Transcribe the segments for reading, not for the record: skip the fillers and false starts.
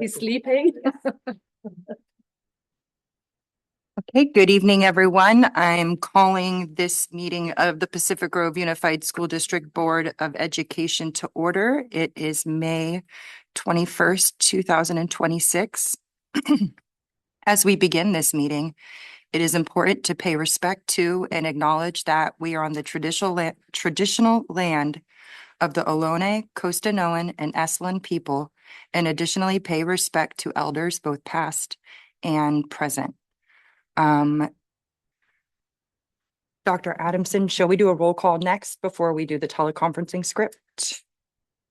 He's sleeping. Okay, good evening, everyone. I'm calling this meeting of the Pacific Grove Unified School District Board of Education to order. It is May 21st, 2026. As we begin this meeting, it is important to pay respect to and acknowledge that we are on the traditional land of the Ohlone, Costanoan, and Esalen people, and additionally pay respect to elders both past and present. Dr. Adamson, shall we do a roll call next before we do the teleconferencing script?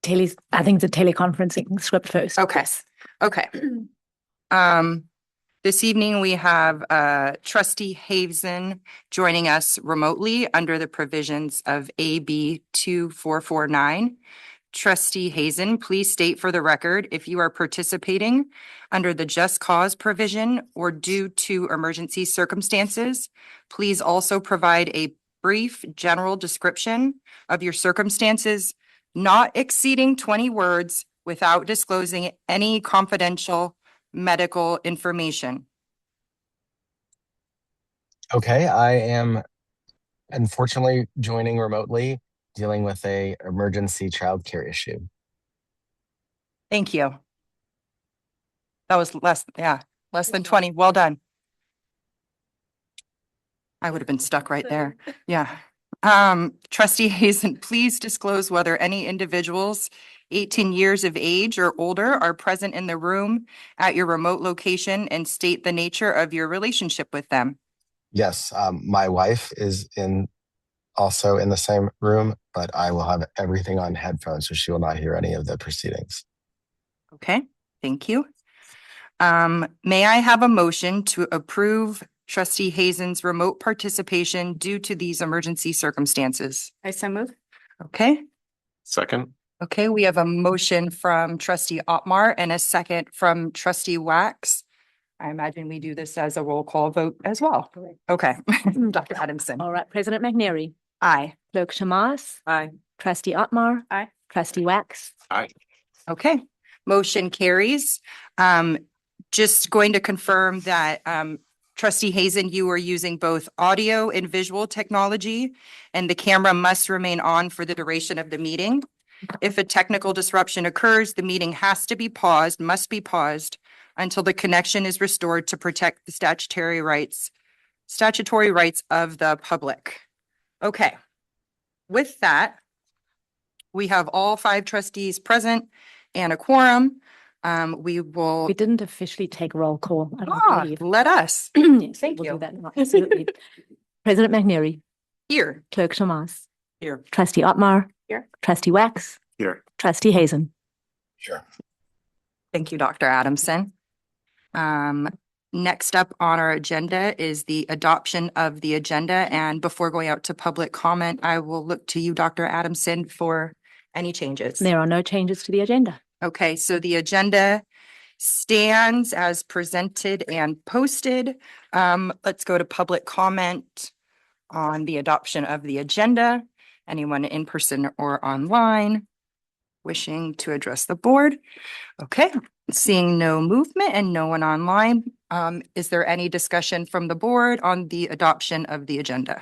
I think the teleconferencing script first. Okay. Okay. This evening we have Trustee Hazen joining us remotely under the provisions of AB 2449. Trustee Hazen, please state for the record if you are participating under the just cause provision or due to emergency circumstances. Please also provide a brief general description of your circumstances, not exceeding 20 words without disclosing any confidential medical information. Okay, I am unfortunately joining remotely, dealing with a emergency childcare issue. Thank you. That was less than 20. Well done. I would have been stuck right there. Yeah. Trustee Hazen, please disclose whether any individuals 18 years of age or older are present in the room at your remote location and state the nature of your relationship with them. Yes, my wife is also in the same room, but I will have everything on headphones, so she will not hear any of the proceedings. Okay, thank you. May I have a motion to approve Trustee Hazen's remote participation due to these emergency circumstances? I so move. Okay. Second. Okay, we have a motion from Trustee Otmar and a second from Trustee Wax. I imagine we do this as a roll call vote as well. Correct. Okay, Dr. Adamson. All right, President McNary. Aye. Clerk Shamas. Aye. Trustee Otmar. Aye. Trustee Wax. Aye. Okay, motion carries. Just going to confirm that Trustee Hazen, you are using both audio and visual technology, and the camera must remain on for the duration of the meeting. If a technical disruption occurs, the meeting must be paused until the connection is restored to protect the statutory rights of the public. Okay. With that, we have all 5 trustees present and a quorum. We didn't officially take roll call. I don't believe. Let us. Yes, Thank we'll you. do that now. Absolutely. President McNary. Here. Clerk Shamas. Here. Trustee Otmar. Here. Trustee Wax. Here. Trustee Hazen. Sure. Thank you, Dr. Adamson. Next up on our agenda is the adoption of the agenda. And before going out to public comment, I will look to you, Dr. Adamson, for any changes. There are no changes to the agenda. Okay, so the agenda stands as presented and posted. Let's go to public comment on the adoption of the agenda. Anyone in person or online wishing to address the board? Okay, seeing no movement and no one online. Is there any discussion from the board on the adoption of the agenda?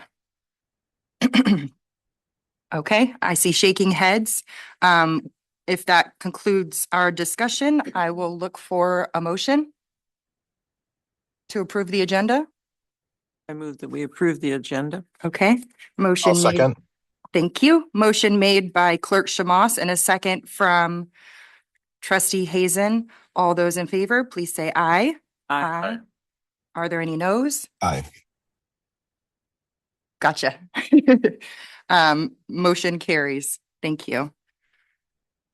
Okay, I see shaking heads. If that concludes our discussion, I will look for a motion to approve the agenda. I move that we approve the agenda. Okay, motion I'll made. second. Thank you. Motion made by Clerk Shamas and a second from Trustee Hazen. All those in favor, please say aye. Aye. Are there any noes? Aye. Gotcha. Motion carries. Thank you.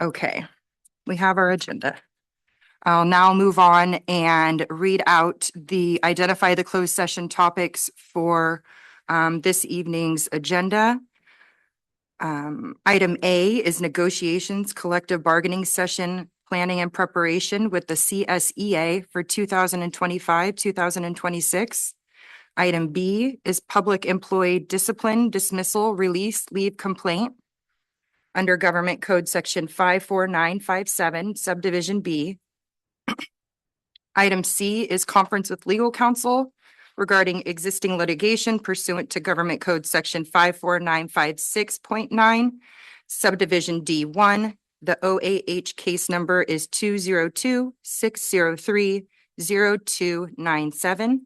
Okay, we have our agenda. I'll now move on and read out identify the closed session topics for this evening's agenda. Item A is negotiations, collective bargaining session, planning and preparation with the CSEA for 2025-2026. Item B is public employee discipline, dismissal, release, leave complaint. under Government Code Section 54957, Subdivision B. Item C is conference with legal counsel regarding existing litigation pursuant to Government Code Section 54956.9, Subdivision D1. The OAH case number is 202-603-0297.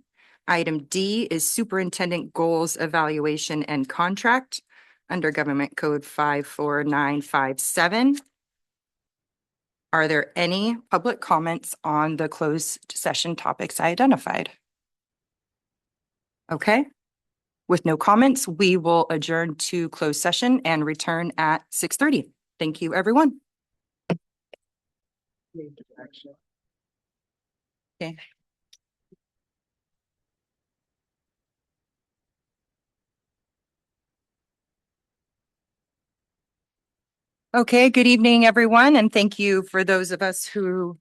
Item D is superintendent goals evaluation and contract under Government Code 54957. Are there any public comments on the closed session topics I identified? Okay. With no comments, we will adjourn to closed session and return at 6:30. Thank you, everyone. Okay. Okay, good evening, everyone, and thank you for those of us who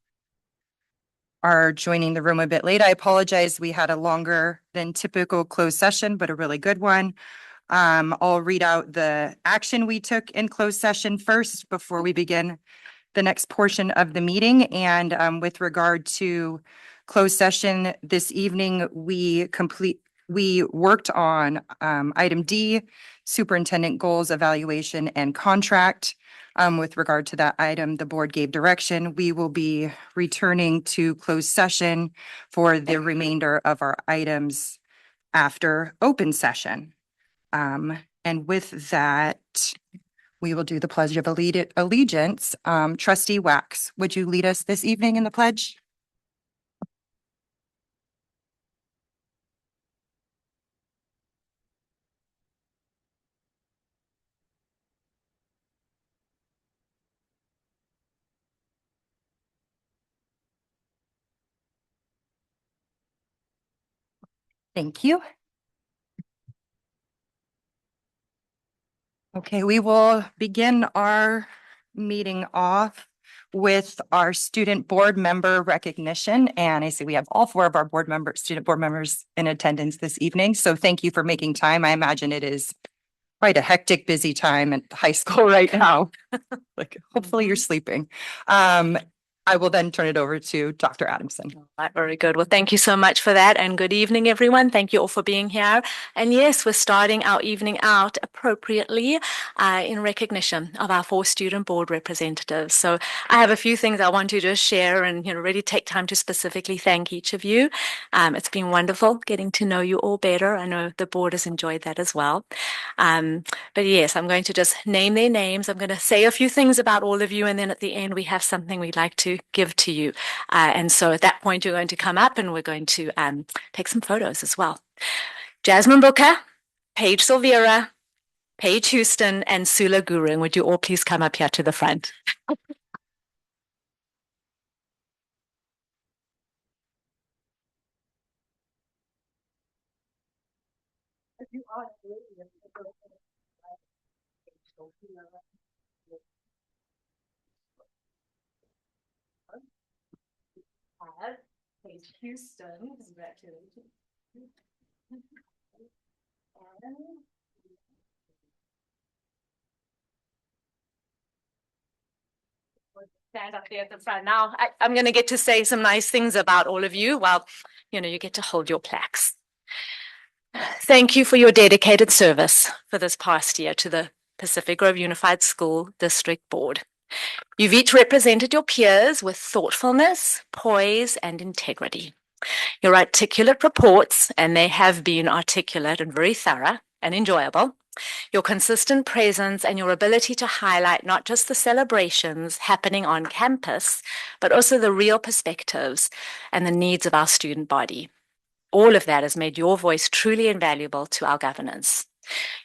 are joining the room a bit late. I apologize. We had a longer than typical closed session, but a really good one. I'll read out the action we took in closed session first before we begin the next portion of the meeting. And with regard to closed session this evening, we worked on item D, superintendent goals, evaluation, and contract. With regard to that item, the board gave direction. We will be returning to closed session for the remainder of our items after open session. And with that, we will do the Pledge of Allegiance. Trustee Wax, would you lead us this evening in the pledge? Thank you. Okay, we will begin our meeting off with our student board member recognition. And I see we have all four of our student board members in attendance this evening. So thank you for making time. I imagine it is quite a hectic, busy time at high school right now. Like, hopefully you're sleeping. I will then turn it over to Dr. Adamson. All right, very good. Well, thank you so much for that. And good evening, everyone. Thank you all for being here. And yes, we're starting our evening out appropriately in recognition of our four student board representatives. So I have a few things I want to just share and really take time to specifically thank each of you. It's been wonderful getting to know you all better. I know the board has enjoyed that as well. But yes, I'm going to just name their names. I'm going to say a few things about all of you. And then at the end, we have something we'd like to give to you. And so at that point, you're going to come up and we're going to take some photos as well. Jasmine Booker, Paige Silvera, Paige Houston, and Sula Gurung. Would you all please come up here to the front? Paige Houston, congratulations. Stand up there at the front. Now, I'm going to get to say some nice things about all of you while, you get to hold your plaques. Thank you for your dedicated service for this past year to the Pacific Grove Unified School District Board. You've each represented your peers with thoughtfulness, poise, and integrity. Your articulate reports, and they have been articulate and very thorough and enjoyable, your consistent presence and your ability to highlight not just the celebrations happening on campus, but also the real perspectives and the needs of our student body. All of that has made your voice truly invaluable to our governance.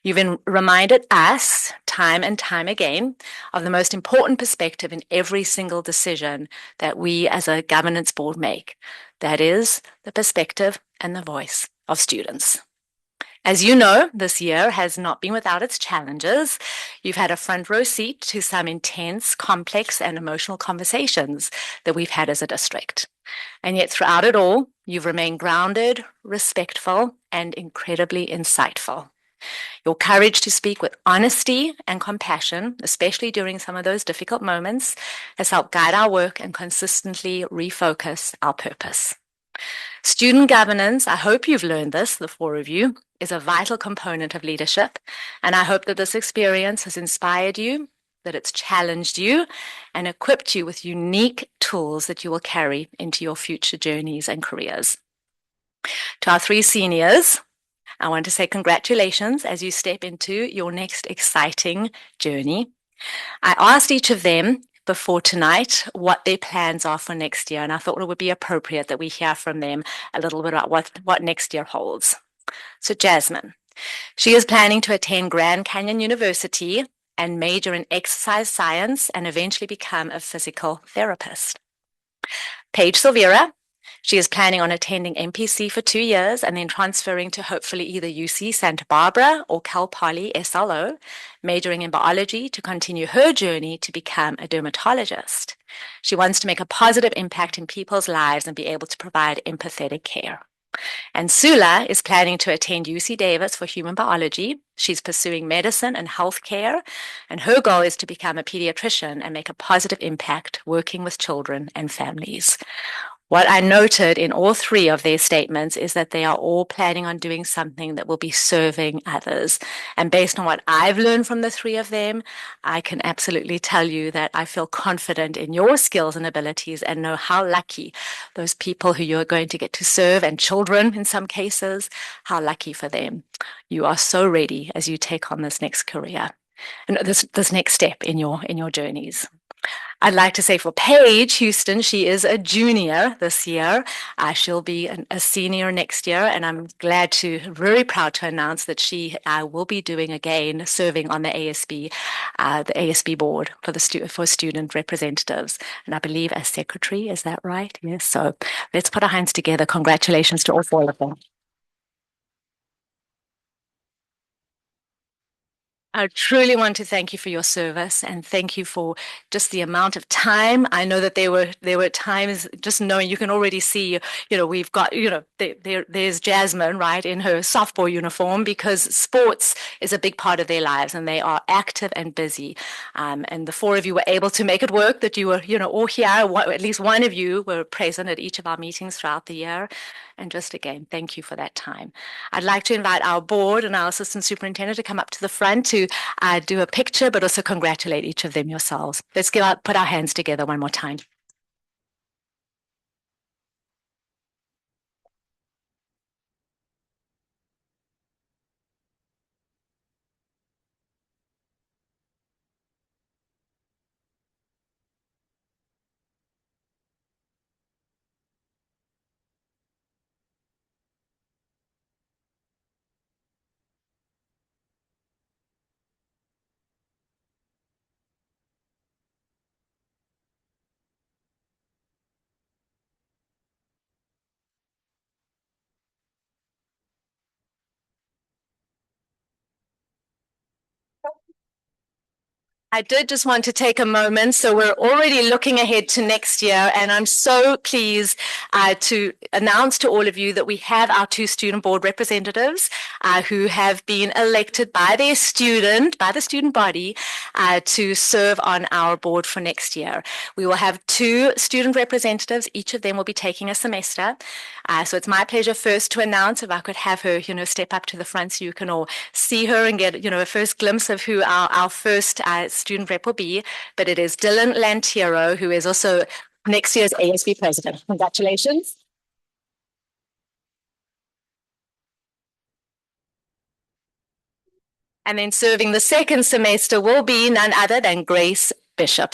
You've reminded us time and time again of the most important perspective in every single decision that we as a governance board make. That is the perspective and the voice of students. As you know, this year has not been without its challenges. You've had a front row seat to some intense, complex, and emotional conversations that we've had as a district. And yet throughout it all, you've remained grounded, respectful, and incredibly insightful. Your courage to speak with honesty and compassion, especially during some of those difficult moments, has helped guide our work and consistently refocus our purpose. Student governance, I hope you've learned this, the four of you, is a vital component of leadership. And I hope that this experience has inspired you, that it's challenged you, and equipped you with unique tools that you will carry into your future journeys and careers. To our three seniors, I want to say congratulations as you step into your next exciting journey. I asked each of them before tonight what their plans are for next year, and I thought it would be appropriate that we hear from them a little bit about what next year holds. So Jasmine, she is planning to attend Grand Canyon University and major in exercise science and eventually become a physical therapist. Paige Silvera, she is planning on attending MPC for 2 years and then transferring to hopefully either UC Santa Barbara or Cal Poly SLO, majoring in biology to continue her journey to become a dermatologist. She wants to make a positive impact in people's lives and be able to provide empathetic care. And Sula is planning to attend UC Davis for human biology. She's pursuing medicine and healthcare, and her goal is to become a pediatrician and make a positive impact working with children and families. What I noted in all three of their statements is that they are all planning on doing something that will be serving others. And based on what I've learned from the three of them, I can absolutely tell you that I feel confident in your skills and abilities and know how lucky those people who you're going to get to serve, and children in some cases, how lucky for them. You are so ready as you take on this next career and this next step in your journeys. I'd like to say for Paige Houston, she is a junior this year. She'll be a senior next year, and I'm very proud to announce that she will be doing again, serving on the ASB board for student representatives, and I believe as secretary. Is that right? Yes. So let's put our hands together. Congratulations to all four of them. I truly want to thank you for your service and thank you for just the amount of time. I know that there were times just knowing you can already see, we've got, there's Jasmine, right, in her softball uniform because sports is a big part of their lives and they are active and busy. And the four of you were able to make it work, that you were, all here. At least one of you were present at each of our meetings throughout the year. And just again, thank you for that time. I'd like to invite our board and our assistant superintendent to come up to the front to do a picture, but also congratulate each of them yourselves. Let's put our hands together one more time. I did just want to take a moment. So we're already looking ahead to next year, and I'm so pleased to announce to all of you that we have our 2 student board representatives who have been elected by the student body to serve on our board for next year. We will have 2 student representatives. Each of them will be taking a semester. So it's my pleasure first to announce, if I could have her, step up to the front so you can all see her and get, a first glimpse of who our first student rep will be. But it is Dylan Lantiero, who is also next year's ASB president. Congratulations. And then serving the second semester will be none other than Grace Bishop.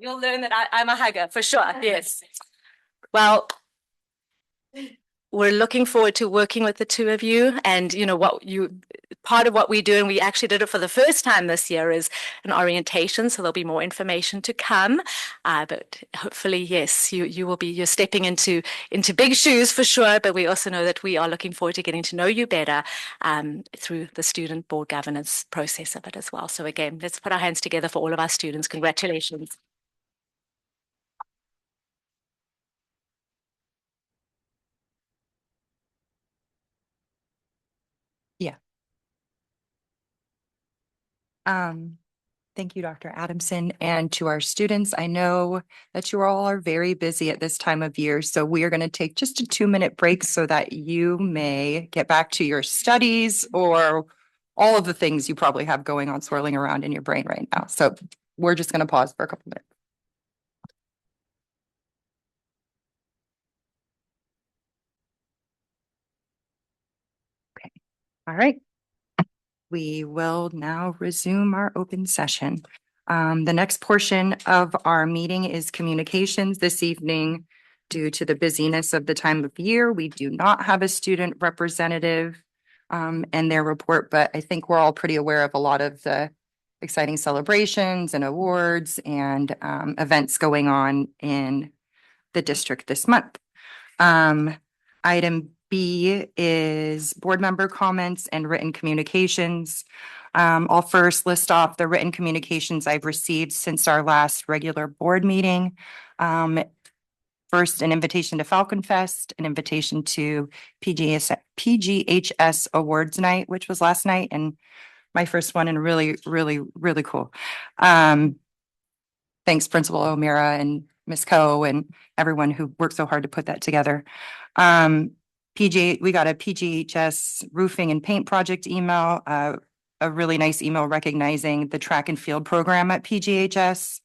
You'll learn that I'm a hugger for sure. Yes. Well, we're looking forward to working with the 2 of you, and part of what we do, and we actually did it for the first time this year, is an orientation, so there'll be more information to come, but hopefully, yes, you're stepping into big shoes for sure, but we also know that we are looking forward to getting to know you better through the student board governance process of it as well. So again, let's put our hands together for all of our students. Congratulations. Thank you, Dr. Adamson, and to our students. I know that you all are very busy at this time of year, so we are going to take just a 2-minute break so that you may get back to your studies or all of the things you probably have going on swirling around in your brain right now. So we're just going to pause for a couple minutes. Okay. All right. We will now resume our open session. The next portion of our meeting is communications this evening. Due to the busyness of the time of year, we do not have a student representative in their report, but I think we're all pretty aware of a lot of the exciting celebrations and awards and events going on in the district this month. Item B is board member comments and written communications. I'll first list off the written communications I've received since our last regular board meeting. First, an invitation to Falcon Fest, an invitation to PGHS Awards Night, which was last night, and my first one, and really, really, really cool. Thanks, Principal O'Meara and Ms. Coe and everyone who worked so hard to put that together. We got a PGHS roofing and paint project email, a really nice email recognizing the track and field program at PGHS,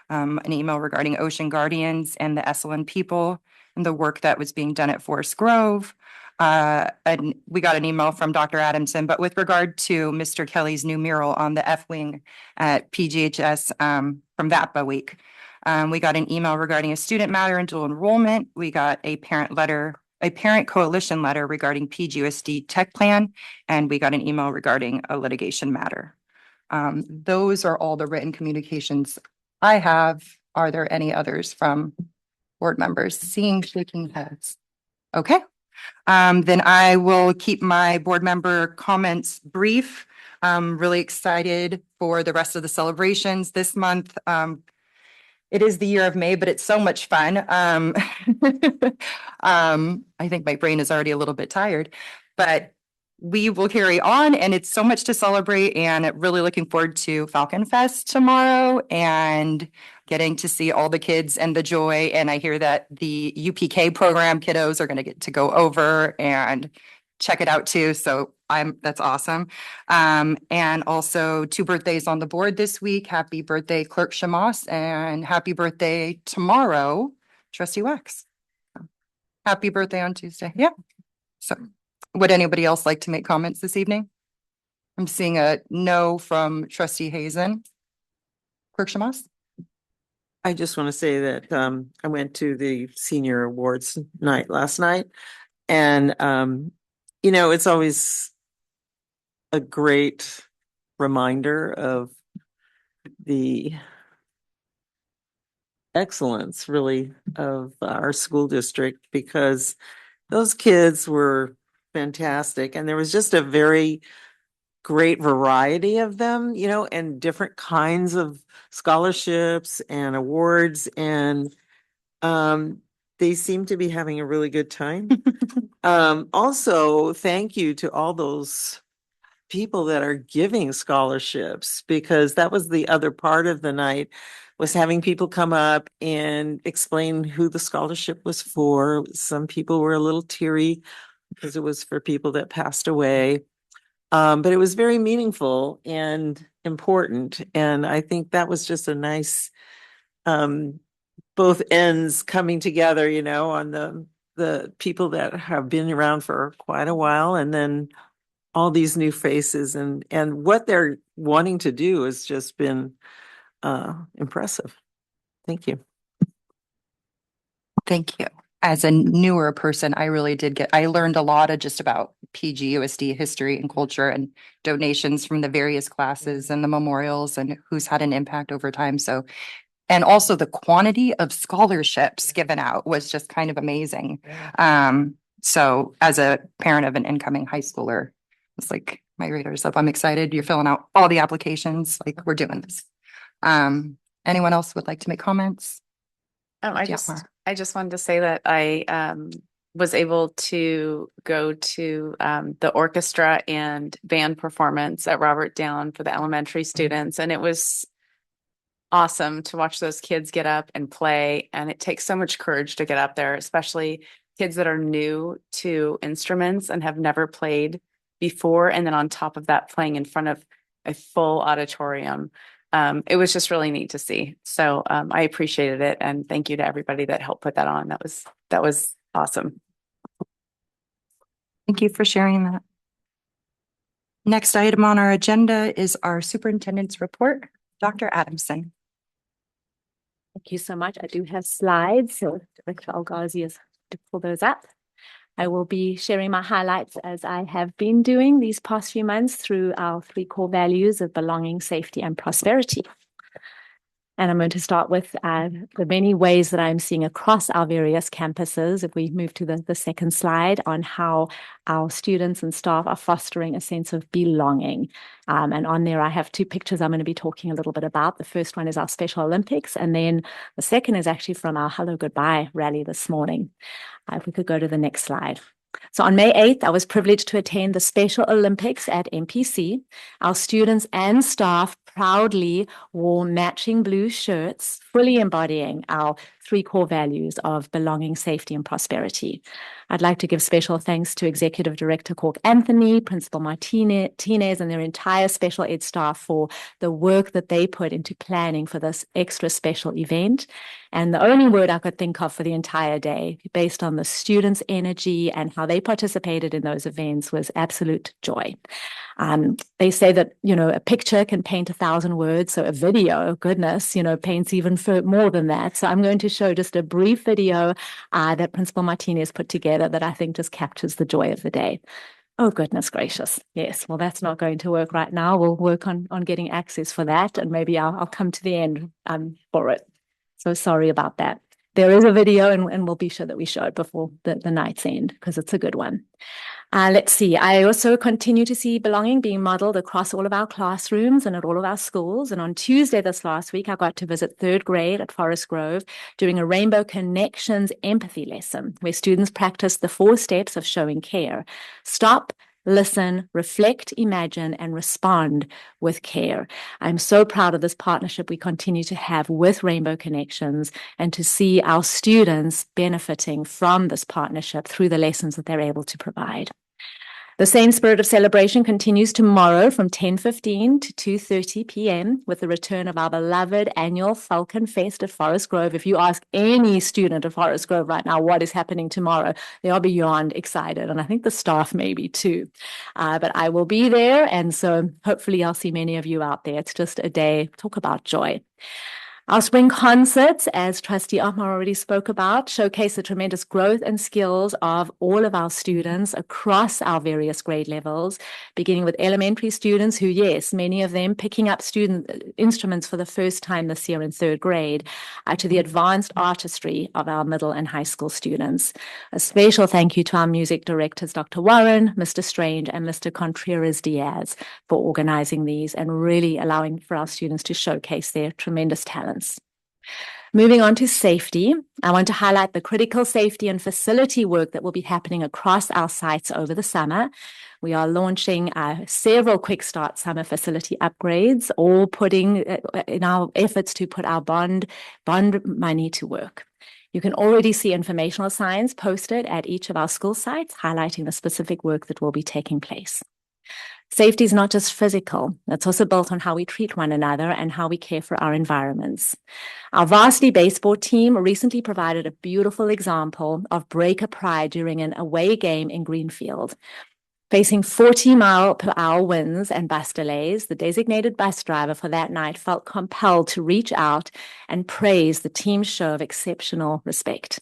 an email regarding Ocean Guardians and the Esalen people and the work that was being done at Forest Grove. And we got an email from Dr. Adamson, but with regard to Mr. Kelly's new mural on the F wing at PGHS from VAPA week, we got an email regarding a student matter and dual enrollment. We got a parent coalition letter regarding PGUSD tech plan, and we got an email regarding a litigation matter. Those are all the written communications I have. Are there any others from board members? Seeing shaking heads. Okay. Then I will keep my board member comments brief. I'm really excited for the rest of the celebrations this month. It is the year of May, but it's so much fun. I think my brain is already a little bit tired, but we will carry on, and it's so much to celebrate, and really looking forward to Falcon Fest tomorrow and getting to see all the kids and the joy. And I hear that the UPK program kiddos are going to get to go over and check it out too. So that's awesome. And also 2 birthdays on the board this week. Happy birthday, Clerk Shamas, and happy birthday tomorrow, Trustee Wax. Happy birthday on Tuesday. Yeah. So would anybody else like to make comments this evening? I'm seeing a no from Trustee Hazen. Clerk Shamas? I just want to say that I went to the senior awards night last night, and it's always a great reminder of the excellence, really, of our school district, because those kids were fantastic, and there was just a very great variety of them, and different kinds of scholarships and awards, and they seem to be having a really good time. Also, thank you to all those people that are giving scholarships, because that was the other part of the night, was having people come up and explain who the scholarship was for. Some people were a little teary because it was for people that passed away. But it was very meaningful and important. And I think that was just a nice, both ends coming together, on the people that have been around for quite a while, and then all these new faces, and what they're wanting to do has just been impressive. Thank you. Thank you. As a newer person, I learned a lot of just about PGUSD history and culture and donations from the various classes and the memorials and who's had an impact over time. So, and also the quantity of scholarships given out was just kind of amazing. So as a parent of an incoming high schooler, it's like my radar's up. I'm excited. You're filling out all the applications. Like, we're doing this. Anyone else would like to make comments? I just wanted to say that I was able to go to the orchestra and band performance at Robert Down for the elementary students, and it was awesome to watch those kids get up and play. And it takes so much courage to get up there, especially kids that are new to instruments and have never played before. And then on top of that, playing in front of a full auditorium. It was just really neat to see. So I appreciated it. And thank you to everybody that helped put that on. That was awesome. Thank you for sharing that. Next item on our agenda is our superintendent's report. Dr. Adamson. Thank you so much. I do have slides, so Director Algazi is to pull those up. I will be sharing my highlights as I have been doing these past few months through our 3 core values of belonging, safety, and prosperity. And I'm going to start with the many ways that I'm seeing across our various campuses. If we move to the second slide on how our students and staff are fostering a sense of belonging. And on there, I have 2 pictures I'm going to be talking a little bit about. The first one is our Special Olympics. And then the second is actually from our Hello Goodbye rally this morning. If we could go to the next slide. So on May 8th, I was privileged to attend the Special Olympics at MPC. Our students and staff proudly wore matching blue shirts, fully embodying our 3 core values of belonging, safety, and prosperity. I'd like to give special thanks to Executive Director Cork Anthony, Principal Martinez, and their entire special ed staff for the work that they put into planning for this extra special event. And the only word I could think of for the entire day, based on the students' energy and how they participated in those events, was absolute joy. They say that, a picture can paint 1,000 words. So a video, goodness, paints even more than that. So I'm going to show just a brief video that Principal Martinez put together that I think just captures the joy of the day. Oh, goodness gracious. Yes. Well, that's not going to work right now. We'll work on getting access for that. And maybe I'll come to the end for it. So sorry about that. There is a video and we'll be sure that we show it before the night's end because it's a good one. Let's see. I also continue to see belonging being modeled across all of our classrooms and at all of our schools. And on Tuesday this last week, I got to visit 3rd grade at Forest Grove doing a Rainbow Connections empathy lesson where students practiced the 4 steps of showing care. Stop, listen, reflect, imagine, and respond with care. I'm so proud of this partnership we continue to have with Rainbow Connections and to see our students benefiting from this partnership through the lessons that they're able to provide. The same spirit of celebration continues tomorrow from 10:15 to 2:30 p.m. with the return of our beloved annual Falcon Fest at Forest Grove. If you ask any student at Forest Grove right now what is happening tomorrow, they are beyond excited. And I think the staff may be too. But I will be there. And so hopefully I'll see many of you out there. It's just a day, talk about joy. Our spring concerts, as Trustee Ahmar already spoke about, showcase the tremendous growth and skills of all of our students across our various grade levels, beginning with elementary students who, yes, many of them picking up student instruments for the first time this year in 3rd grade, to the advanced artistry of our middle and high school students. A special thank you to our music directors, Dr. Warren, Mr. Strange, and Mr. Contreras Diaz for organizing these and really allowing for our students to showcase their tremendous talent. Moving on to safety, I want to highlight the critical safety and facility work that will be happening across our sites over the summer. We are launching several quick start summer facility upgrades, all putting in our efforts to put our bond money to work. You can already see informational signs posted at each of our school sites highlighting the specific work that will be taking place. Safety is not just physical. It's also built on how we treat one another and how we care for our environments. Our varsity baseball team recently provided a beautiful example of breaker pride during an away game in Greenfield. Facing 40-mile-per-hour winds and bus delays, the designated bus driver for that night felt compelled to reach out and praise the team's show of exceptional respect.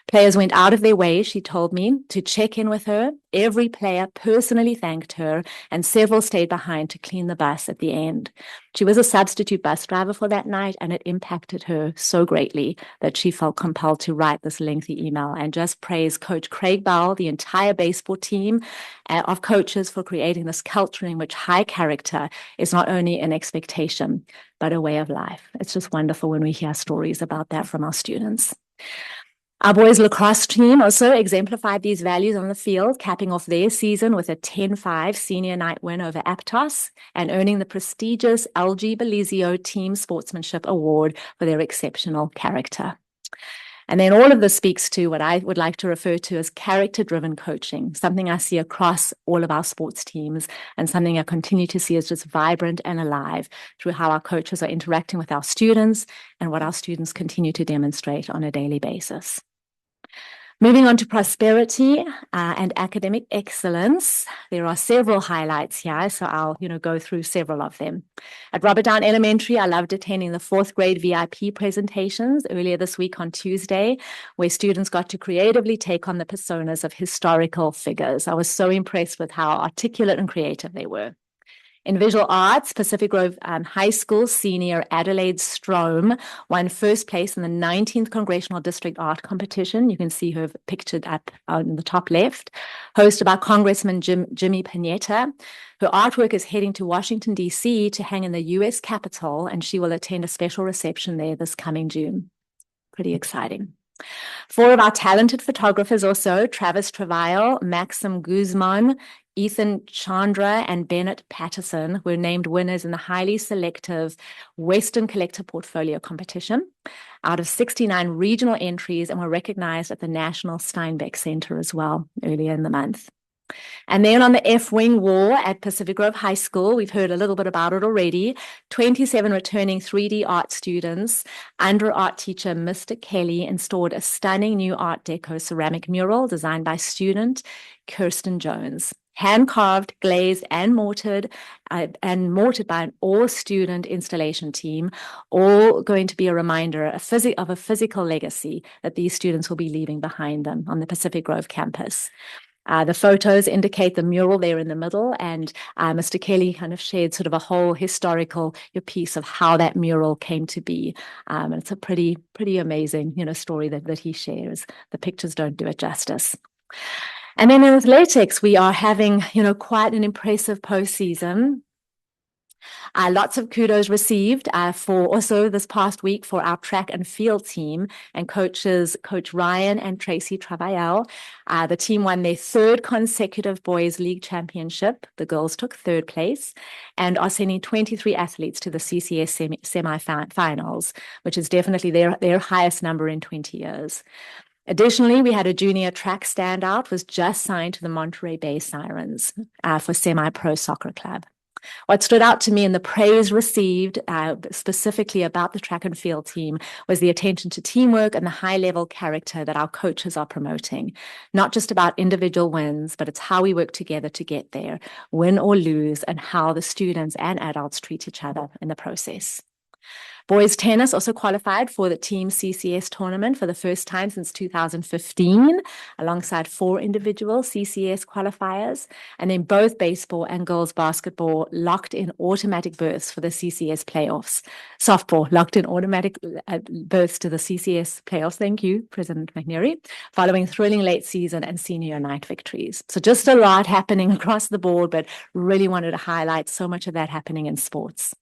Players went out of their way, she told me, to check in with her. Every player personally thanked her, and several stayed behind to clean the bus at the end. She was a substitute bus driver for that night, and it impacted her so greatly that she felt compelled to write this lengthy email and just praise Coach Craig Bell, the entire baseball team of coaches for creating this culture in which high character is not only an expectation, but a way of life. It's just wonderful when we hear stories about that from our students. Our boys lacrosse team also exemplified these values on the field, capping off their season with a 10-5 senior night win over Aptos and earning the prestigious LG Belizio Team Sportsmanship Award for their exceptional character. And then all of this speaks to what I would like to refer to as character-driven coaching, something I see across all of our sports teams and something I continue to see as just vibrant and alive through how our coaches are interacting with our students and what our students continue to demonstrate on a daily basis. Moving on to prosperity and academic excellence, there are several highlights here, so I'll go through several of them. At Robert Down Elementary, I loved attending the 4th grade VIP presentations earlier this week on Tuesday, where students got to creatively take on the personas of historical figures. I was so impressed with how articulate and creative they were. In visual arts, Pacific Grove High School senior Adelaide Strome won first place in the 19th Congressional District Art Competition. You can see her pictured up on the top left, hosted by Congressman Jimmy Panetta. Her artwork is heading to Washington, D.C. to hang in the U.S. Capitol, and she will attend a special reception there this coming June. Pretty exciting. 4 of our talented photographers also, Travis Travail, Maxim Guzman, Ethan Chandra, and Bennett Patterson, were named winners in the highly selective Western Collector Portfolio competition out of 69 regional entries and were recognized at the National Steinbeck Center as well earlier in the month. And then on the F-Wing wall at Pacific Grove High School, we've heard a little bit about it already, 27 returning 3D art students under art teacher Mr. Kelly installed a stunning new Art Deco ceramic mural designed by student Kirsten Jones. Hand-carved, glazed, and mortared by an all-student installation team, all going to be a reminder of a physical legacy that these students will be leaving behind them on the Pacific Grove campus. The photos indicate the mural there in the middle, and Mr. Kelly kind of shared sort of a whole historical piece of how that mural came to be. And it's a pretty amazing, story that he shares. The pictures don't do it justice. And then in athletics, we are having, quite an impressive postseason. Lots of kudos received for also this past week for our track and field team and coaches, Coach Ryan and Tracy Travail. The team won their 3rd consecutive boys league championship. The girls took 3rd place and are sending 23 athletes to the CCS semi-finals, which is definitely their highest number in 20 years. Additionally, we had a junior track standout, was just signed to the Monterey Bay Sirens for semi-pro soccer club. What stood out to me in the praise received specifically about the track and field team was the attention to teamwork and the high-level character that our coaches are promoting. Not just about individual wins, but it's how we work together to get there, win or lose, and how the students and adults treat each other in the process. Boys tennis also qualified for the Team CCS tournament for the first time since 2015, alongside 4 individual CCS qualifiers. And then both baseball and girls basketball locked in automatic berths for the CCS playoffs. Softball locked in automatic berths to the CCS playoffs. Thank you, President McNary, following thrilling late season and senior night victories. So just a lot happening across the board, but really wanted to highlight so much of that happening in sports.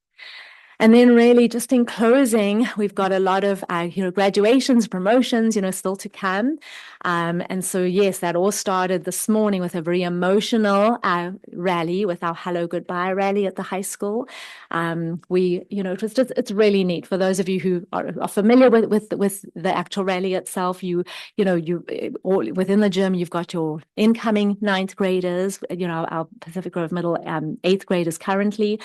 And then really just in closing, we've got a lot of, graduations, promotions, still to come. And so, yes, that all started this morning with a very emotional rally with our Hello Goodbye rally at the high school. It's really neat for those of you who are familiar with the actual rally itself. Within the gym, you've got your incoming 9th graders, our Pacific Grove Middle 8th graders currently.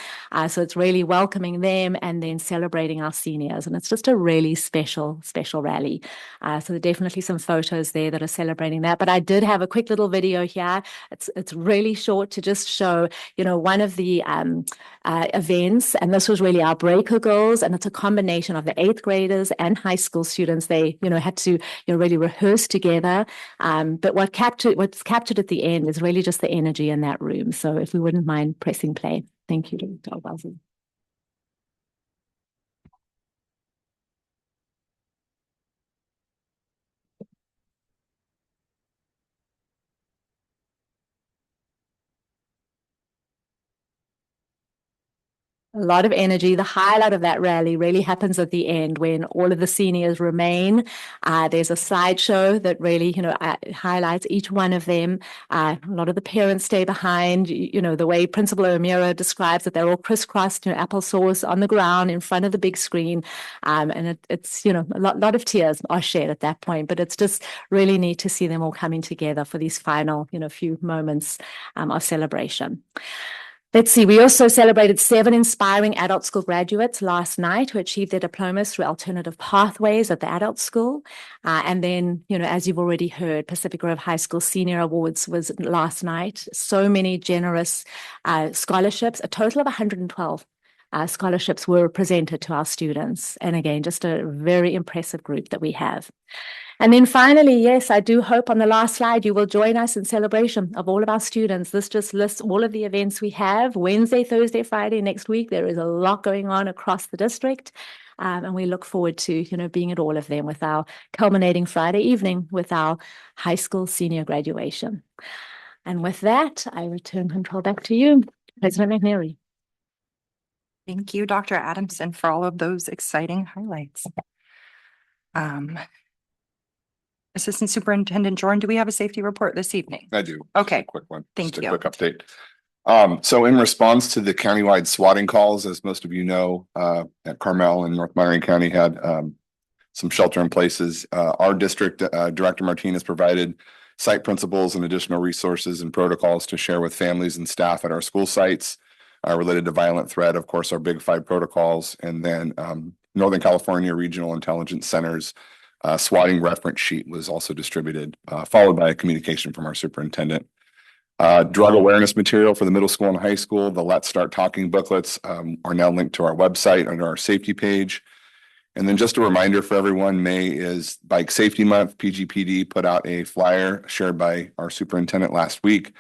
So it's really welcoming them and then celebrating our seniors. And it's just a really special rally. So there are definitely some photos there that are celebrating that. But I did have a quick little video here. It's really short to just show, one of the events. And this was really our Breaker Girls. And it's a combination of the 8th graders and high school students. They, had to really rehearse together. But what's captured at the end is really just the energy in that room. So if we wouldn't mind pressing play. Thank you, Dr. Albazi. a lot of energy. The highlight of that rally really happens at the end when all of the seniors remain. There's a slideshow that really, highlights each one of them. A lot of the parents stay behind. The way Principal O'Meara describes it, they're all crisscrossed, applesauce on the ground in front of the big screen. And it's, a lot of tears are shed at that point, but it's just really neat to see them all coming together for these final, few moments of celebration. Let's see, we also celebrated 7 inspiring adult school graduates last night who achieved their diplomas through alternative pathways at the adult school. And then, as you've already heard, Pacific Grove High School Senior Awards was last night. So many generous scholarships, a total of 112 scholarships were presented to our students. And again, just a very impressive group that we have. And then finally, yes, I do hope on the last slide you will join us in celebration of all of our students. This just lists all of the events we have Wednesday, Thursday, Friday next week. There is a lot going on across the district. And we look forward to, being at all of them with our culminating Friday evening with our high school senior graduation. And with that, I return control back to you, President McNary. Thank you, Dr. Adamson, for all of those exciting highlights. Assistant Superintendent Jordan, do we have a safety report this evening? I do. Okay. Just a quick one. Thank Just you. a quick update. So in response to the countywide swatting calls, as most of you know, at Carmel and North Monterey County had some shelter in places. Our district Director Martinez provided site principals and additional resources and protocols to share with families and staff at our school sites related to violent threat, of course, our Big 5 protocols, and then Northern California Regional Intelligence Center's swatting reference sheet was also distributed, followed by a communication from our superintendent. Drug awareness material for the middle school and high school, the Let's Start Talking booklets are now linked to our website under our safety page. And then just a reminder for everyone, May is Bike Safety Month. PGPD put out a flyer shared by our superintendent last week.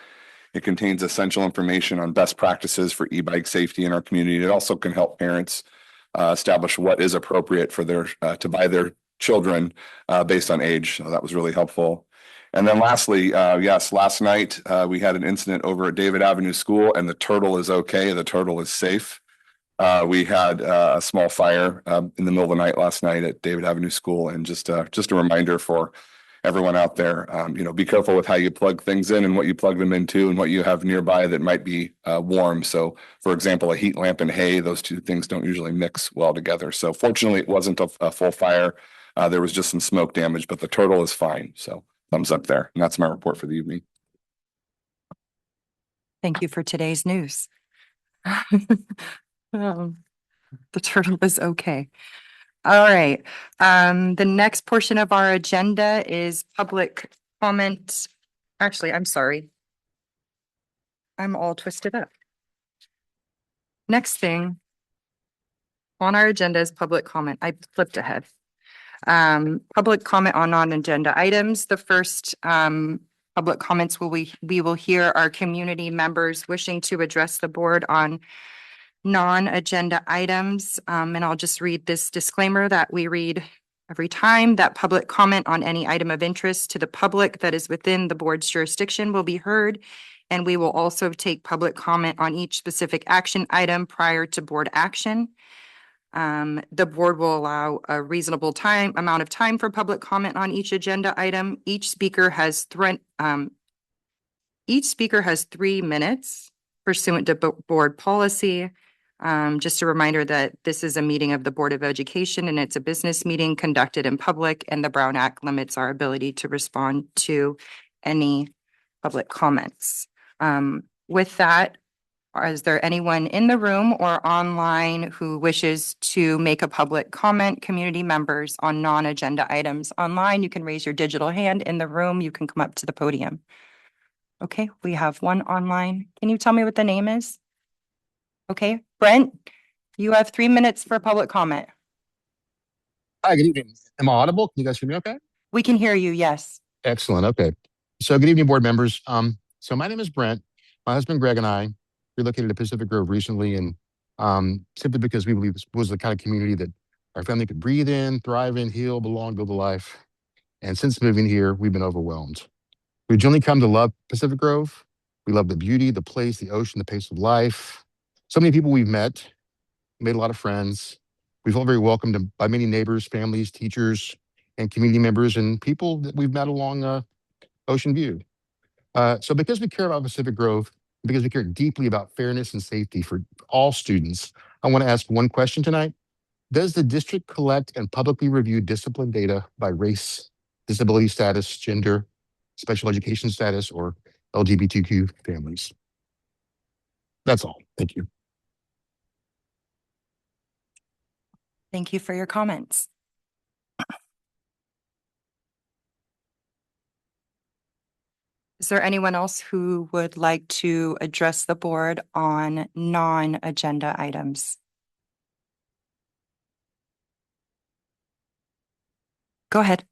It contains essential information on best practices for e-bike safety in our community. It also can help parents establish what is appropriate for their to buy their children based on age. So that was really helpful. And then lastly, yes, last night we had an incident over at David Avenue School, and the turtle is okay. The turtle is safe. We had a small fire in the middle of the night last night at David Avenue School, and just a reminder for everyone out there, be careful with how you plug things in and what you plug them into and what you have nearby that might be warm. So, for example, a heat lamp and hay, those two things don't usually mix well together. So fortunately, it wasn't a full fire. There was just some smoke damage, but the turtle is fine. So thumbs up there. And that's my report for the evening. Thank you for today's news. The turtle is okay. All right. The next portion of our agenda is public comment. Actually, I'm sorry. I'm all twisted up. Next thing on our agenda is public comment. I flipped ahead. Public comment on non-agenda items. The first public comments we will hear are community members wishing to address the board on non-agenda items. And I'll just read this disclaimer that we read every time, that public comment on any item of interest to the public that is within the board's jurisdiction will be heard. And we will also take public comment on each specific action item prior to board action. The board will allow a reasonable amount of time for public comment on each agenda item. Each speaker has 3 minutes pursuant to board policy. Just a reminder that this is a meeting of the Board of Education and it's a business meeting conducted in public, and the Brown Act limits our ability to respond to any public comments. With that, is there anyone in the room or online who wishes to make a public comment? Community members on non-agenda items. Online, you can raise your digital hand. In the room, you can come up to the podium. Okay, we have one online. Can you tell me what the name is? Okay, Brent, you have 3 minutes for public comment. Hi, good evening. Am I audible? Can you guys hear me okay? We can hear you, yes. Excellent. Okay. So good evening, board members. So my name is Brent. My husband, Greg, and I relocated to Pacific Grove recently, and simply because we believe this was the kind of community that our family could breathe in, thrive in, heal, belong, build a life. And since moving here, we've been overwhelmed. We generally come to love Pacific Grove. We love the beauty, the place, the ocean, the pace of life. So many people we've met, made a lot of friends. We felt very welcomed by many neighbors, families, teachers, and community members, and people that we've met along Ocean View. So because we care about Pacific Grove, because we care deeply about fairness and safety for all students, I want to ask one question tonight. Does the district collect and publicly review discipline data by race, disability status, gender, special education status, or LGBTQ families? That's all. Thank you. Thank you for your comments. Is there anyone else who would like to address the board on non-agenda items? Go ahead.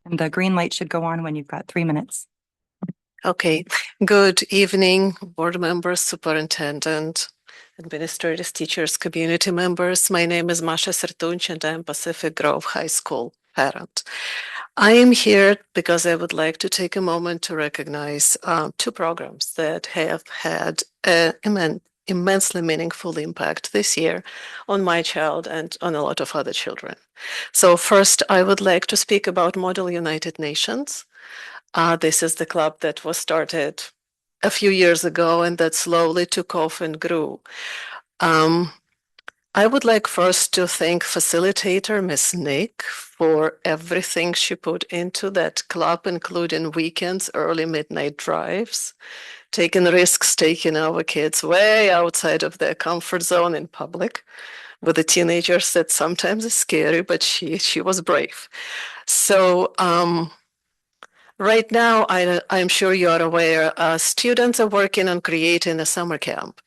And the green light should go on when you've got 3 minutes. Okay, good evening, board members, superintendent, administrators, teachers, community members. My name is Masha Sertunch and I'm Pacific Grove High School parent. I am here because I would like to take a moment to recognize 2 programs that have had an immensely meaningful impact this year on my child and on a lot of other children. So first, I would like to speak about Model United Nations. This is the club that was started a few years ago and that slowly took off and grew. I would like first to thank facilitator Miss Nick for everything she put into that club, including weekends, early midnight drives, taking risks, taking our kids way outside of their comfort zone in public with the teenagers. That sometimes is scary, but she was brave. So right now, I'm sure you are aware, students are working on creating a summer camp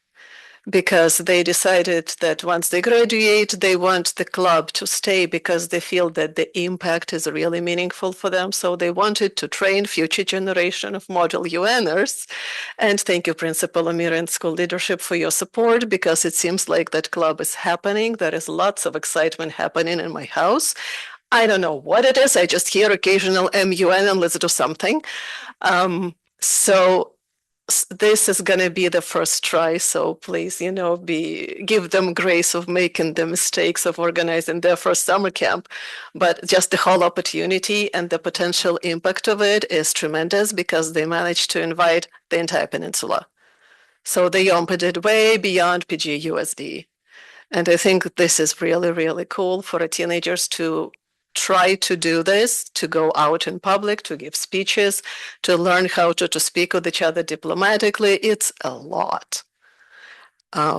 because they decided that once they graduate, they want the club to stay because they feel that the impact is really meaningful for them. So they wanted to train future generation of Model UNers. And thank you, Principal Amir and school leadership for your support because it seems like that club is happening. There is lots of excitement happening in my house. I don't know what it is. I just hear occasional MUN and let's do something. So this is going to be the first try. So please, give them grace of making the mistakes of organizing their first summer camp. But just the whole opportunity and the potential impact of it is tremendous because they managed to invite the entire peninsula. So they jumped it way beyond PGUSD. And I think this is really, really cool for teenagers to try to do this, to go out in public, to give speeches, to learn how to speak with each other diplomatically. It's a lot.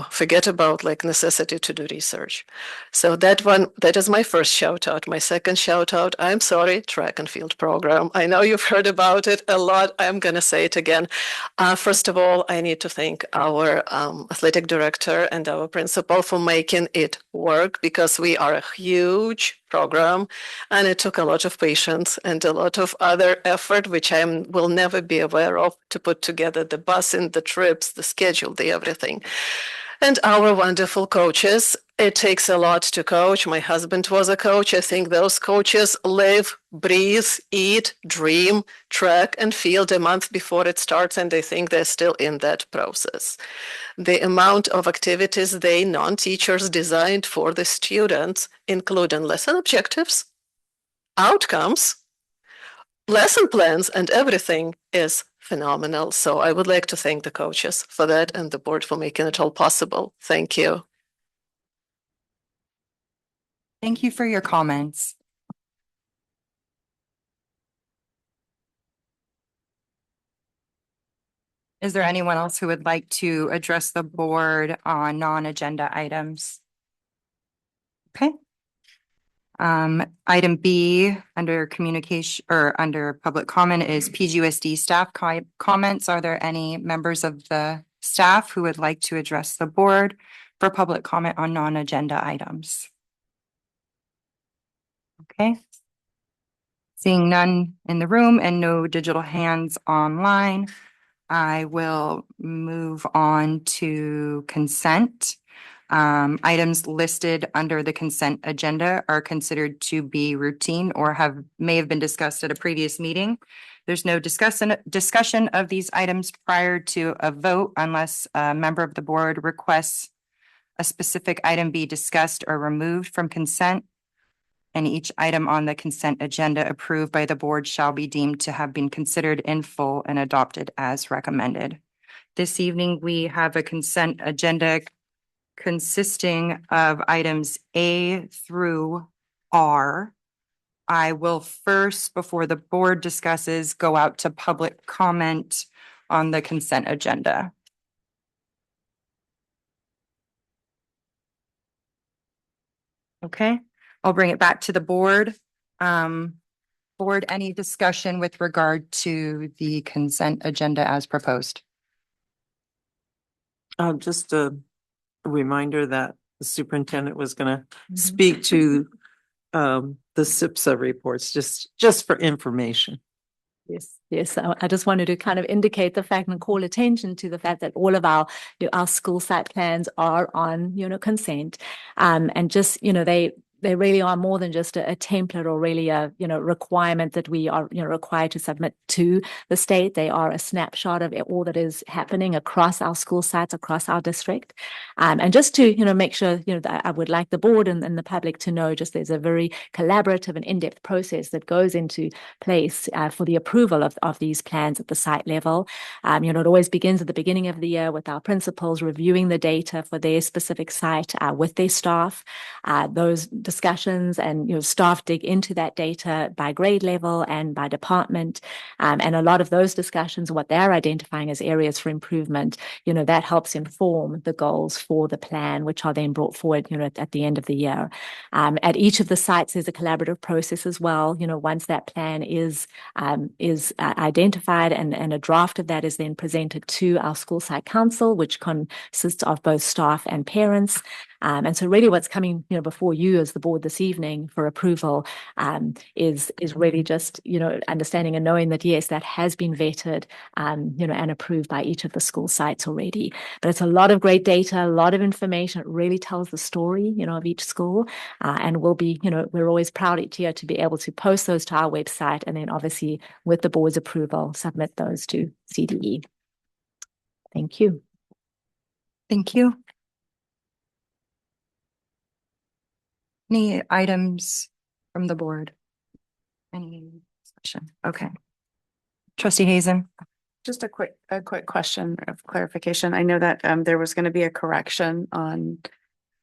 Forget about necessity to do research. So that is my first shout out. My second shout out, I'm sorry, track and field program. I know you've heard about it a lot. I'm going to say it again. First of all, I need to thank our athletic director and our principal for making it work because we are a huge program and it took a lot of patience and a lot of other effort, which I will never be aware of, to put together the busing, the trips, the schedule, the everything. And our wonderful coaches. It takes a lot to coach. My husband was a coach. I think those coaches live, breathe, eat, dream, track, and field a month before it starts, and I think they're still in that process. The amount of activities they, non-teachers, designed for the students, including lesson objectives, outcomes, lesson plans, and everything is phenomenal. So I would like to thank the coaches for that and the board for making it all possible. Thank you. Thank you for your comments. Is there anyone else who would like to address the board on non-agenda items? Okay. Item B under communication or under public comment is PGUSD staff comments. Are there any members of the staff who would like to address the board for public comment on non-agenda items? Okay. Seeing none in the room and no digital hands online, I will move on to consent. Items listed under the consent agenda are considered to be routine or may have been discussed at a previous meeting. There's no discussion of these items prior to a vote unless a member of the board requests a specific item be discussed or removed from consent. And each item on the consent agenda approved by the board shall be deemed to have been considered in full and adopted as recommended. This evening, we have a consent agenda consisting of items A through R. I will first, before the board discusses, go out to public comment on the consent agenda. Okay, I'll bring it back to the board. Board, any discussion with regard to the consent agenda as proposed? Just a reminder that the superintendent was gonna speak to the SIPSA reports, just for information. Yes, yes. I just wanted to kind of indicate the fact and call attention to the fact that all of our school site plans are on, consent. And just, they really are more than just a template or really a, requirement that we are, required to submit to the state. They are a snapshot of all that is happening across our school sites, across our district. And just to, make sure, that I would like the board and the public to know just there's a very collaborative and in-depth process that goes into place for the approval of these plans at the site level. It always begins at the beginning of the year with our principals reviewing the data for their specific site with their staff. Those discussions and staff dig into that data by grade level and by department, and a lot of those discussions, what they're identifying as areas for improvement, that helps inform the goals for the plan, which are then brought forward, at the end of the year. At each of the sites, there's a collaborative process as well. Once that plan is identified and a draft of that is then presented to our school site council, which consists of both staff and parents. And so really what's coming, before you as the board this evening for approval is really just, understanding and knowing that, yes, that has been vetted, and approved by each of the school sites already. But it's a lot of great data, a lot of information. It really tells the story, of each school. And we'll be, we're always proud each year to be able to post those to our website and then obviously with the board's approval, submit those to CDE. Thank you. Thank you. Any items from the board? Any discussion? Okay. Trustee Hazen. Just a quick question of clarification. I know that there was going to be a correction on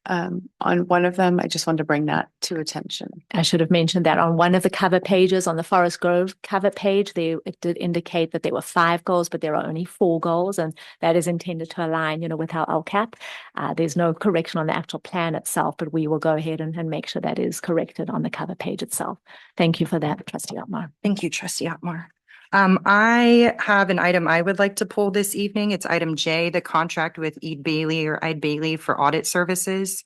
one of them. I just wanted to bring that to attention. I should have mentioned that on one of the cover pages on the Forest Grove cover page, it did indicate that there were 5 goals, but there are only 4 goals, and that is intended to align, with our LCAP. There's no correction on the actual plan itself, but we will go ahead and make sure that is corrected on the cover page itself. Thank you for that, Trustee Otmar. Thank you, Trustee Otmar. I have an item I would like to pull this evening. It's item J, the contract with Eid Bailey for audit services.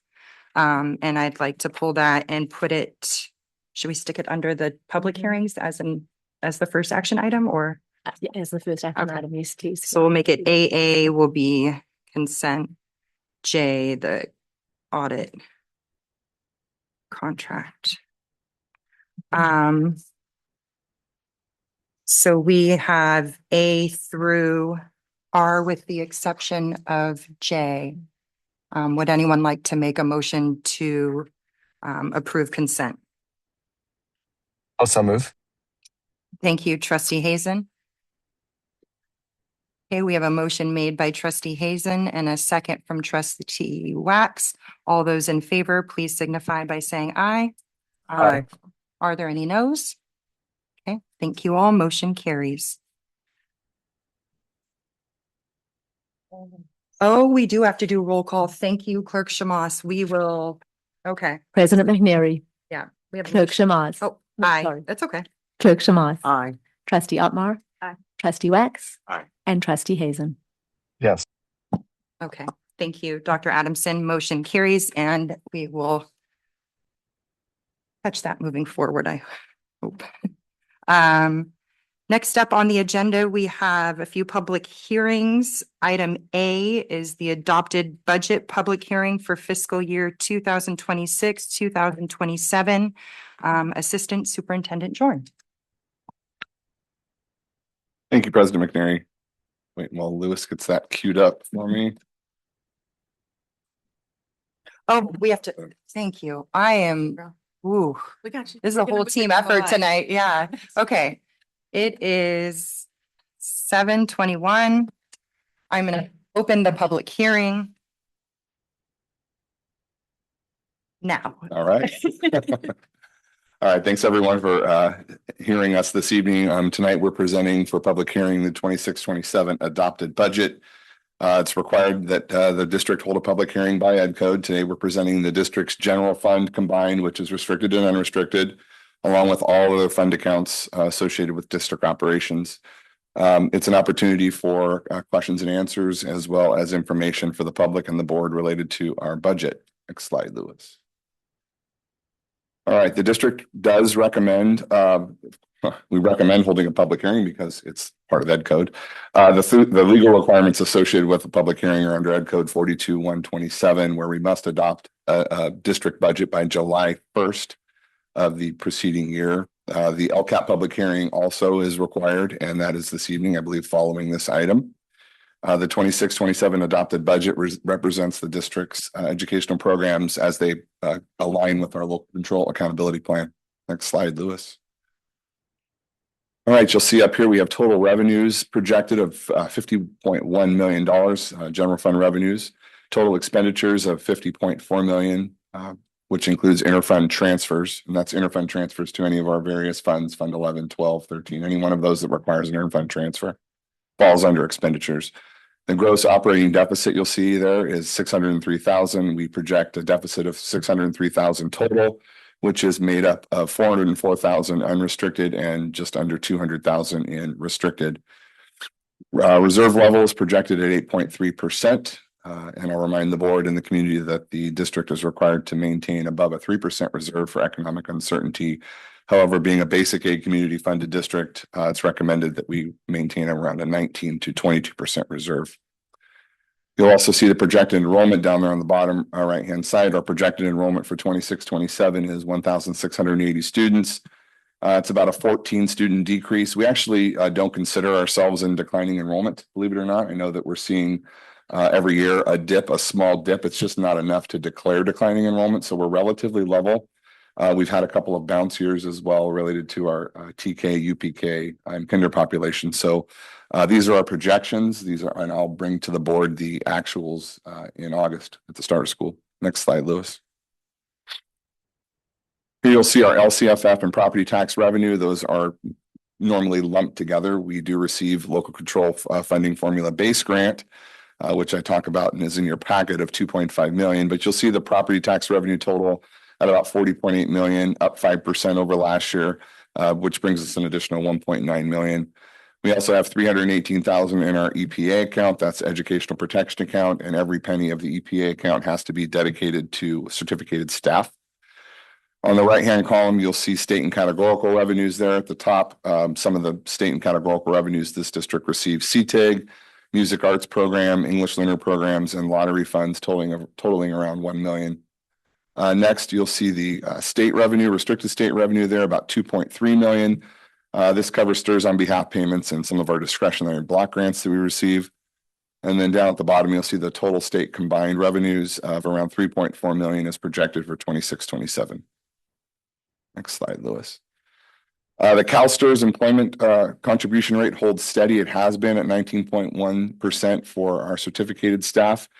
And I'd like to pull that and put it, should we stick it under the public hearings as the first action item or? Yeah, as the first action item, yes, please. So we'll make it AA will be consent, J, the audit contract. So we have A through R with the exception of J. Would anyone like to make a motion to approve consent? Also move. Thank you, Trustee Hazen. Okay, we have a motion made by Trustee Hazen and a second from Trustee Wax. All those in favor, please signify by saying aye. Aye. Are there any noes? Okay, thank you all. Motion carries. Oh, we do have to do roll call. Thank you, Clerk Shamas. We will, okay. President McNary. Yeah, we have. Clerk Shamas. Oh, aye. Sorry. That's okay. Clerk Shamas. Aye. Trustee Otmar. Aye. Trustee Wax. Aye. And Trustee Hazen. Yes. Okay, thank you, Dr. Adamson. Motion carries and we will catch that moving forward, I hope. Next up on the agenda, we have a few public hearings. Item A is the adopted budget public hearing for fiscal year 2026, 2027. Assistant Superintendent Jorn. Thank you, President McNary. Wait, while Lewis gets that queued up for me. Oh, we have to, thank you. I am, ooh, We got you. this is a whole team effort tonight. Yeah, okay. It is 7:21. I'm gonna open the public hearing now. All right. All right, thanks everyone for hearing us this evening. Tonight we're presenting for public hearing the 26-27 adopted budget. It's required that the district hold a public hearing by ed code. Today, we're presenting the district's general fund combined, which is restricted and unrestricted, along with all other fund accounts associated with district operations. It's an opportunity for questions and answers, as well as information for the public and the board related to our budget. Next slide, Lewis. All right, the district does recommend, we recommend holding a public hearing because it's part of ed code. The legal requirements associated with the public hearing are under ed code 42-127, where we must adopt a district budget by July 1st of the preceding year. The LCAP public hearing also is required, and that is this evening, I believe, following this item. The 26-27 adopted budget represents the district's educational programs as they align with our local control accountability plan. Next slide, Lewis. All right, you'll see up here we have total revenues projected of $50.1 million, general fund revenues, total expenditures of $50.4 million, which includes interfund transfers, and that's interfund transfers to any of our various funds, Fund 11, 12, 13, any one of those that requires an interfund transfer falls under expenditures. The gross operating deficit you'll see there is 603,000. We project a deficit of 603,000 total, which is made up of 404,000 unrestricted and just under 200,000 in restricted. Reserve level is projected at 8.3%. And I'll remind the board and the community that the district is required to maintain above a 3% reserve for economic uncertainty. However, being a basic aid community funded district, it's recommended that we maintain around a 19 to 22% reserve. You'll also see the projected enrollment down there on the bottom right-hand side. Our projected enrollment for 26-27 is 1,680 students. It's about a 14 student decrease. We actually don't consider ourselves in declining enrollment, believe it or not. I know that we're seeing every year a small dip. It's just not enough to declare declining enrollment. So we're relatively level. We've had a couple of bounce years as well related to our TK, UPK, and kinder population. So these are our projections. And I'll bring to the board the actuals in August at the start of school. Next slide, Lewis. Here you'll see our LCFF and property tax revenue. Those are normally lumped together. We do receive local control funding formula base grant, which I talk about and is in your packet of 2.5 million. But you'll see the property tax revenue total at about 40.8 million, up 5% over last year, which brings us an additional 1.9 million. We also have 318,000 in our EPA account. That's educational protection account, and every penny of the EPA account has to be dedicated to certificated staff. On the right-hand column, you'll see state and categorical revenues there at the top. Some of the state and categorical revenues this district receives: CTAG, music arts program, English learner programs, and lottery funds totaling around 1 million. Next, you'll see the state revenue, restricted state revenue there, about 2.3 million. This covers STRS on behalf payments and some of our discretionary block grants that we receive. And then down at the bottom, you'll see the total state combined revenues of around 3.4 million is projected for 26-27. Next slide, Lewis. The CalSTRS employment contribution rate holds steady. It has been at 19.1% for our certificated staff.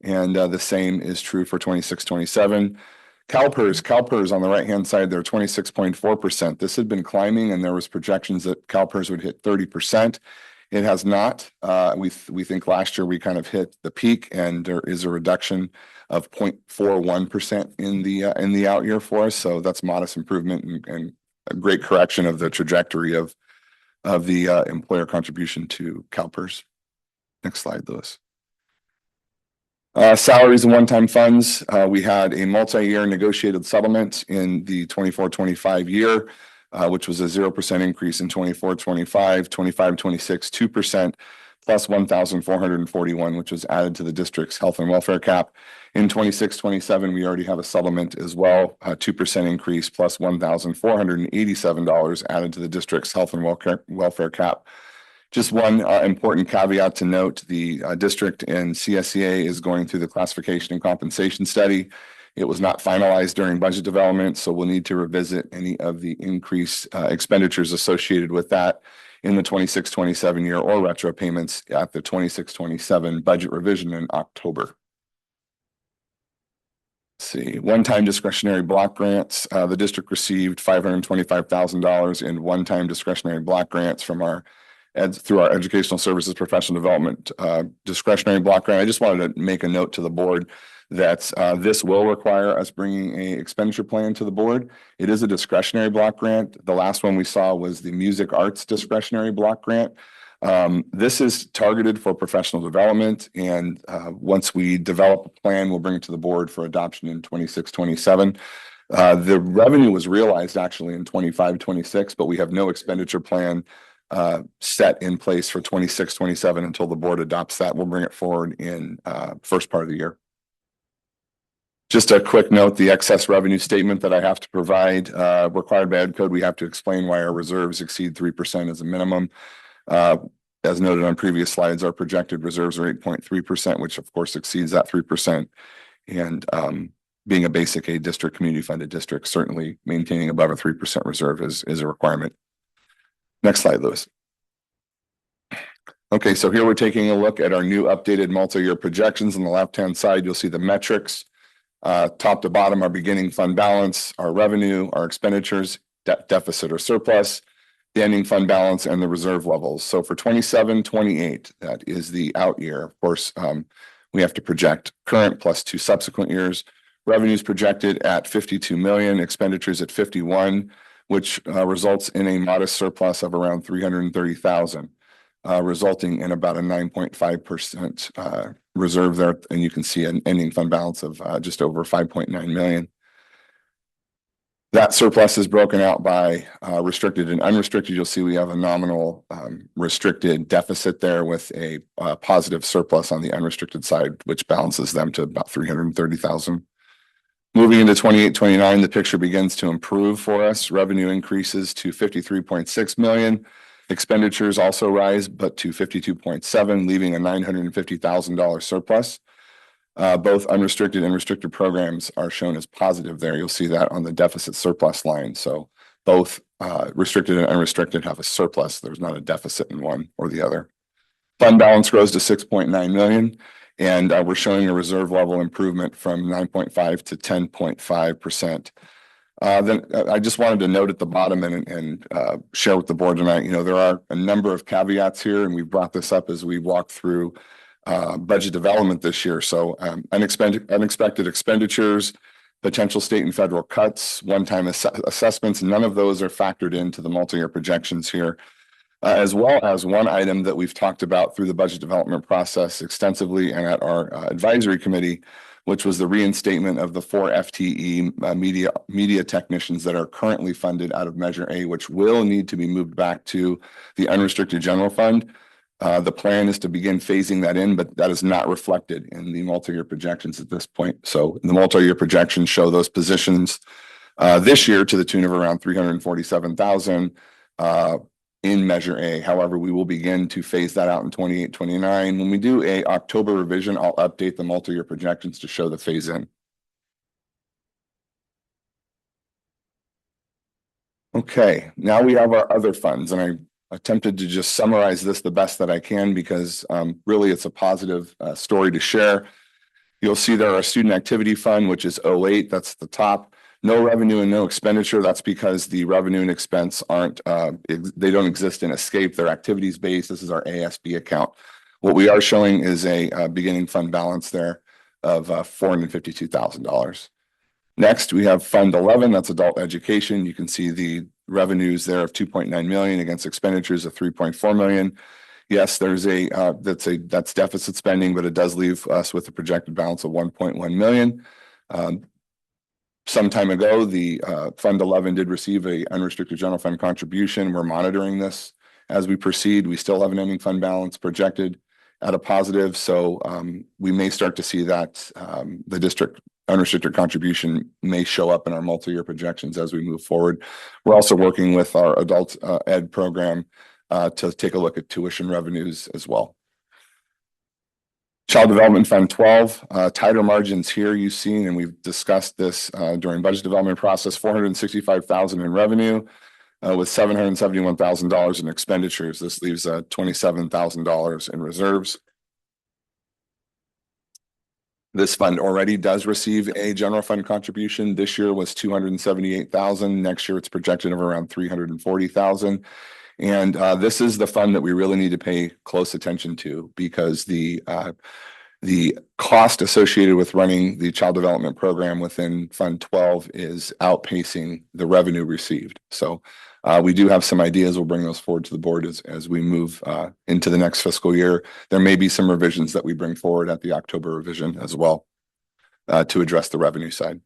And the same is true for 26-27. CalPERS on the right-hand side, they're 26.4%. This had been climbing, and there was projections that CalPERS would hit 30%. It has not. We think last year we kind of hit the peak, and there is a reduction of 0.41% in the out year for us. So that's modest improvement and a great correction of the trajectory of the employer contribution to CalPERS. Next slide, Lewis. Salaries and one-time funds. We had a multi-year negotiated settlement in the 24-25 year, which was a 0% increase in 24-25, 25-26, 2%, plus 1,441, which was added to the district's health and welfare cap. In 26-27, we already have a settlement as well, a 2% increase, plus $1,487 added to the district's health and welfare cap. Just one important caveat to note, the district and CSEA is going through the classification and compensation study. It was not finalized during budget development, so we'll need to revisit any of the increased expenditures associated with that in the 26-27 year or retro payments at the 26-27 budget revision in October. Let's see, one-time discretionary block grants. The district received $525,000 in one-time discretionary block grants from through our educational services professional development discretionary block grant. I just wanted to make a note to the board that this will require us bringing a expenditure plan to the board. It is a discretionary block grant. The last one we saw was the music arts discretionary block grant. This is targeted for professional development, and once we develop a plan, we'll bring it to the board for adoption in 26-27. The revenue was realized actually in 25-26, but we have no expenditure plan set in place for 26-27 until the board adopts that. We'll bring it forward in first part of the year. Just a quick note, the excess revenue statement that I have to provide, required by Ed Code, we have to explain why our reserves exceed 3% as a minimum. As noted on previous slides, our projected reserves are 8.3%, which of course exceeds that 3%. And being a basic aid district, community funded district, certainly maintaining above a 3% reserve is a requirement. Next slide, Lewis. Okay, so here we're taking a look at our new updated multi-year projections. On the left-hand side, you'll see the metrics. Top to bottom, our beginning fund balance, our revenue, our expenditures, deficit or surplus, the ending fund balance, and the reserve levels. So for 27-28, that is the out year. Of course, we have to project current plus 2 subsequent years. Revenues projected at 52 million, expenditures at 51, which results in a modest surplus of around 330,000, resulting in about a 9.5% reserve there. And you can see an ending fund balance of just over 5.9 million. That surplus is broken out by restricted and unrestricted. You'll see we have a nominal restricted deficit there with a positive surplus on the unrestricted side, which balances them to about 330,000. Moving into 28-29, the picture begins to improve for us. Revenue increases to 53.6 million. Expenditures also rise, but to 52.7, leaving a $950,000 surplus. Both unrestricted and restricted programs are shown as positive there. You'll see that on the deficit surplus line. So both restricted and unrestricted have a surplus. There's not a deficit in one or the other. Fund balance grows to 6.9 million. And we're showing a reserve level improvement from 9.5 to 10.5%. Then I just wanted to note at the bottom and share with the board tonight, you know, there are a number of caveats here, and we've brought this up as we walk through budget development this year. So unexpected expenditures, potential state and federal cuts, one-time assessments, none of those are factored into the multi-year projections here. As well as one item that we've talked about through the budget development process extensively and at our advisory committee, which was the reinstatement of the 4 FTE media technicians that are currently funded out of Measure A, which will need to be moved back to the unrestricted general fund. The plan is to begin phasing that in, but that is not reflected in the multi-year projections at this point. So the multi-year projections show those positions this year to the tune of around 347,000. In Measure A. However, we will begin to phase that out in 28-29. When we do a October revision, I'll update the multi-year projections to show the phase in. Okay, now we have our other funds, and I attempted to just summarize this the best that I can because really it's a positive story to share. You'll see there our student activity fund, which is 08, that's the top. No revenue and no expenditure. That's because the revenue and expense aren't, they don't exist in Escape. They're activities based. This is our ASB account. What we are showing is a beginning fund balance there of $452,000. Next, we have Fund 11. That's adult education. You can see the revenues there of 2.9 million against expenditures of 3.4 million. Yes, there's that's deficit spending, but it does leave us with a projected balance of 1.1 million. Some time ago, the Fund 11 did receive a unrestricted general fund contribution. We're monitoring this as we proceed. We still have an ending fund balance projected at a positive. So we may start to see that the district unrestricted contribution may show up in our multi-year projections as we move forward. We're also working with our adult ed program to take a look at tuition revenues as well. Child Development Fund 12, tighter margins here you've seen, and we've discussed this during budget development process, 465,000 in revenue with $771,000 in expenditures. This leaves $27,000 in reserves. This fund already does receive a general fund contribution. This year was 278,000. Next year it's projected of around 340,000. And this is the fund that we really need to pay close attention to, because the cost associated with running the child development program within Fund 12 is outpacing the revenue received. So we do have some ideas. We'll bring those forward to the board as we move into the next fiscal year. There may be some revisions that we bring forward at the October revision as well to address the revenue side.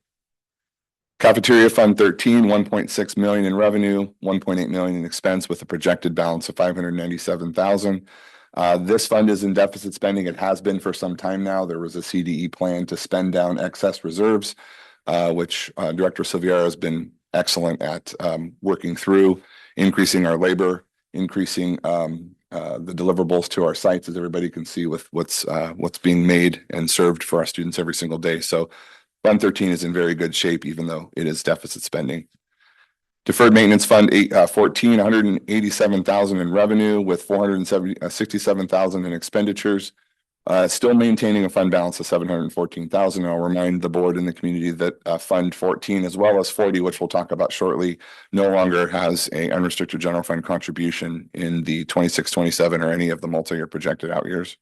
Cafeteria Fund 13, 1.6 million in revenue, 1.8 million in expense with a projected balance of 597,000. This fund is in deficit spending. It has been for some time now. There was a CDE plan to spend down excess reserves, which Director Silviera has been excellent at working through, increasing our labor, increasing the deliverables to our sites, as everybody can see with what's being made and served for our students every single day. So Fund 13 is in very good shape, even though it is deficit spending. Deferred Maintenance Fund 14, 187,000 in revenue with 467,000 in expenditures. Still maintaining a fund balance of 714,000. I'll remind the board and the community that Fund 14, as well as 40, which we'll talk about shortly, no longer has a unrestricted general fund contribution in the 26-27 or any of the multi-year projected out years.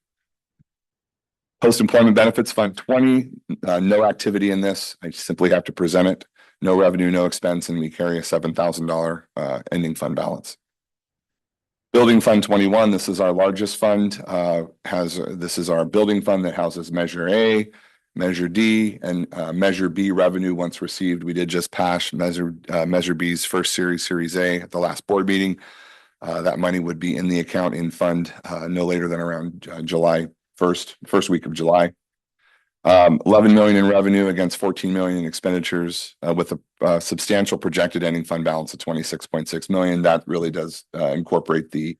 Post-Employment Benefits Fund 20, no activity in this. I simply have to present it. No revenue, no expense, and we carry a $7,000 ending fund balance. Building Fund 21, this is our largest fund. This is our building fund that houses Measure A, Measure D, and Measure B revenue once received. We did just pass Measure B's first Series A at the last board meeting. That money would be in the account in fund no later than around July first week of July. 11 million in revenue against 14 million in expenditures, with a substantial projected ending fund balance of 26.6 million. That really does incorporate the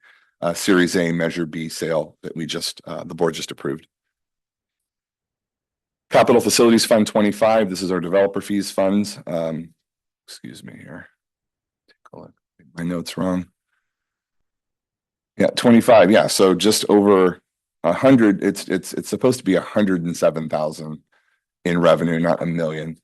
Series A Measure B sale that the board just approved. Capital Facilities Fund 25. This is our developer fees funds. Excuse me here. Take a look. My notes wrong. Yeah, 25. Yeah, so just over 100. It's supposed to be 107,000 in revenue, not $1 million.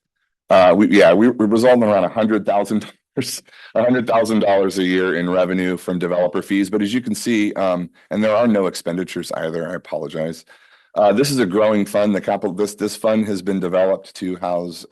We're resulting around $100,000 a year in revenue from developer fees. But as you can see, and there are no expenditures either. I apologize. This is a growing fund. This fund has been developed to house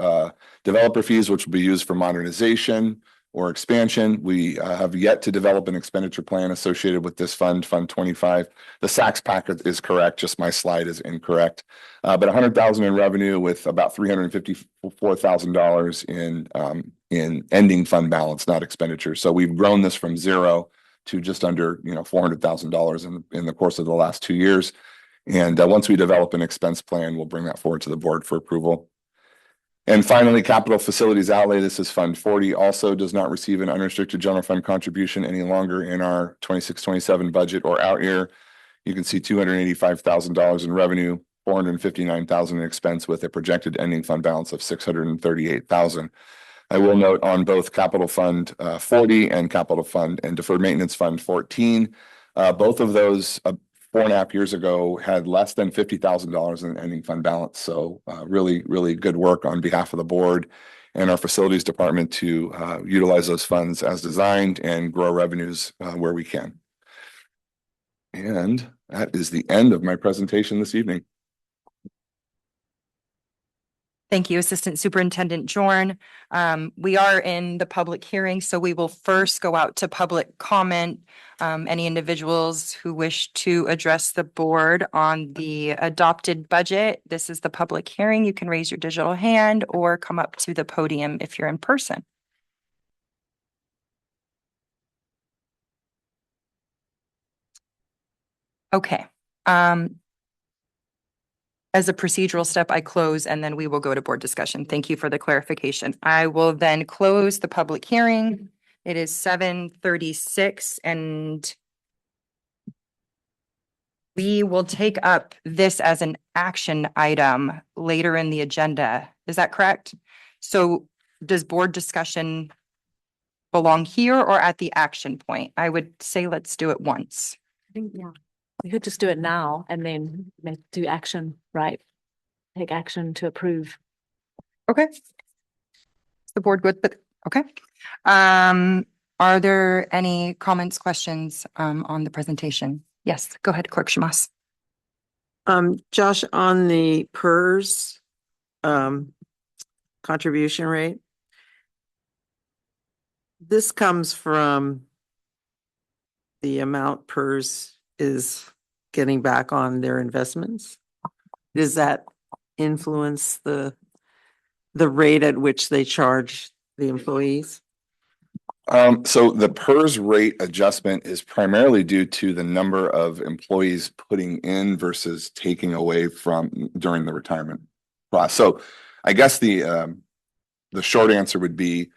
developer fees, which will be used for modernization or expansion. We have yet to develop an expenditure plan associated with this fund, Fund 25. The Sachs packet is correct, just my slide is incorrect. But 100,000 in revenue with about $354,000 in ending fund balance, not expenditure. So we've grown this from zero to just under $400,000 in the course of the last 2 years. And once we develop an expense plan, we'll bring that forward to the board for approval. And finally, Capital Facilities Outlay. This is Fund 40, also does not receive an unrestricted general fund contribution any longer in our 26-27 budget or out year. You can see $285,000 in revenue, $459,000 in expense with a projected ending fund balance of $638,000. I will note on both Capital Fund 40 and Capital Fund and Deferred Maintenance Fund 14, both of those 4.5 years ago had less than $50,000 in ending fund balance. So really, really good work on behalf of the board and our facilities department to utilize those funds as designed and grow revenues where we can. And that is the end of my presentation this evening. Thank you, Assistant Superintendent Jorn. We are in the public hearing, so we will first go out to public comment. Any individuals who wish to address the board on the adopted budget, this is the public hearing. You can raise your digital hand or come up to the podium if you're in person. Okay. As a procedural step, I close and then we will go to board discussion. Thank you for the clarification. I will then close the public hearing. It is 7:36 and We will take up this as an action item later in the agenda. Is that correct? So does board discussion belong here or at the action point? I would say let's do it once. I think, yeah, we could just do it now and then do action, right? Take action to approve. Okay. Is the board good? But okay. Are there any comments, questions on the presentation? Yes, go ahead, Clerk Shamas. Josh, on the PERS contribution rate, this comes from the amount PERS is getting back on their investments. Does that influence the rate at which they charge the employees? So the PERS rate adjustment is primarily due to the number of employees putting in versus taking away from during the retirement process. So I guess the short answer would be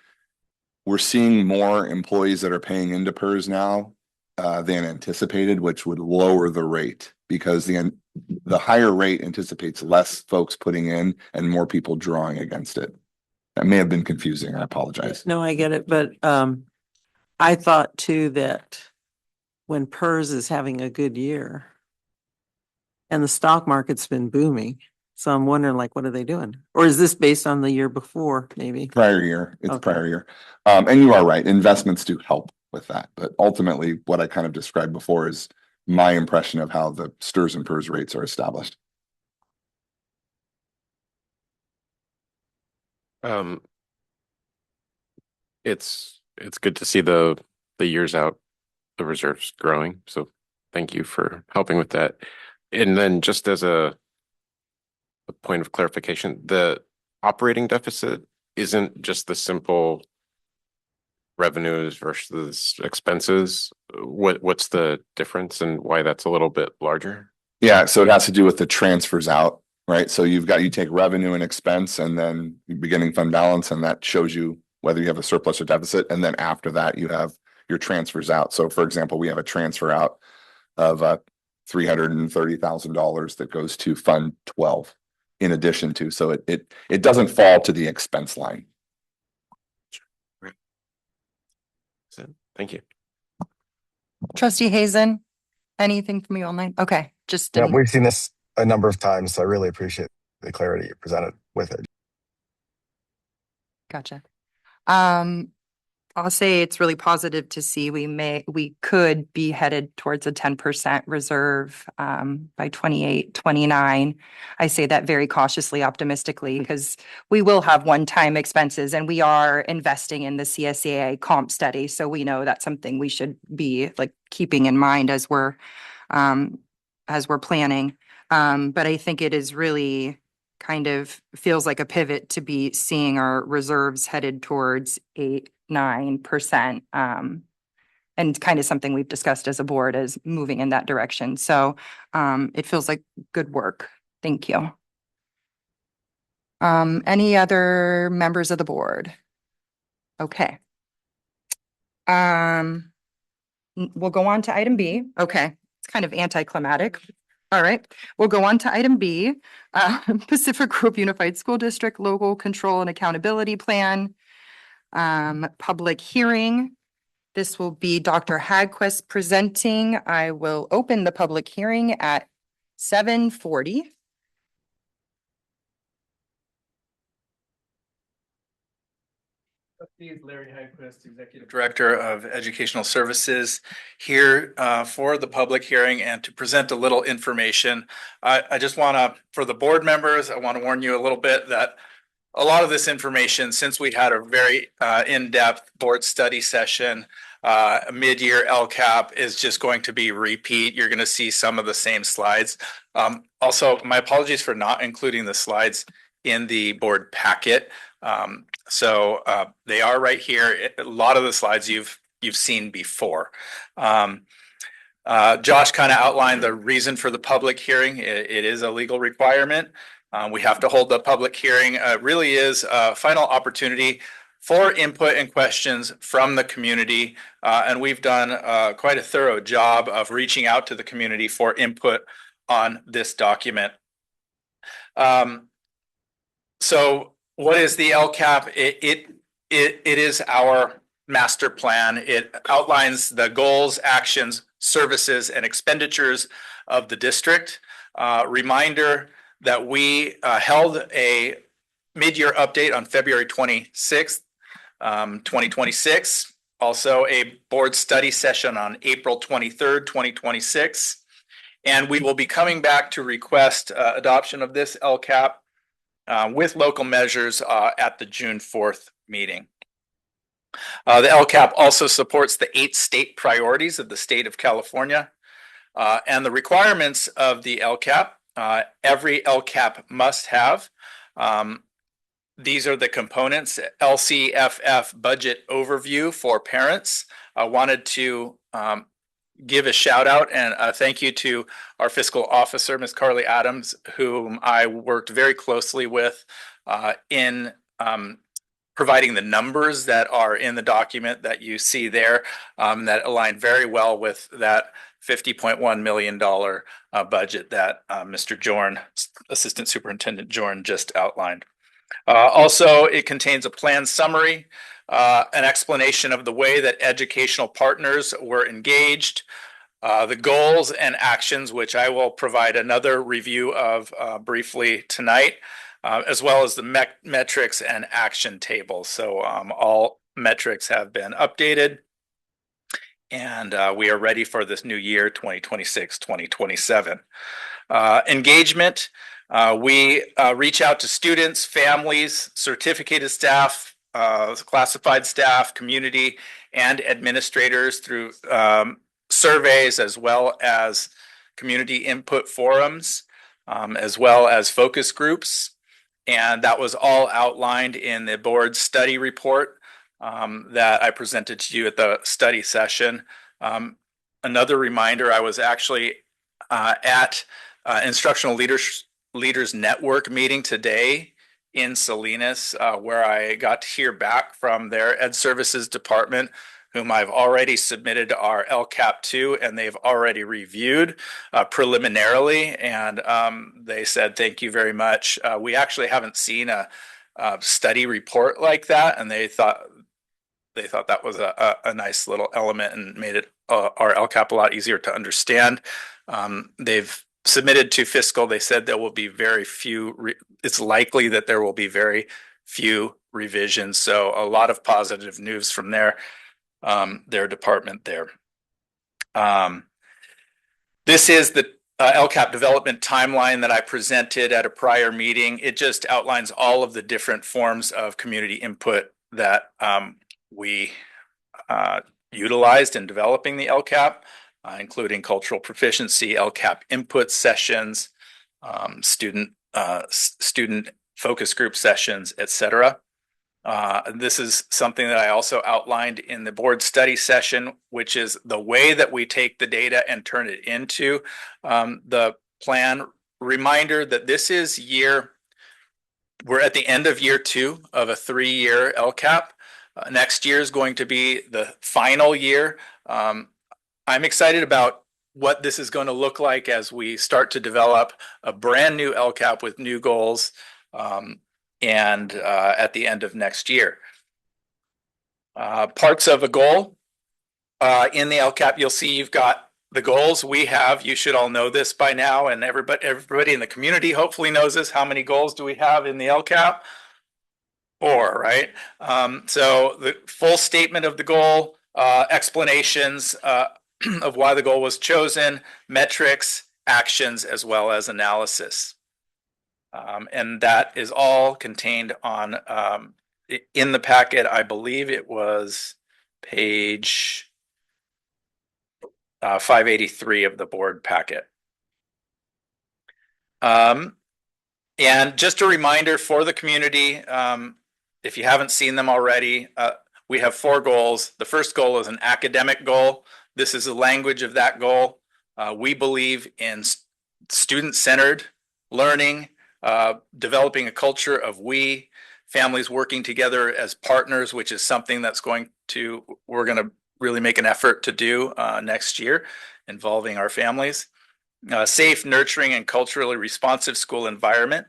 we're seeing more employees that are paying into PERS now than anticipated, which would lower the rate because the higher rate anticipates less folks putting in and more people drawing against it. That may have been confusing. I apologize. No, I get it, but I thought too that when PERS is having a good year and the stock market's been booming, so I'm wondering like, what are they doing? Or is this based on the year before, maybe? Prior year, it's Okay. prior year. And you are right, investments do help with that. But ultimately, what I kind of described before is my impression of how the STRS and PERS rates are established. It's good to see the years out, the reserves growing. So thank you for helping with that. And then just as a point of clarification, the operating deficit isn't just the simple revenues versus expenses. What's the difference and why that's a little bit larger? Yeah, so it has to do with the transfers out, right? So you take revenue and expense and then beginning fund balance, and that shows you whether you have a surplus or deficit. And then after that, you have your transfers out. So for example, we have a transfer out of $330,000 that goes to Fund 12 in addition to, so it doesn't fall to the expense line. So, thank you. Trustee Hazen, anything from you online? Okay, just Yeah, we've seen this a number of times, so I really appreciate the clarity you presented with it. gotcha. I'll say it's really positive to see we could be headed towards a 10% reserve by 28, 29. I say that very cautiously, optimistically, because we will have one-time expenses and we are investing in the CSEA comp study. So we know that's something we should be like keeping in mind as we're planning. But I think it is really kind of feels like a pivot to be seeing our reserves headed towards 8-9%. And kind of something we've discussed as a board as moving in that direction. So it feels like good work. Thank you. Any other members of the board? Okay. We'll go on to item B. Okay, it's kind of anticlimactic. All right, we'll go on to item B, Pacific Grove Unified School District Local Control and Accountability Plan. Public hearing. This will be Dr. Hagquist presenting. I will open the public hearing at 7:40. Larry Hagquist, Executive Director of Educational Services, here for the public hearing and to present a little information. I just want to, for the board members, I want to warn you a little bit that a lot of this information, since we had a very in-depth board study session, mid-year LCAP is just going to be repeat. You're going to see some of the same slides. Also, my apologies for not including the slides in the board packet. So they are right here. A lot of the slides you've seen before. Josh kind of outlined the reason for the public hearing. It is a legal requirement. We have to hold the public hearing. It really is a final opportunity for input and questions from the community. And we've done quite a thorough job of reaching out to the community for input on this document. So what is the LCAP? It is our master plan. It outlines the goals, actions, services, and expenditures of the district. Reminder that we held a mid-year update on February 26th, 2026. Also a board study session on April 23rd, 2026. And we will be coming back to request adoption of this LCAP with local measures at the June 4th meeting. The LCAP also supports the 8 state priorities of the state of California and the requirements of the LCAP. Every LCAP must have. These are the components. LCFF budget overview for parents. I wanted to give a shout out and a thank you to our fiscal officer, Ms. Carly Adams, whom I worked very closely with in providing the numbers that are in the document that you see there that align very well with that $50.1 million budget that Mr. Jorn, Assistant Superintendent Jorn, just outlined. Also, it contains a plan summary, an explanation of the way that educational partners were engaged, the goals and actions, which I will provide another review of briefly tonight, as well as the metrics and action tables. So all metrics have been updated, and we are ready for this new year, 2026, 2027. Engagement. We reach out to students, families, certificated staff, classified staff, community, and administrators through surveys, as well as community input forums, as well as focus groups. And that was all outlined in the board study report that I presented to you at the study session. Another reminder, I was actually at Instructional Leaders Network meeting today in Salinas, where I got to hear back from their Ed Services Department, whom I've already submitted our LCAP to, and they've already reviewed preliminarily. And they said, thank you very much. We actually haven't seen a study report like that, and they thought that was a nice little element and made it our LCAP a lot easier to understand. They've submitted to fiscal. They said there will be very few. It's likely that there will be very few revisions. So a lot of positive news from their department there. This is the LCAP development timeline that I presented at a prior meeting. It just outlines all of the different forms of community input that we utilized in developing the LCAP, including cultural proficiency, LCAP input sessions, student focus group sessions, etc. This is something that I also outlined in the board study session, which is the way that we take the data and turn it into the plan. Reminder that this is we're at the end of year 2 of a 3-year LCAP. Next year is going to be the final year. I'm excited about what this is going to look like as we start to develop a brand new LCAP with new goals and at the end of next year. Parts of a goal in the LCAP, you'll see you've got the goals we have. You should all know this by now, and everybody in the community hopefully knows this. How many goals do we have in the LCAP? 4, right? So the full statement of the goal, explanations of why the goal was chosen, metrics, actions, as well as analysis. And that is all contained on in the packet. I believe it was page 583 of the board packet. And just a reminder for the community, if you haven't seen them already, we have 4 goals. The first goal is an academic goal. This is the language of that goal. We believe in student-centered learning, developing a culture of we, families working together as partners, which is something we're going to really make an effort to do next year, involving our families. Safe, nurturing, and culturally responsive school environment.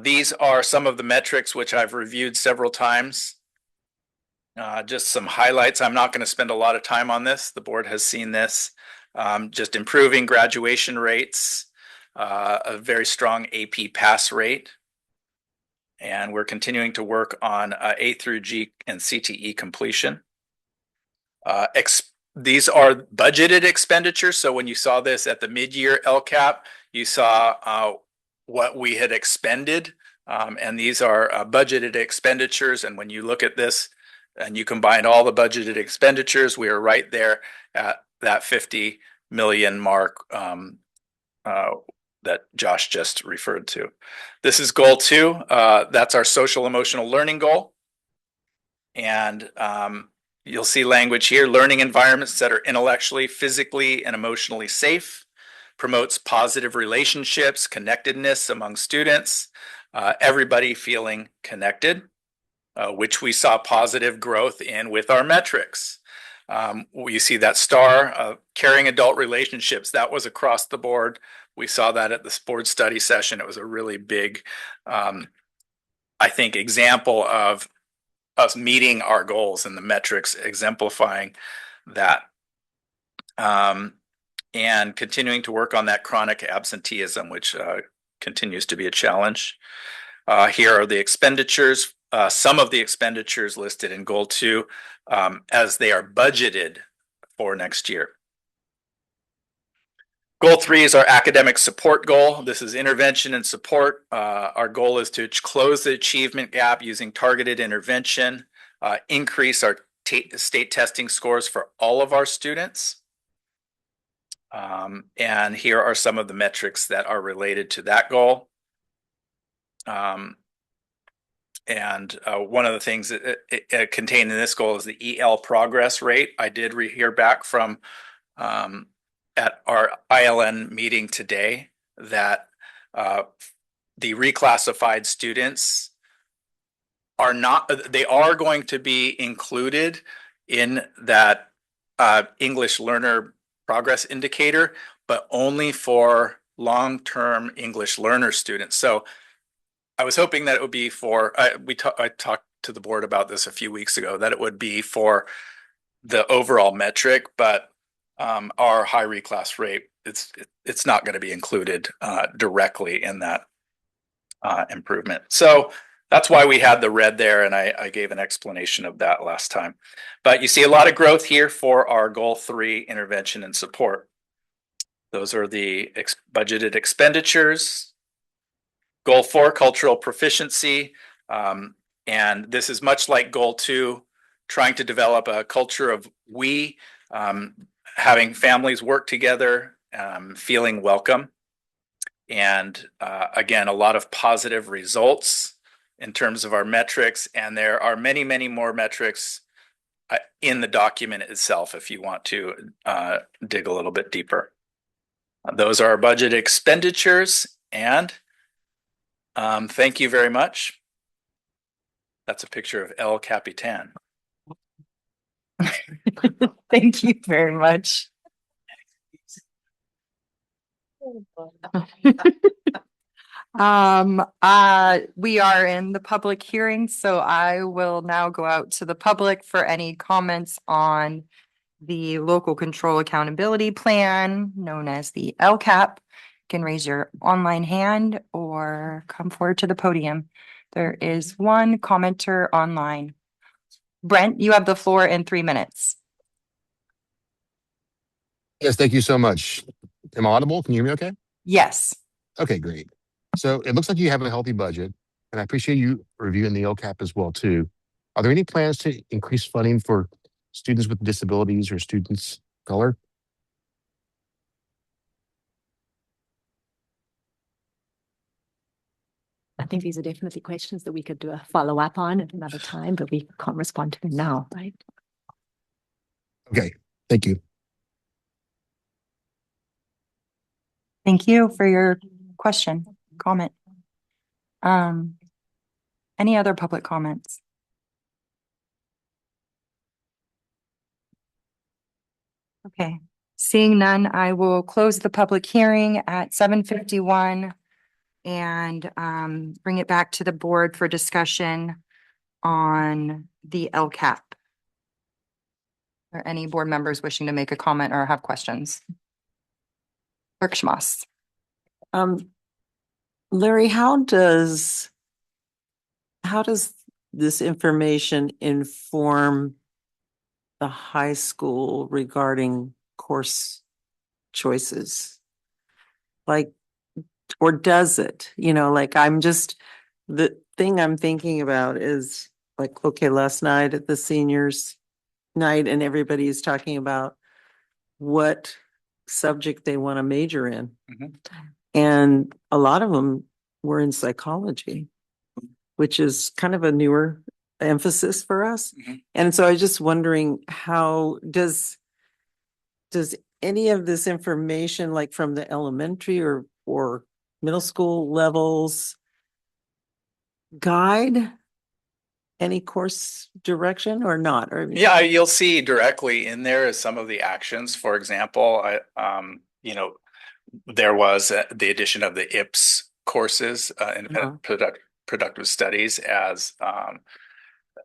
These are some of the metrics which I've reviewed several times. Just some highlights. I'm not going to spend a lot of time on this. The board has seen this. Just improving graduation rates, a very strong AP pass rate. And we're continuing to work on A through G and CTE completion. These are budgeted expenditures. So when you saw this at the mid-year LCAP, you saw what we had expended. And these are budgeted expenditures. And when you look at this and you combine all the budgeted expenditures, we are right there at that 50 million mark that Josh just referred to. This is goal 2. That's our social emotional learning goal. And you'll see language here: learning environments that are intellectually, physically, and emotionally safe, promotes positive relationships, connectedness among students, everybody feeling connected, which we saw positive growth in with our metrics. You see that star, caring adult relationships, that was across the board. We saw that at the board study session. It was a really big, I think, example of us meeting our goals and the metrics exemplifying that. And continuing to work on that chronic absenteeism, which continues to be a challenge. Here are the expenditures, some of the expenditures listed in goal 2 as they are budgeted for next year. Goal 3 is our academic support goal. This is intervention and support. Our goal is to close the achievement gap using targeted intervention, increase our state testing scores for all of our students. And here are some of the metrics that are related to that goal. And one of the things that contained in this goal is the EL progress rate. I did hear back from at our ILN meeting today that the reclassified students they are going to be included in that English learner progress indicator, but only for long-term English learner students. So I was hoping that it would be for, I talked to the board about this a few weeks ago, that it would be for the overall metric, but our high reclass rate, it's not going to be included directly in that improvement. So that's why we had the red there, and I gave an explanation of that last time. But you see a lot of growth here for our goal 3, intervention and support. Those are the budgeted expenditures. Goal 4, cultural proficiency. And this is much like goal 2, trying to develop a culture of having families work together, feeling welcome. And again, a lot of positive results in terms of our metrics. And there are many, many more metrics in the document itself if you want to dig a little bit deeper. Those are our budget expenditures. And thank you very much. That's a picture of El Capitan. Thank you very much. We are in the public hearing, so I will now go out to the public for any comments on the local control accountability plan, known as the LCAP. You can raise your online hand or come forward to the podium. There is one commenter online. Brent, you have the floor in 3 minutes. Yes, thank you so much. Am I audible? Can you hear me okay? Yes. Okay, great. So it looks like you have a healthy budget, and I appreciate you reviewing the LCAP as well too. Are there any plans to increase funding for students with disabilities or students of color? I think these are definitely questions that we could do a follow-up on at another time, but we can't respond to them now, right? Okay, thank you. Thank you for your question, comment. Any other public comments? Okay, seeing none, I will close the public hearing at 7:51 and bring it back to the board for discussion on the LCAP. Are any board members wishing to make a comment or have questions? Clerk Schmoss. Larry, how does this information inform the high school regarding course choices? Like, or does it? You know, like the thing I'm thinking about is like, okay, last night at the seniors night and everybody is talking about what subject they want to major in. Mhm. And a lot of them were in psychology, which is kind of a newer emphasis for us. Mhm. And so I was just wondering, how does any of this information, like from the elementary or middle school levels, guide any course direction or not? Or Yeah, you'll see directly in there is some of the actions. For example, there was the addition of the IPS courses, independent productive studies, as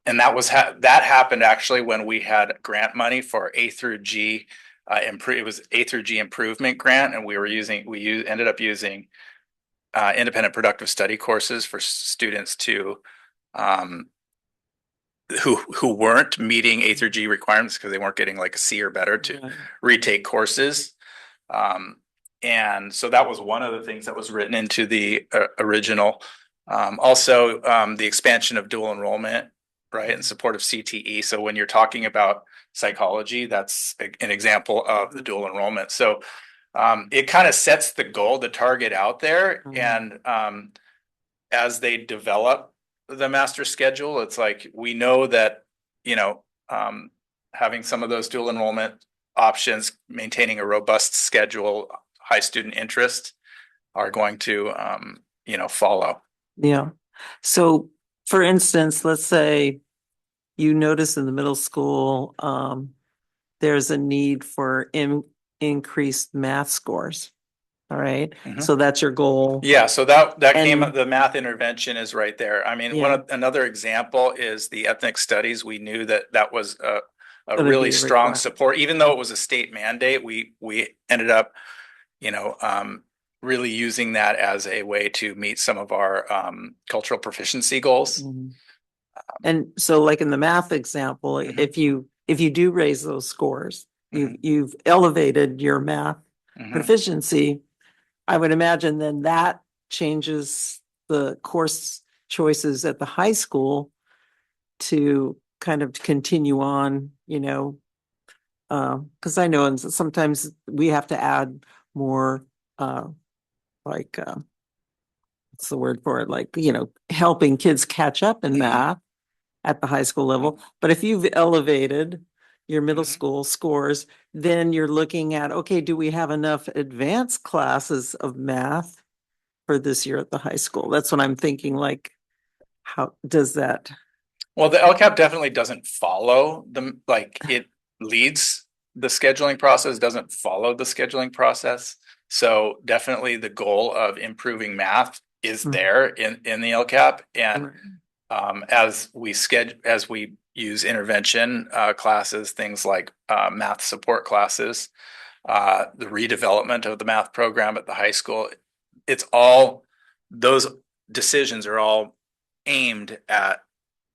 and that happened actually when we had grant money for A through G. It was A through G improvement grant, and ended up using independent productive study courses for students to who weren't meeting A through G requirements because they weren't getting like a C or better to retake courses. And so that was one of the things that was written into the original. Also, the expansion of dual enrollment, right, in support of CTE. So when you're talking about psychology, that's an example of the dual enrollment. So it kind of sets the goal, the target out there. And as they develop the master schedule, it's like we know that, having some of those dual enrollment options, maintaining a robust schedule, high student interest are going to, follow. Yeah. So for instance, let's say you notice in the middle school, there's a need for increased math scores. All right. Mhm. So that's your goal. Yeah, so that came, And- the math intervention is right there. I mean, another example is the ethnic studies. We knew that was a Gonna really be a strong requirement. support, even though it was a state mandate. We ended up, really using that as a way to meet some of our cultural proficiency goals. Mhm. And so like in the math example, Mhm. if you do raise those scores, Mhm. you've elevated your math Mhm. proficiency, I would imagine then that changes the course choices at the high school to kind of continue on, because I know sometimes we have to add more, like, what's the word for it? Like, helping kids catch up in math at the high school level. But if you've elevated your middle Mhm. school scores, then you're looking at, okay, do we have enough advanced classes of math for this year at the high school? That's what I'm thinking, like, how does that? Well, the LCAP definitely doesn't follow it leads the scheduling process, doesn't follow the scheduling process. So definitely the goal of improving math is there in the LCAP. And as we use intervention classes, things like math support classes, the redevelopment of the math program at the high school, those decisions are all aimed at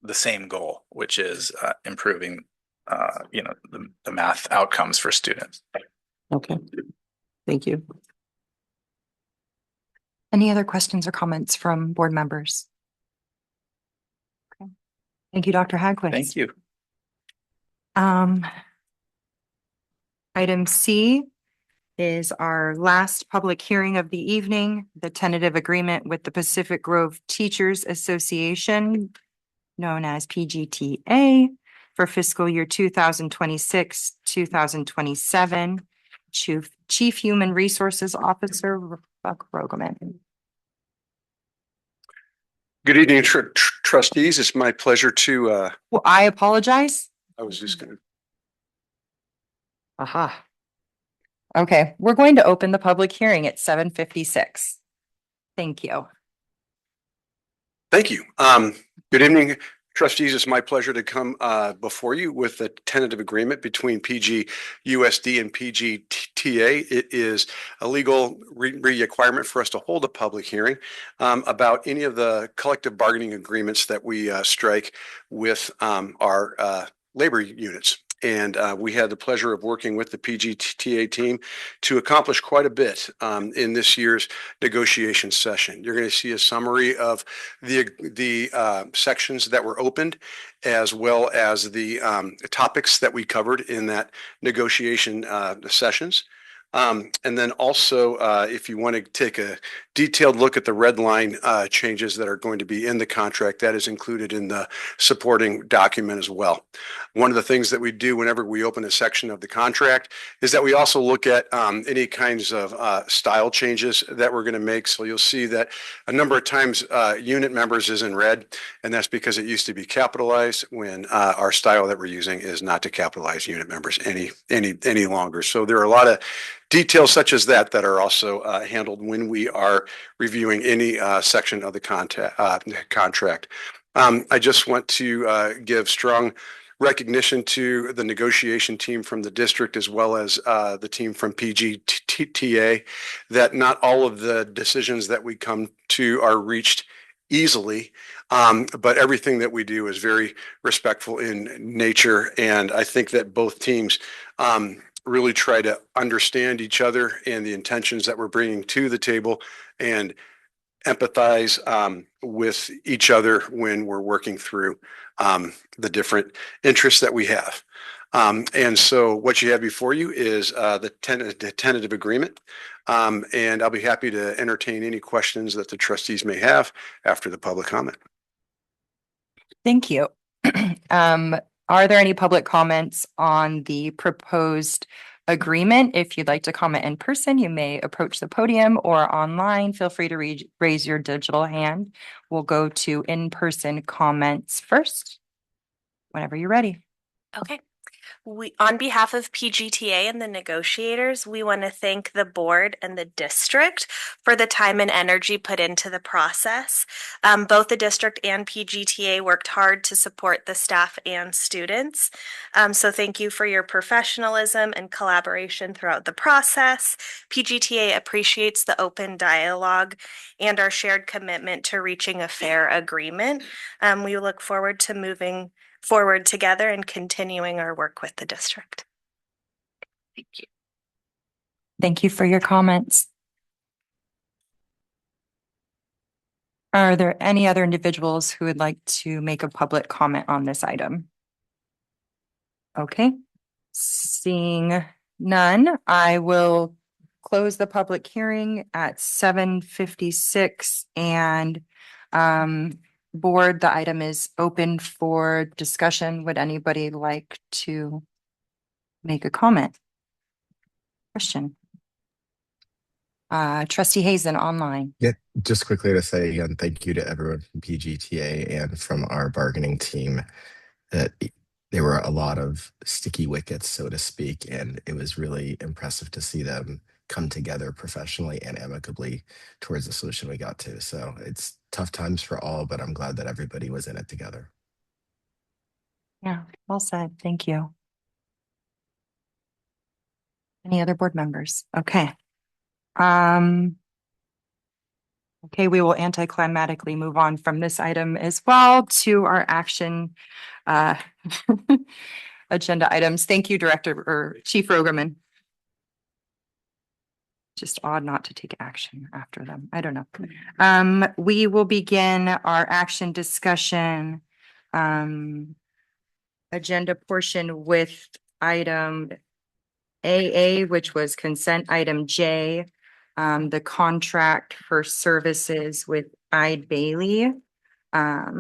the same goal, which is improving, the math outcomes for students. Okay, thank you. Any other questions or comments from board members? Okay. Thank you, Dr. Hagquist. Thank you. Item C is our last public hearing of the evening, the tentative agreement with the Pacific Grove Teachers Association, known as PGTA, for fiscal year 2026, 2027. Chief Human Resources Officer, Rebecca Rogoman. Good evening, Trustees, it's my pleasure to, Well, I apologize. I was just gonna. Aha. Okay, we're going to open the public hearing at 7:56. Thank you. Thank you. Good evening, trustees. It's my pleasure to come before you with a tentative agreement between PGUSD and PGTA. It is a legal requirement for us to hold a public hearing about any of the collective bargaining agreements that we strike with our labor units. And we had the pleasure of working with the PGTA team to accomplish quite a bit in this year's negotiation session. You're going to see a summary of the sections that were opened, as well as the topics that we covered in that negotiation sessions. And then also, if you want to take a detailed look at the red line changes that are going to be in the contract, that is included in the supporting document as well. One of the things that we do whenever we open a section of the contract is that we also look at any kinds of style changes that we're going to make. So you'll see that a number of times unit members is in red, and that's because it used to be capitalized when our style that we're using is not to capitalize unit members any longer. So there are a lot of details such as that that are also handled when we are reviewing any section of the contract. I just want to give strong recognition to the negotiation team from the district, as well as the team from PGTA, that not all of the decisions that we come to are reached easily, but everything that we do is very respectful in nature. And I think that both teams really try to understand each other and the intentions that we're bringing to the table, and empathize with each other when we're working through the different interests that we have. And so what you have before you is the tentative agreement. And I'll be happy to entertain any questions that the trustees may have after the public comment. Thank you. Are there any public comments on the proposed agreement? If you'd like to comment in person, you may approach the podium, or online, feel free to raise your digital hand. We'll go to in-person comments first, whenever you're ready. Okay. On behalf of PGTA and the negotiators, we want to thank the board and the district for the time and energy put into the process. Both the district and PGTA worked hard to support the staff and students. So thank you for your professionalism and collaboration throughout the process. PGTA appreciates the open dialogue and our shared commitment to reaching a fair agreement. We look forward to moving forward together and continuing our work with the district. Thank you. Thank you for your comments. Are there any other individuals who would like to make a public comment on this item? Okay, seeing none, I will close the public hearing at 7:56, and board, the item is open for discussion. Would anybody like to make a comment? Question? Trustee Hazen online. Yeah, just quickly to say again, thank you to everyone from PGTA and from our bargaining team. That there were a lot of sticky wickets, so to speak, and it was really impressive to see them come together professionally and amicably towards the solution we got to. So it's tough times for all, but I'm glad that everybody was in it together. Yeah, well said. Thank you. Any other board members? Okay. Okay, we will anticlimactically move on from this item as well to our action agenda items. Thank you, Director or Chief Rogerman. Just odd not to take action after them. I don't know. We will begin our action discussion agenda portion with item AA, which was consent item J, the contract for services with Eide Bailey. I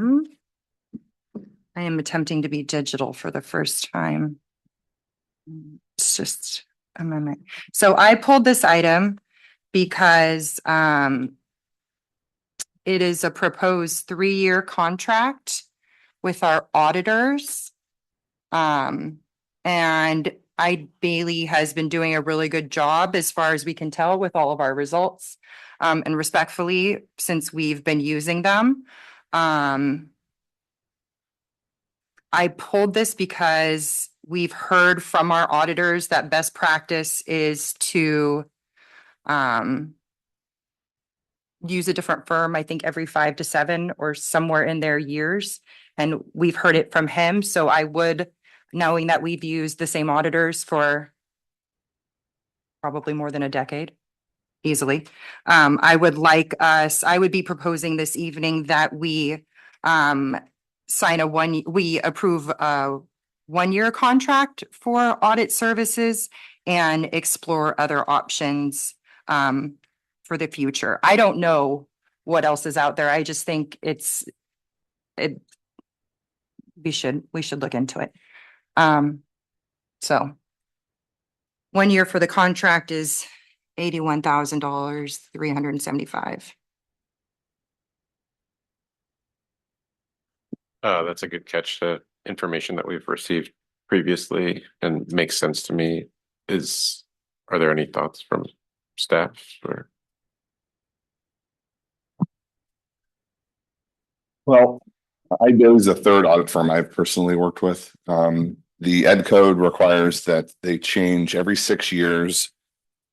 am attempting to be digital for the first time. It's just a moment. So I pulled this item because It is a proposed 3-year contract with our auditors. And Bailey has been doing a really good job as far as we can tell with all of our results. And respectfully, since we've been using them, I pulled this because we've heard from our auditors that best practice is to use a different firm, I think every 5 to 7 or somewhere in their years. And we've heard it from him. So I would, knowing that we've used the same auditors for probably more than a decade, easily. I would be proposing this evening that we we approve a 1-year contract for audit services and explore other options for the future. I don't know what else is out there. I just think we should look into it. So 1 year for the contract is $81,000, 375. That's a good catch. The information that we've received previously and makes sense to me. Are there any thoughts from staff or? Well, IBO is the third audit firm I've personally worked with. The ed code requires that they change every 6 years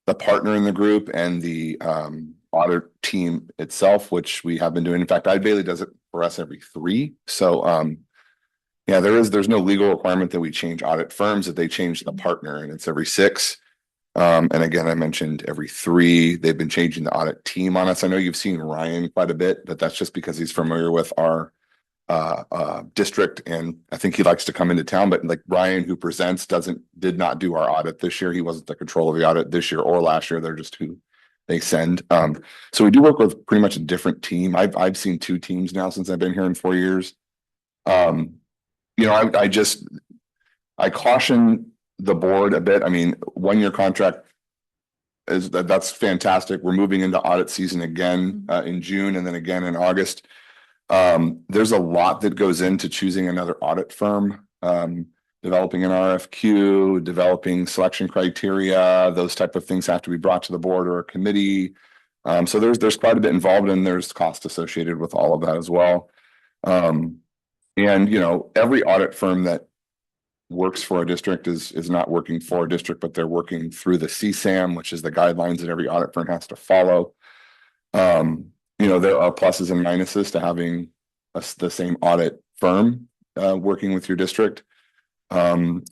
the partner in the group and the audit team itself, which we have been doing. In fact, Bailey does it for us every 3. So yeah, there's no legal requirement that we change audit firms, that they change the partner, and it's every 6. And again, I mentioned every 3. They've been changing the audit team on us. I know you've seen Ryan quite a bit, but that's just because he's familiar with our district, and I think he likes to come into town. But like Ryan, who presents, did not do our audit this year. He wasn't the control of the audit this year or last year. They're just who they send. So we do work with pretty much a different team. I've seen 2 teams now since I've been here in 4 years. I caution the board a bit. I mean, 1-year contract that's fantastic. We're moving into audit season again in June and then again in August. There's a lot that goes into choosing another audit firm, developing an RFQ, developing selection criteria. Those type of things have to be brought to the board or a committee. So there's quite a bit involved, and there's cost associated with all of that as well. And every audit firm that works for a district is not working for a district, but they're working through the CSAM, which is the guidelines that every audit firm has to follow. There are pluses and minuses to having the same audit firm working with your district. One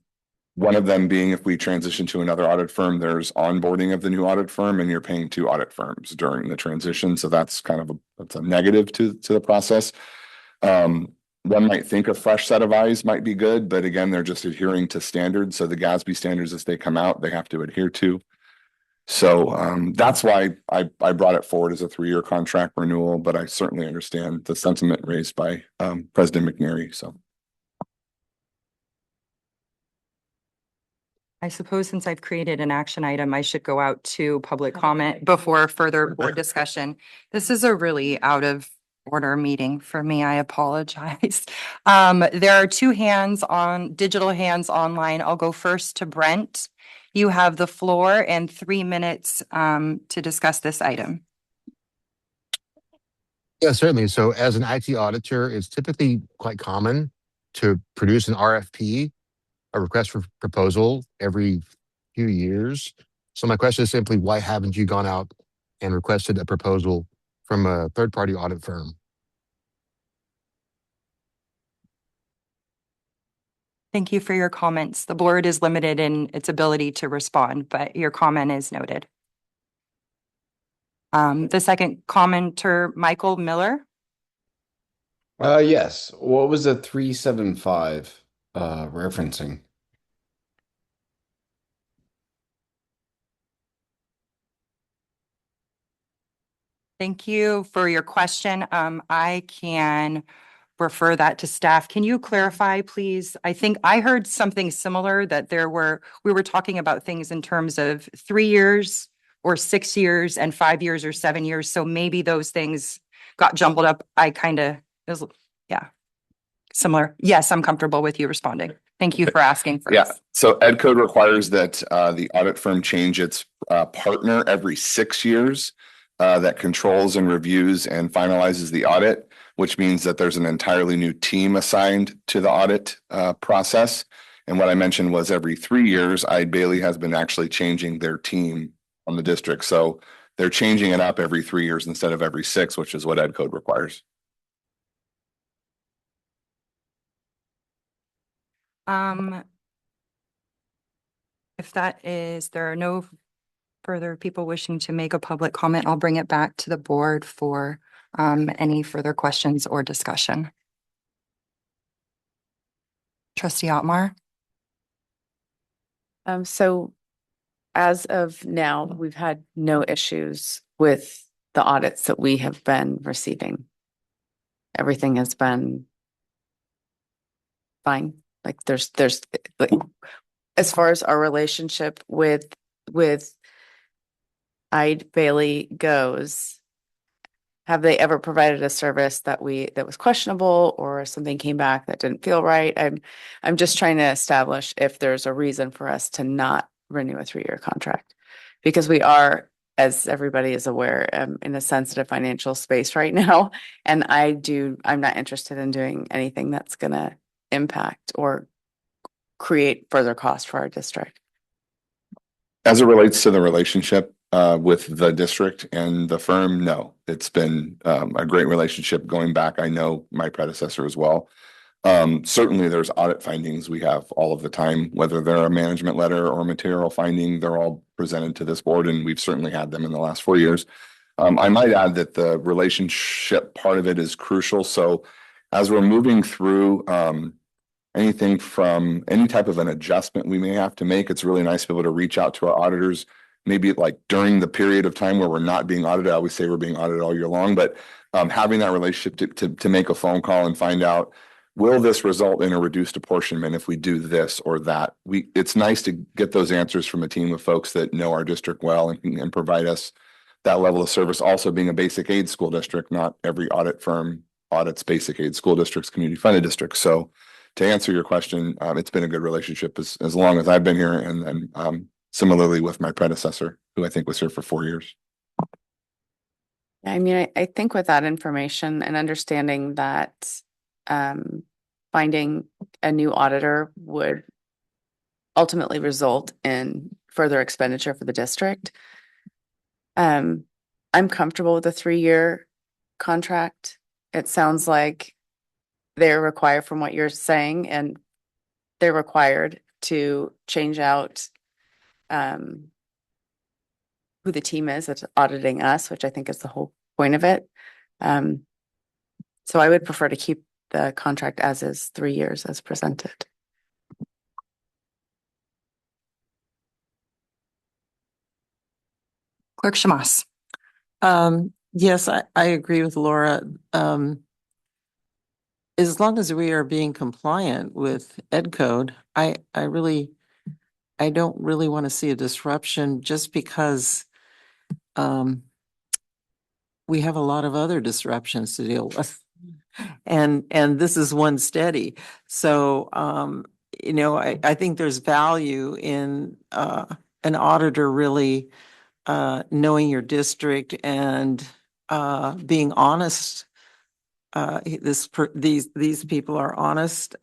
of them being, if we transition to another audit firm, there's onboarding of the new audit firm, and you're paying 2 audit firms during the transition. So that's kind of a negative to the process. One might think a fresh set of eyes might be good, but again, they're just adhering to standards. So the GASB standards, as they come out, they have to adhere to. So that's why I brought it forward as a 3-year contract renewal, but I certainly understand the sentiment raised by President McNary. So I suppose since I've created an action item, I should go out to public comment before further board discussion. This is a really out of order meeting for me. I apologize. There are 2 digital hands online. I'll go first to Brent. You have the floor and 3 minutes to discuss this item. Yeah, certainly. So as an IT auditor, it's typically quite common to produce an RFP, a request for proposal, every few years. So my question is simply, why haven't you gone out and requested a proposal from a third-party audit firm? Thank you for your comments. The board is limited in its ability to respond, but your comment is noted. The second commenter, Michael Miller. Yes. What was the 375 referencing? Thank you for your question. I can refer that to staff. Can you clarify, please? I think I heard something similar, that we were talking about things in terms of 3 years or 6 years and 5 years or 7 years. So maybe those things got jumbled up, I kind of, yeah, similar. Yes, I'm comfortable with you responding. Thank you for asking first. Yeah, so Ed Code requires that the audit firm change its partner every 6 years that controls and reviews and finalizes the audit, which means that there's an entirely new team assigned to the audit process. And what I mentioned was every 3 years, Eide Bailey has been actually changing their team on the district. So they're changing it up every 3 years instead of every 6, which is what Ed Code requires. If there are no further people wishing to make a public comment, I'll bring it back to the board for any further questions or discussion. Trustee Otmar? So as of now, we've had no issues with the audits that we have been receiving. Everything has been fine. Like there's like, as far as our relationship with Eide Bailey goes, have they ever provided a service that was questionable or something came back that didn't feel right? I'm just trying to establish if there's a reason for us to not renew a 3-year contract, because we are, as everybody is aware, in a sensitive financial space right now, and I'm not interested in doing anything that's going to impact or create further cost for our district. As it relates to the relationship with the district and the firm, no, it's been a great relationship going back. I know my predecessor as well. Certainly there's audit findings we have all of the time, whether they're a management letter or material finding, they're all presented to this board, and we've certainly had them in the last 4 years. I might add that the relationship part of it is crucial. So as we're moving through anything from any type of an adjustment we may have to make, it's really nice to be able to reach out to our auditors, maybe like during the period of time where we're not being audited. I always say we're being audited all year long, but having that relationship to make a phone call and find out, will this result in a reduced apportionment if we do this or that? It's nice to get those answers from a team of folks that know our district well and provide us that level of service. Also being a basic aid school district, not every audit firm audits basic aid school districts, community funded districts. So to answer your question, it's been a good relationship as long as I've been here, and similarly with my predecessor, who I think was here for 4 years. I mean, I think with that information and understanding that finding a new auditor would ultimately result in further expenditure for the district, I'm comfortable with a 3-year contract. It sounds like they're required, from what you're saying, and they're required to change out who the team is that's auditing us, which I think is the whole point of it. So I would prefer to keep the contract as is, 3 years as presented. Clerk Shamas. Yes, I agree with Laura. As long as we are being compliant with Ed Code, I don't really want to see a disruption, just because we have a lot of other disruptions to deal with. And this is one steady. So I think there's value in an auditor really knowing your district and being honest. These people are honest.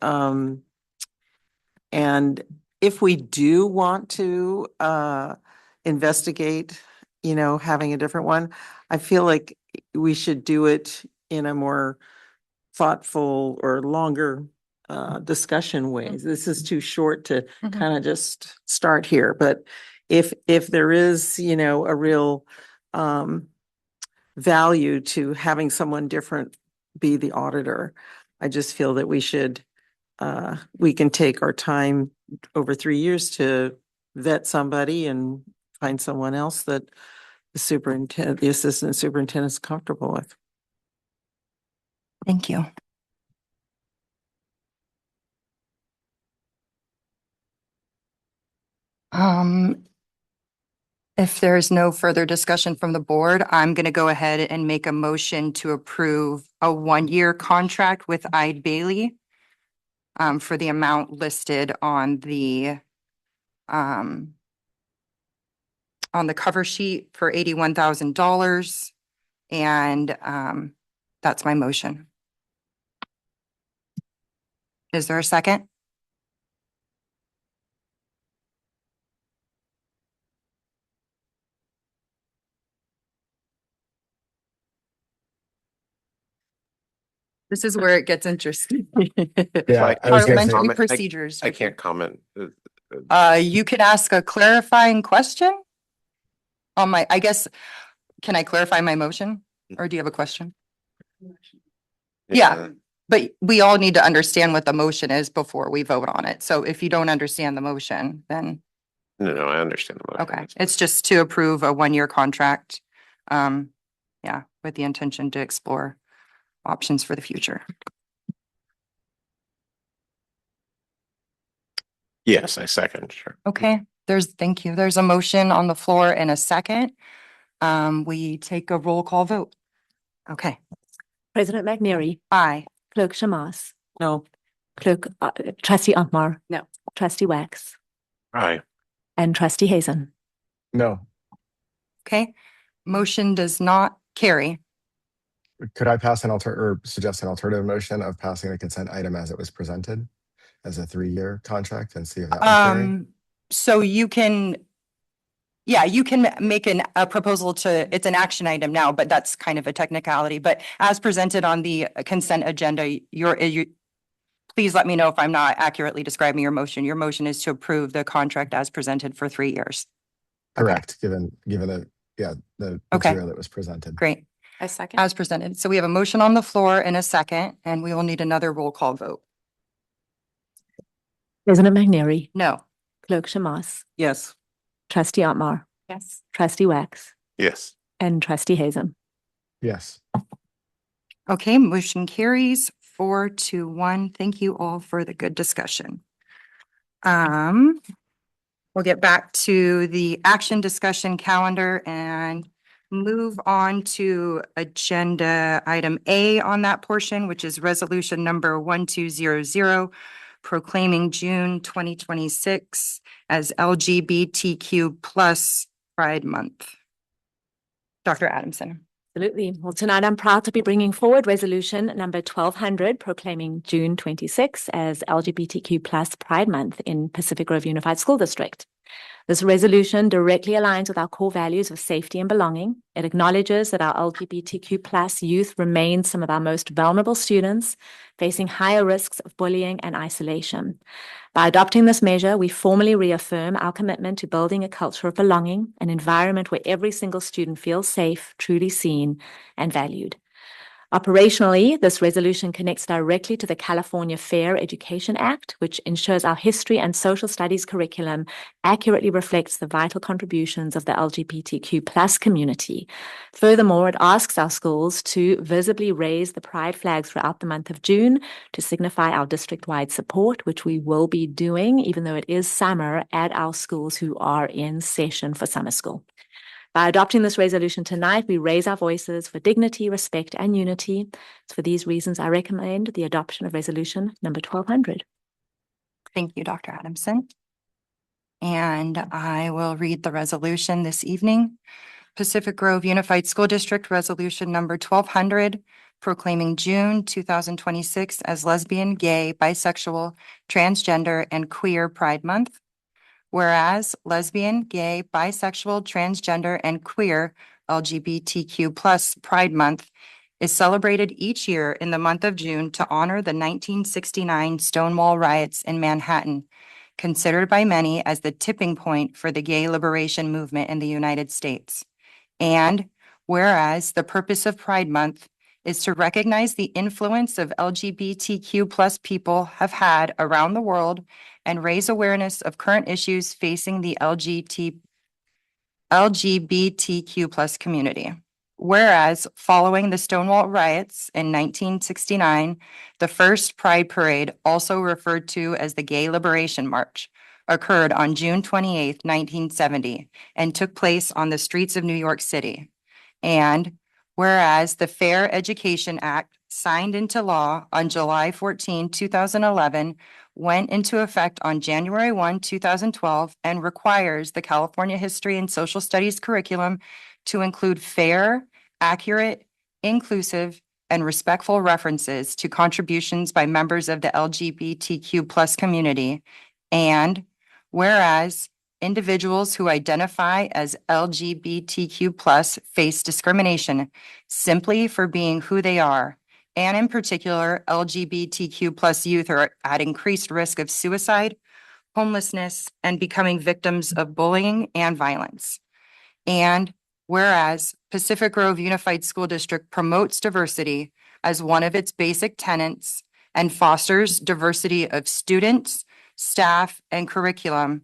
And if we do want to investigate, having a different one, I feel like we should do it in a more thoughtful or longer discussion way. This is too short to kind of just start here. But if there is, a real value to having someone different be the auditor, I just feel that we can take our time over 3 years to vet somebody and find someone else that the assistant superintendent is comfortable with. Thank you. If there's no further discussion from the board, I'm going to go ahead and make a motion to approve a one-year contract with Eide Bailey for the amount listed on the cover sheet for $81,000. And that's my motion. Is there a second? This is where it gets interesting. Yeah, I was gonna say, Parliamentary procedures. I can't comment. You could ask a clarifying question on my, I guess, can I clarify my motion or do you have a question? Yeah, but we all need to understand what the motion is before we vote on it. So if you don't understand the motion, then, No, I understand the motion. okay, it's just to approve a one-year contract. Yeah, with the intention to explore options for the future. Yes, I second, sure. Okay, thank you. There's a motion on the floor in a second. We take a roll call vote. Okay, President McNary, aye. Clerk Shamas, No. Clerk, Trustee Antmar. No. Trustee Wax Aye. and Trustee Hazen. no. Okay, motion does not carry. Could I pass or suggest an alternative motion of passing the consent item as it was presented as a 3-year contract and see if that would carry? So you can, yeah, you can make a proposal it's an action item now, but that's kind of a technicality. But as presented on the consent agenda, please let me know if I'm not accurately describing your motion. Your motion is to approve the contract as presented for 3 years. Correct, given the Okay. material that was presented. Great. I second. As presented. So we have a motion on the floor in a second, and we will need another roll call vote. President McNary, No. Clerk Shamas, Yes. Trustee Antmar, Yes. Trustee Wax Yes. and Trustee Hazen. Yes. Okay, motion carries 4-1. Thank you all for the good discussion. We'll get back to the action discussion calendar and move on to agenda item A on that portion, which is resolution number 1200, proclaiming June 2026 as LGBTQ plus Pride Month. Dr. Adamson. Absolutely. Well, tonight I'm proud to be bringing forward resolution number 1200, proclaiming June 26 as LGBTQ plus Pride Month in Pacific Grove Unified School District. This resolution directly aligns with our core values of safety and belonging. It acknowledges that our LGBTQ plus youth remain some of our most vulnerable students, facing higher risks of bullying and isolation. By adopting this measure, we formally reaffirm our commitment to building a culture of belonging, an environment where every single student feels safe, truly seen, and valued. Operationally, this resolution connects directly to the California Fair Education Act, which ensures our history and social studies curriculum accurately reflects the vital contributions of the LGBTQ plus community. Furthermore, it asks our schools to visibly raise the pride flags throughout the month of June to signify our district-wide support, which we will be doing, even though it is summer, at our schools who are in session for summer school. By adopting this resolution tonight, we raise our voices for dignity, respect, and unity. For these reasons, I recommend the adoption of resolution number 1200. Thank you, Dr. Adamson. And I will read the resolution this evening. Pacific Grove Unified School District Resolution number 1200, proclaiming June 2026 as Lesbian, Gay, Bisexual, Transgender, and Queer Pride Month. Whereas lesbian, gay, bisexual, transgender, and queer LGBTQ plus Pride Month is celebrated each year in the month of June to honor the 1969 Stonewall riots in Manhattan, considered by many as the tipping point for the gay liberation movement in the United States. And whereas the purpose of Pride Month is to recognize the influence of LGBTQ plus people have had around the world and raise awareness of current issues facing the LGBTQ plus community. Whereas following the Stonewall riots in 1969, the first Pride Parade, also referred to as the Gay Liberation March, occurred on June 28th, 1970, and took place on the streets of New York City. And whereas the Fair Education Act, signed into law on July 14, 2011, went into effect on January 1, 2012, and requires the California History and Social Studies curriculum to include fair, accurate, inclusive, and respectful references to contributions by members of the LGBTQ plus community. And whereas individuals who identify as LGBTQ plus face discrimination simply for being who they are, and in particular, LGBTQ plus youth are at increased risk of suicide, homelessness, and becoming victims of bullying and violence. And whereas Pacific Grove Unified School District promotes diversity as one of its basic tenets and fosters diversity of students, staff, and curriculum,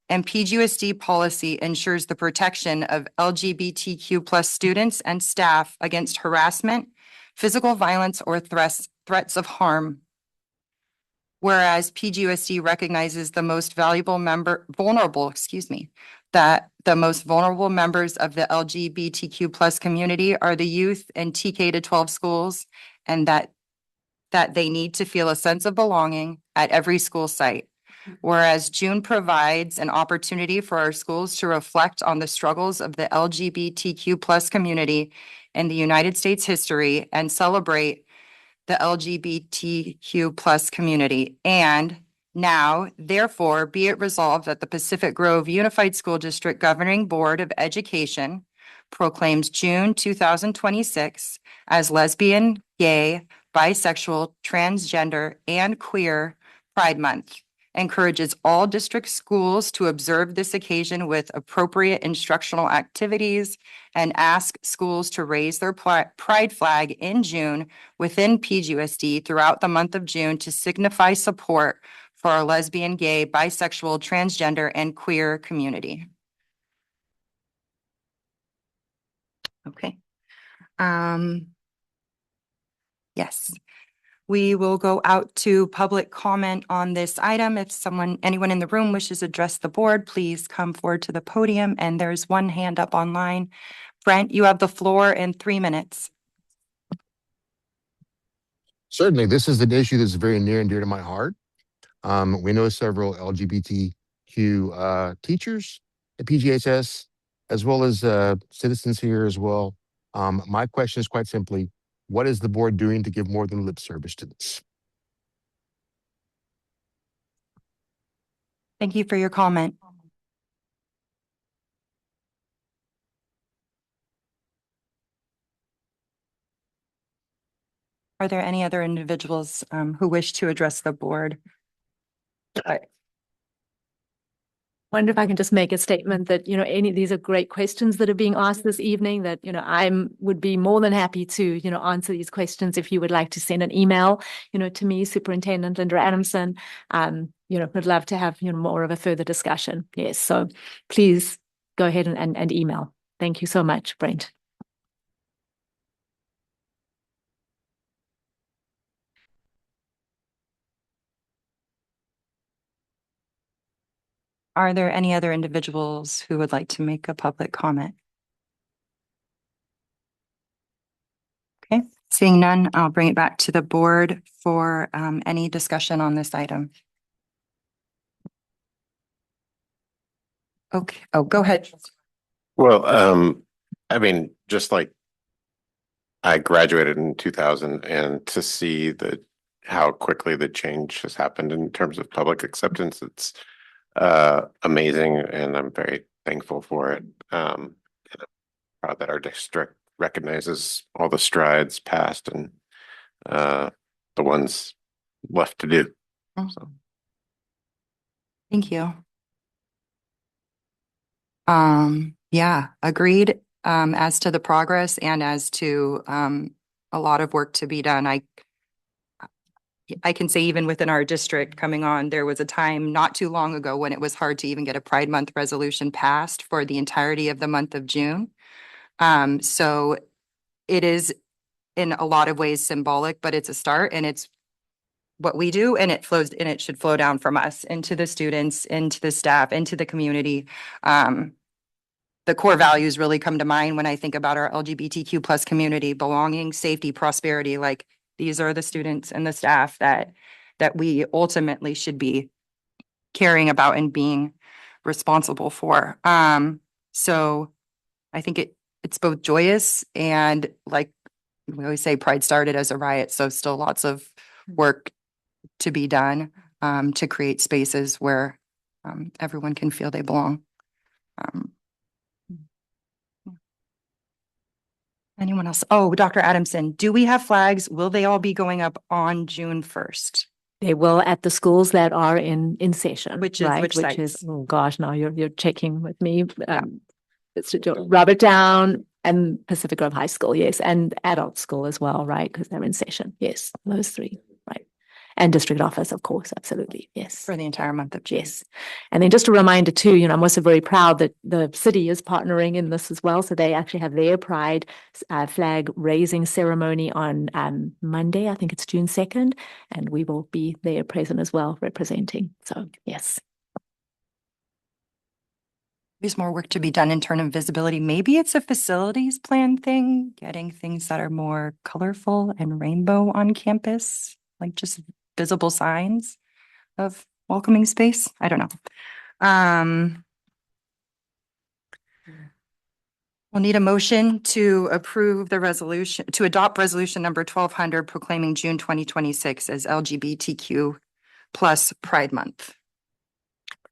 and PGUSD policy ensures the protection of LGBTQ plus students and staff against harassment, physical violence, or threats of harm. Whereas PGUSD recognizes the most that the most vulnerable members of the LGBTQ plus community are the youth in TK to 12 schools, and that they need to feel a sense of belonging at every school site. Whereas June provides an opportunity for our schools to reflect on the struggles of the LGBTQ plus community in the United States history and celebrate the LGBTQ plus community. And now, therefore, be it resolved that the Pacific Grove Unified School District Governing Board of Education proclaims June 2026 as lesbian, gay, bisexual, transgender, and queer Pride Month, encourages all district schools to observe this occasion with appropriate instructional activities, and ask schools to raise their pride flag in June within PGUSD throughout the month of June to signify support for our lesbian, gay, bisexual, transgender, and queer community. Okay. Yes. We will go out to public comment on this item. If anyone in the room wishes to address the board, please come forward to the podium. And there's one hand up online. Brent, you have the floor in 3 minutes. Certainly, this is an issue that's very near and dear to my heart. We know several LGBTQ teachers at PGHS, as well as citizens here as well. My question is quite simply, what is the board doing to give more than lip service to this? Thank you for your comment. Are there any other individuals who wish to address the board? Wonder if I can just make a statement that, these are great questions that are being asked this evening that, would be more than happy to, answer these questions. If you would like to send an email, to me, Superintendent Linda Adamson, would love to have, more of a further discussion. Yes. So please go ahead and email. Thank you so much, Brent. Are there any other individuals who would like to make a public comment? Okay, seeing none, I'll bring it back to the board for any discussion on this item. Okay, go ahead. Well, I mean, just like I graduated in 2000, and to see how quickly the change has happened in terms of public acceptance, it's amazing, and I'm very thankful for it. And I'm proud that our district recognizes all the strides past and the ones left to do. So. Thank you. Yeah, agreed. As to the progress and as to a lot of work to be done, I can say even within our district coming on, there was a time not too long ago when it was hard to even get a Pride Month resolution passed for the entirety of the month of June. So it is in a lot of ways symbolic, but it's a start, and it's what we do, and it flows, and it should flow down from us into the students, into the staff, into the community. The core values really come to mind when I think about our LGBTQ plus community: belonging, safety, prosperity. Like, these are the students and the staff that we ultimately should be caring about and being responsible for. So I think it's both joyous and, like we always say, pride started as a riot. So still lots of work to be done to create spaces where everyone can feel they belong. Anyone else? Oh, Dr. Adamson, do we have flags? Will they all be going up on June 1st? They will at the schools that are in session, Which is right? which Which is, sites? oh gosh, now you're checking with me. It's Robert Down and Pacific Grove High School, yes, and adult school as well, right? Because they're in session. Yes, those three, right? And district office, of course, absolutely, yes. For the entire month of June. Yes. And then just a reminder too, I'm also very proud that the city is partnering in this as well. So they actually have their Pride flag raising ceremony on Monday. I think it's June 2nd, and we will be there present as well, representing. So yes. There's more work to be done in terms of visibility. Maybe it's a facilities plan thing, getting things that are more colorful and rainbow on campus, like just visible signs of welcoming space. I don't know. We'll need a motion to approve the resolution, to adopt resolution number 1200 proclaiming June 2026 as LGBTQ plus Pride Month.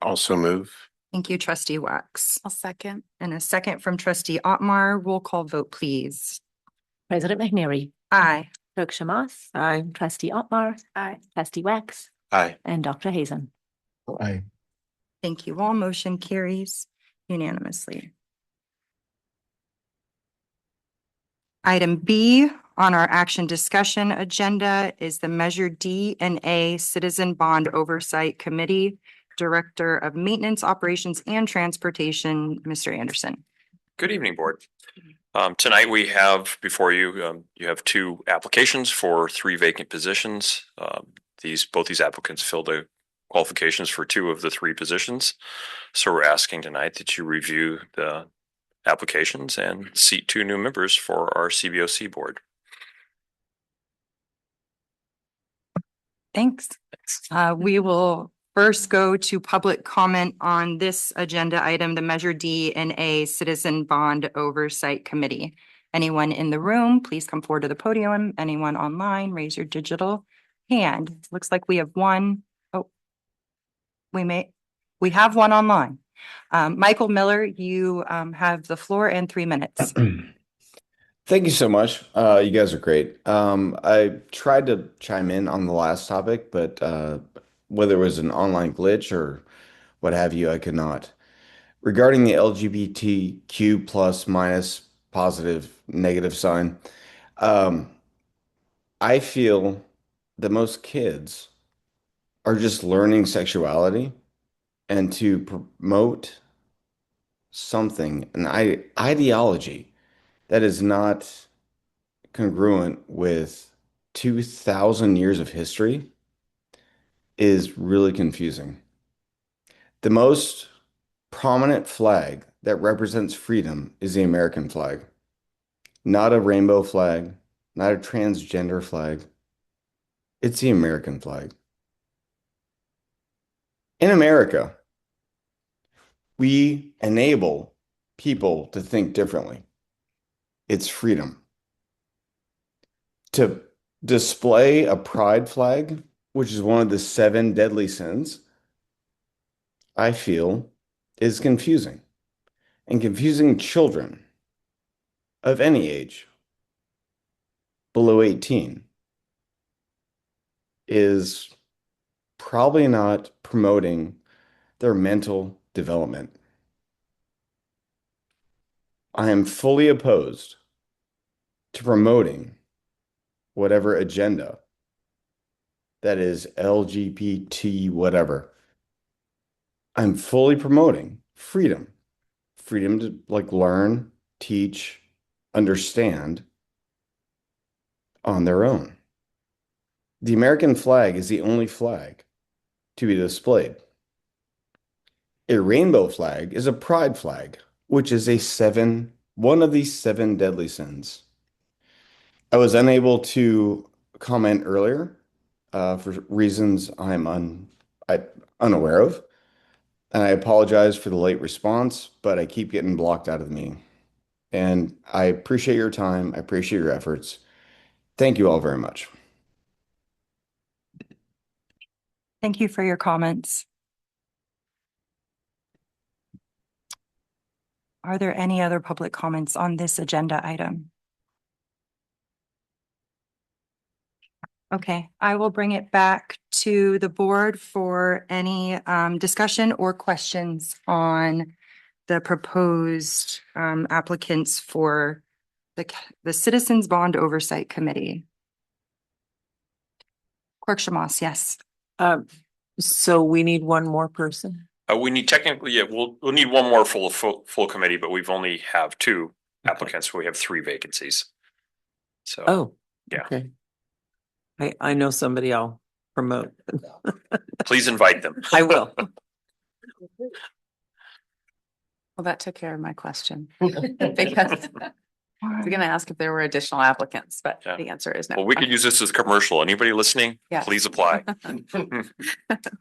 Also move. Thank you, trustee Wax. I'll second. And a second from trustee Otmar. Roll call vote, please. President McNary, Aye. Clerk Shamas, Aye. Trustee Otmar, Aye. Trustee Wax, Aye. and Dr. Hazen. Aye. Thank you all. Motion carries unanimously. Item B on our action discussion agenda is the Measure D and A Citizen Bond Oversight Committee, Director of Maintenance, Operations, and Transportation, Mr. Anderson. Good evening, Board. Tonight we have before you, you have two applications for three vacant positions. Both these applicants filled the qualifications for two of the three positions. So we're asking tonight that you review the applications and seat two new members for our CBOC board. Thanks. We will first go to public comment on this agenda item, the Measure D and A Citizen Bond Oversight Committee. Anyone in the room, please come forward to the podium. Anyone online, raise your digital hand. Looks like we have one. Oh, we have one online. Michael Miller, you have the floor and 3 minutes. Thank you so much. You guys are great. I tried to chime in on the last topic, but whether it was an online glitch or what have you, I could not. Regarding the LGBTQ plus minus positive negative sign, I feel that most kids are just learning sexuality, and to promote something, an ideology that is not congruent with 2,000 years of history is really confusing. The most prominent flag that represents freedom is the American flag, not a rainbow flag, not a transgender flag. It's the American flag. In America, we enable people to think differently. It's freedom. To display a pride flag, which is one of the 7 deadly sins, I feel is confusing. And confusing children of any age below 18 is probably not promoting their mental development. I am fully opposed to promoting whatever agenda that is LGBT whatever. I'm fully promoting freedom to learn, teach, understand on their own. The American flag is the only flag to be displayed. A rainbow flag is a pride flag, which is one of the 7 deadly sins. I was unable to comment earlier for reasons I'm unaware of, and I apologize for the late response, but I keep getting blocked out of the meeting. And I appreciate your time. I appreciate your efforts. Thank you all very much. Thank you for your comments. Are there any other public comments on this agenda item? Okay, I will bring it back to the board for any discussion or questions on the proposed applicants for the Citizens Bond Oversight Committee. Clerk Shamas, yes. So we need one more person. We need technically, yeah, we'll need one more full committee, but we've only have 2 applicants. We have 3 vacancies. So, Oh, yeah. okay. I know somebody I'll promote. Please invite them. I will. Well, that took care of my question. Because I was going to ask if there were additional applicants, but Yeah. the answer is no. Well, we could use this as a commercial. Anybody listening, Yes. please apply.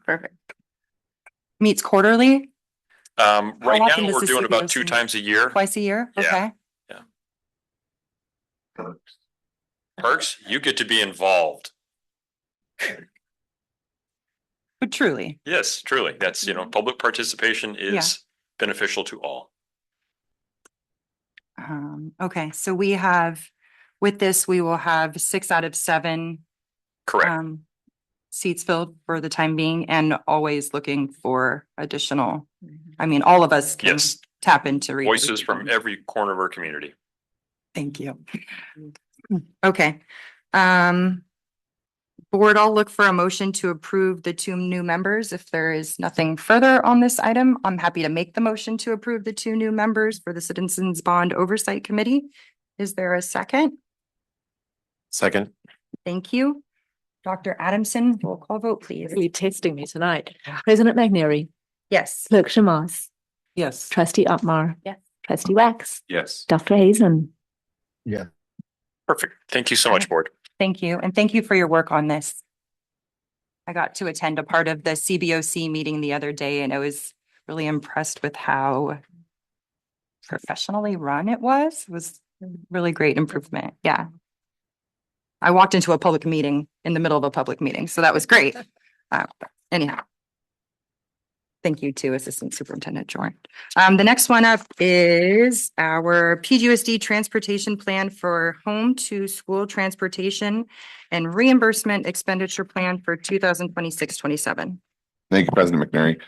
Perfect. Meets quarterly, Right often now, does we're the doing about CBOC 2 times a year. twice a year? Yeah. Okay. Perks, you get to be involved. But truly. Yes, truly. That's, public participation is beneficial to all. Okay, so with this, we will have 6 out of 7 Correct. seats filled for the time being, and always looking for additional. I mean, all of us can Yes. tap into Voices from every corner of our community. Thank you. Okay. Board, I'll look for a motion to approve the 2 new members. If there is nothing further on this item, I'm happy to make the motion to approve the 2 new members for the Citizens Bond Oversight Committee. Is there a second? Second. Thank you. Dr. Adamson, roll call vote, please. Really testing me tonight. President McNary, Yes. Clerk Shamas, Yes. Trustee Upmar. Yes. Trustee Wax, Yes. Dr. Hazen. Yeah. Perfect. Thank you so much, board. Thank you. And thank you for your work on this. I got to attend a part of the CBOC meeting the other day, and I was really impressed with how professionally run it was. It was really great improvement. Yeah. I walked into a public meeting in the middle of a public meeting, so that was great. Anyhow. Thank you to Assistant Superintendent Jorn. The next one up is our PGUSD transportation plan for home to school transportation and reimbursement expenditure plan for 2026-27. Thank you, President McNary.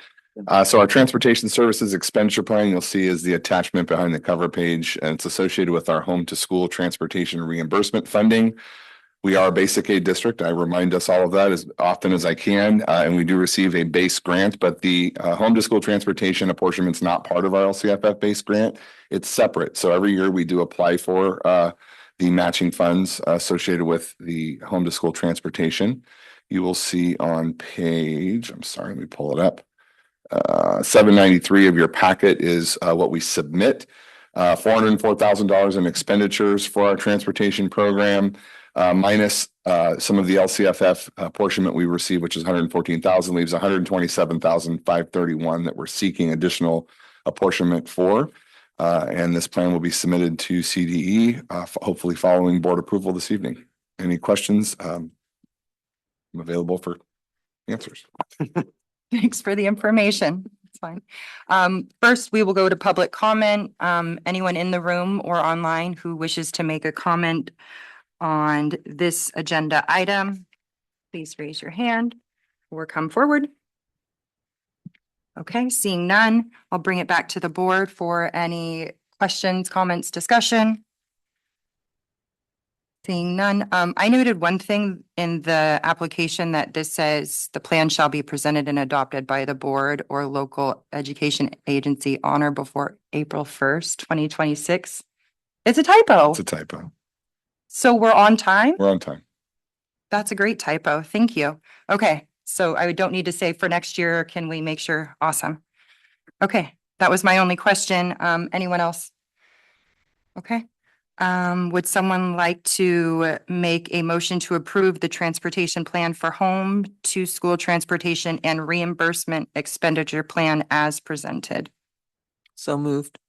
So our transportation services expenditure plan, you'll see is the attachment behind the cover page, and it's associated with our home to school transportation reimbursement funding. We are a basic aid district. I remind us all of that as often as I can, and we do receive a base grant, but the home to school transportation apportionment is not part of our LCFF base grant. It's separate. So every year we do apply for the matching funds associated with the home to school transportation. You will see on page, I'm sorry, let me pull it up. 793 of your packet is what we submit. $404,000 in expenditures for our transportation program. Minus some of the LCFF apportionment we receive, which is 114,000, leaves 127,531 that we're seeking additional apportionment for. And this plan will be submitted to CDE, hopefully following board approval this evening. Any questions? I'm available for answers. Thanks for the information. It's fine. First, we will go to public comment. Anyone in the room or online who wishes to make a comment on this agenda item, please raise your hand or come forward. Okay, seeing none, I'll bring it back to the board for any questions, comments, discussion. Seeing none, I noted one thing in the application that this says the plan shall be presented and adopted by the board or local education agency on or before April 1st, 2026. It's a typo. It's a typo. So we're on time? We're on time. That's a great typo. Thank you. Okay, so I don't need to say for next year, can we make sure? Awesome. Okay, that was my only question. Anyone else? Okay. Would someone like to make a motion to approve the transportation plan for home to school transportation and reimbursement expenditure plan as presented? So moved.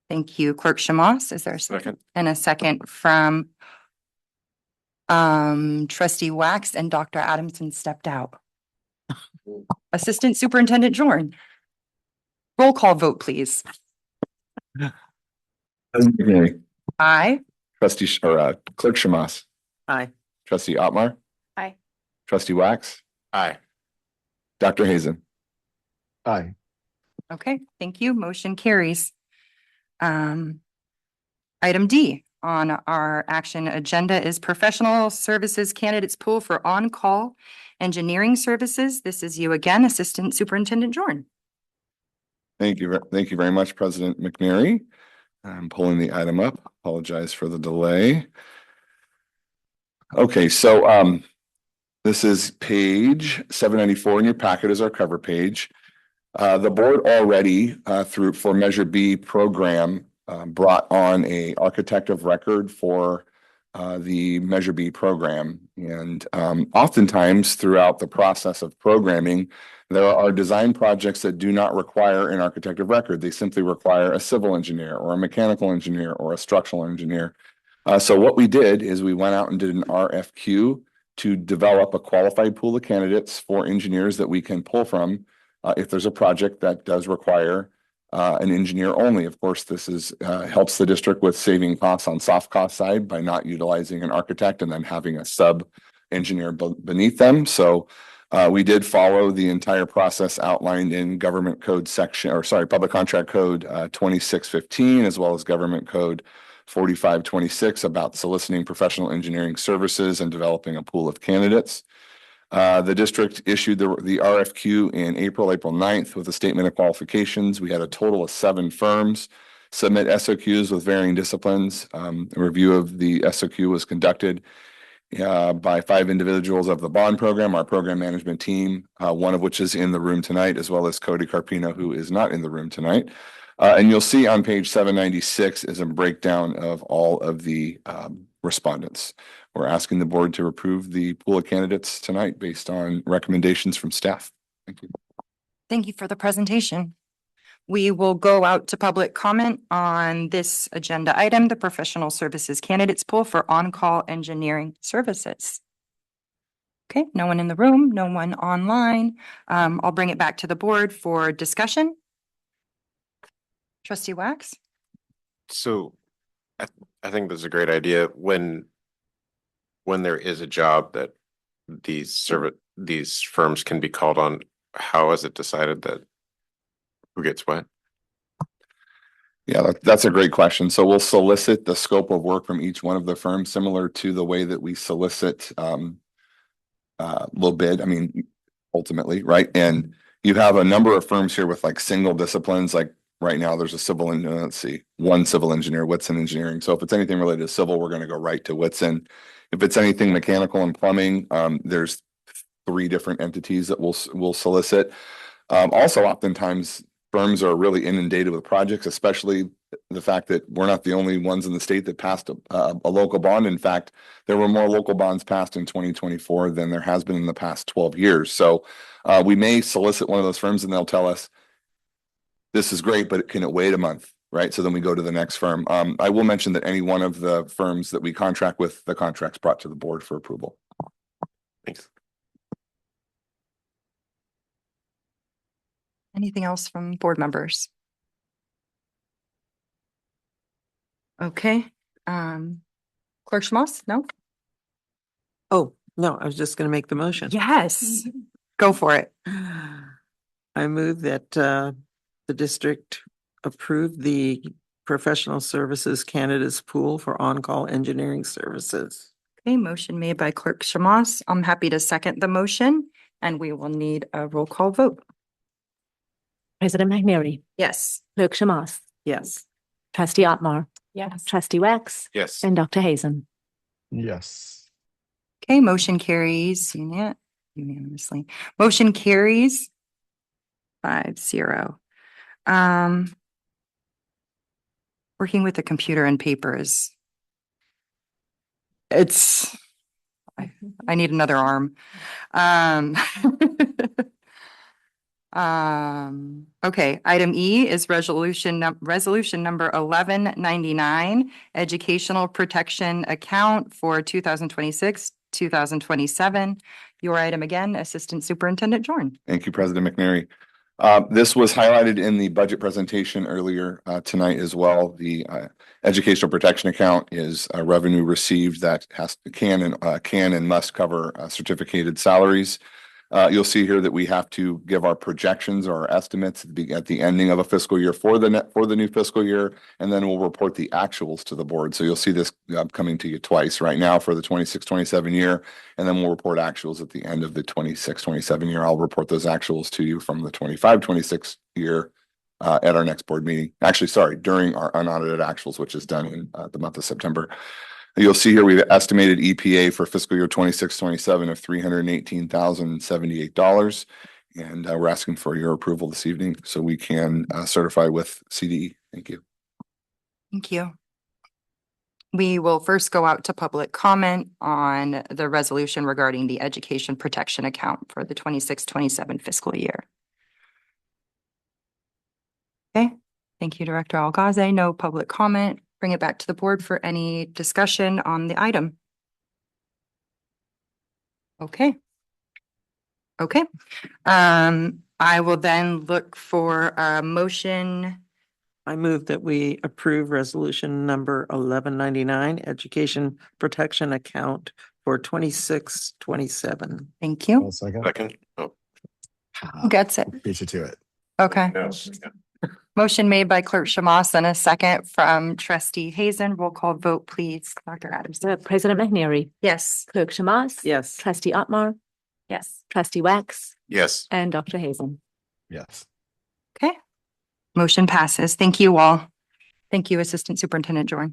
Thank you, Clerk Shamos. Is there a second? Second. And a second from Trustee Wax, and Dr. Adamson stepped out. Assistant Superintendent Jorn. Roll call vote, please. President McNary, Aye. Clerk Shamas, Aye. Trustee Otmar, Aye. Trustee Wax, Aye. Dr. Hazen. Aye. Okay, thank you. Motion carries. Item D on our action agenda is professional services candidates pool for on-call engineering services. This is you again, Assistant Superintendent Jorn. Thank you. Thank you very much, President McNary. I'm pulling the item up. Apologize for the delay. Okay, so this is page 794 in your packet is our cover page. The board already for Measure B program brought on a architect of record for the Measure B program. And oftentimes throughout the process of programming, there are design projects that do not require an architect of record. They simply require a civil engineer or a mechanical engineer or a structural engineer. So what we did is we went out and did an RFQ to develop a qualified pool of candidates for engineers that we can pull from if there's a project that does require an engineer only. Of course, this is helps the district with saving costs on soft cost side by not utilizing an architect and then having a sub engineer beneath them. So we did follow the entire process outlined in government code public contract code 2615, as well as government code 4526 about soliciting professional engineering services and developing a pool of candidates. The district issued the RFQ in April 9th with a statement of qualifications. We had a total of 7 firms submit SOQs with varying disciplines. A review of the SOQ was conducted by 5 individuals of the bond program, our program management team, one of which is in the room tonight, as well as Cody Carpino, who is not in the room tonight. And you'll see on page 796 is a breakdown of all of the respondents. We're asking the board to approve the pool of candidates tonight based on recommendations from staff. Thank you. Thank you for the presentation. We will go out to public comment on this agenda item, the professional services candidates pool for on-call engineering services. Okay, no one in the room, no one online. I'll bring it back to the board for discussion. Trustee Wax? So I think that's a great idea. When there is a job that these firms can be called on, how is it decided that who gets what? Yeah, that's a great question. So we'll solicit the scope of work from each one of the firms, similar to the way that we solicit low bid. I mean, ultimately, right? And you have a number of firms here with like single disciplines. Like right now, there's a civil engineer. Let's see, one civil engineer, Whitson Engineering. So if it's anything related to civil, we're going to go right to Whitson. If it's anything mechanical and plumbing, there's 3 different entities that we'll solicit. Also, oftentimes firms are really inundated with projects, especially the fact that we're not the only ones in the state that passed a local bond. In fact, there were more local bonds passed in 2024 than there has been in the past 12 years. So we may solicit one of those firms and they'll tell us, this is great, but can it wait a month? Right. So then we go to the next firm. I will mention that any one of the firms that we contract with, the contract's brought to the board for approval. Thanks. Anything else from board members? Okay. Clerk Schmoss? No? Oh, no, I was just going to make the motion. Yes. Go for it. I move that the district approve the professional services candidates pool for on-call engineering services. Okay, motion made by Clerk Schmoss. I'm happy to second the motion, and we will need a roll call vote. President McNary, Yes. Clerk Shamas, Yes. Trustee Otmar, Yes. Trustee Wax, Yes. and Dr. Hazen. Yes. Okay, motion carries unanimously. Motion carries 5-0. Working with the computer and paper is I need another arm. Okay, item E is resolution number 1199, educational protection account for 2026, 2027. Your item again, Assistant Superintendent Jorn. Thank you, President McNary. This was highlighted in the budget presentation earlier tonight as well. The educational protection account is a revenue received that can and must cover certificated salaries. You'll see here that we have to give our projections or our estimates at the ending of a fiscal year for the new fiscal year, and then we'll report the actuals to the board. So you'll see this coming to you twice right now for the 26-27 year, and then we'll report actuals at the end of the 26-27 year. I'll report those actuals to you from the 25-26 year at our next board meeting. Actually, sorry, during our unaudited actuals, which is done in the month of September. You'll see here we've estimated EPA for fiscal year 26-27 of $318,078. And we're asking for your approval this evening so we can certify with CDE. Thank you. Thank you. We will first go out to public comment on the resolution regarding the education protection account for the 26-27 fiscal year. Okay, thank you, Director Algaze. No public comment. Bring it back to the board for any discussion on the item. Okay. Okay. I will then look for a motion. I move that we approve resolution number 1199, education protection account for 26-27. Thank you. Second. Oh, Who gets it? Beat you to it. Okay. yes. Motion made by Clerk Shamas and a second from Trustee Hazen. Roll call vote, please. Dr. Adams. President McNary, Yes. Clerk Shamas. Yes. Trustee Otmar, Yes. Trustee Wax, Yes. and Dr. Hazen. Yes. Okay. Motion passes. Thank you all. Thank you, Assistant Superintendent Jorn.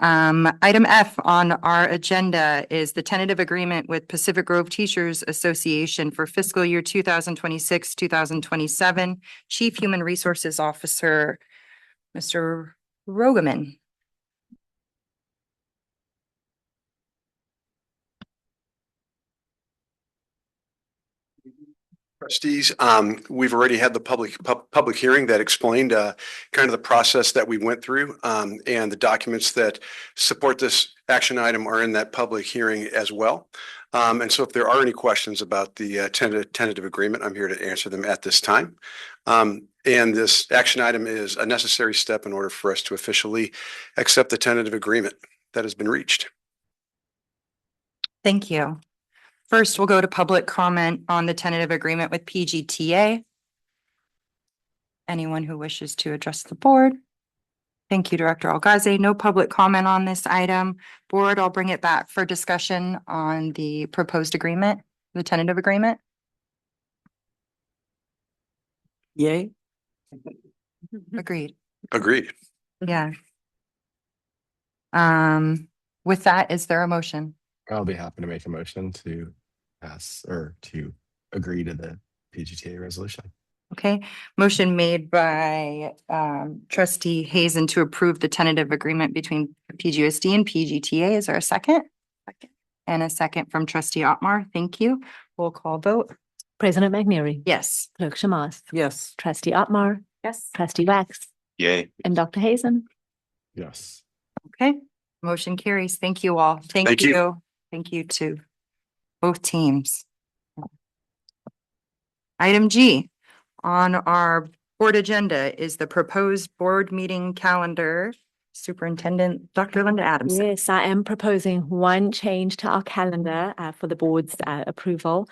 Item F on our agenda is the tentative agreement with Pacific Grove Teachers Association for fiscal year 2026, 2027. Chief Human Resources Officer, Mr. Rogaman. Trustees, we've already had the public hearing that explained kind of the process that we went through, and the documents that support this action item are in that public hearing as well. And so if there are any questions about the tentative agreement, I'm here to answer them at this time. And this action item is a necessary step in order for us to officially accept the tentative agreement that has been reached. Thank you. First, we'll go to public comment on the tentative agreement with PGTA. Anyone who wishes to address the board? Thank you, Director Algaze. No public comment on this item. Board, I'll bring it back for discussion on the proposed agreement, the tentative agreement. Yay. Agreed. Agreed. Yeah. With that, is there a motion? I'll be happy to make a motion to pass or to agree to the PGTA resolution. Okay, motion made by Trustee Hazen to approve the tentative agreement between PGUSD and PGTA. Is there a second? Second. And a second from Trustee Otmar. Thank you. Roll call vote. President McNary, Yes. Clerk Shamas, Yes. Trustee Otmar, Yes. Trustee Wax, Yay. and Dr. Hazen. Yes. Okay, motion carries. Thank you all. Thank you. Thank you to both teams. Item G on our board agenda is the proposed board meeting calendar. Superintendent, Dr. Linda Adams. Yes, I am proposing one change to our calendar for the board's approval.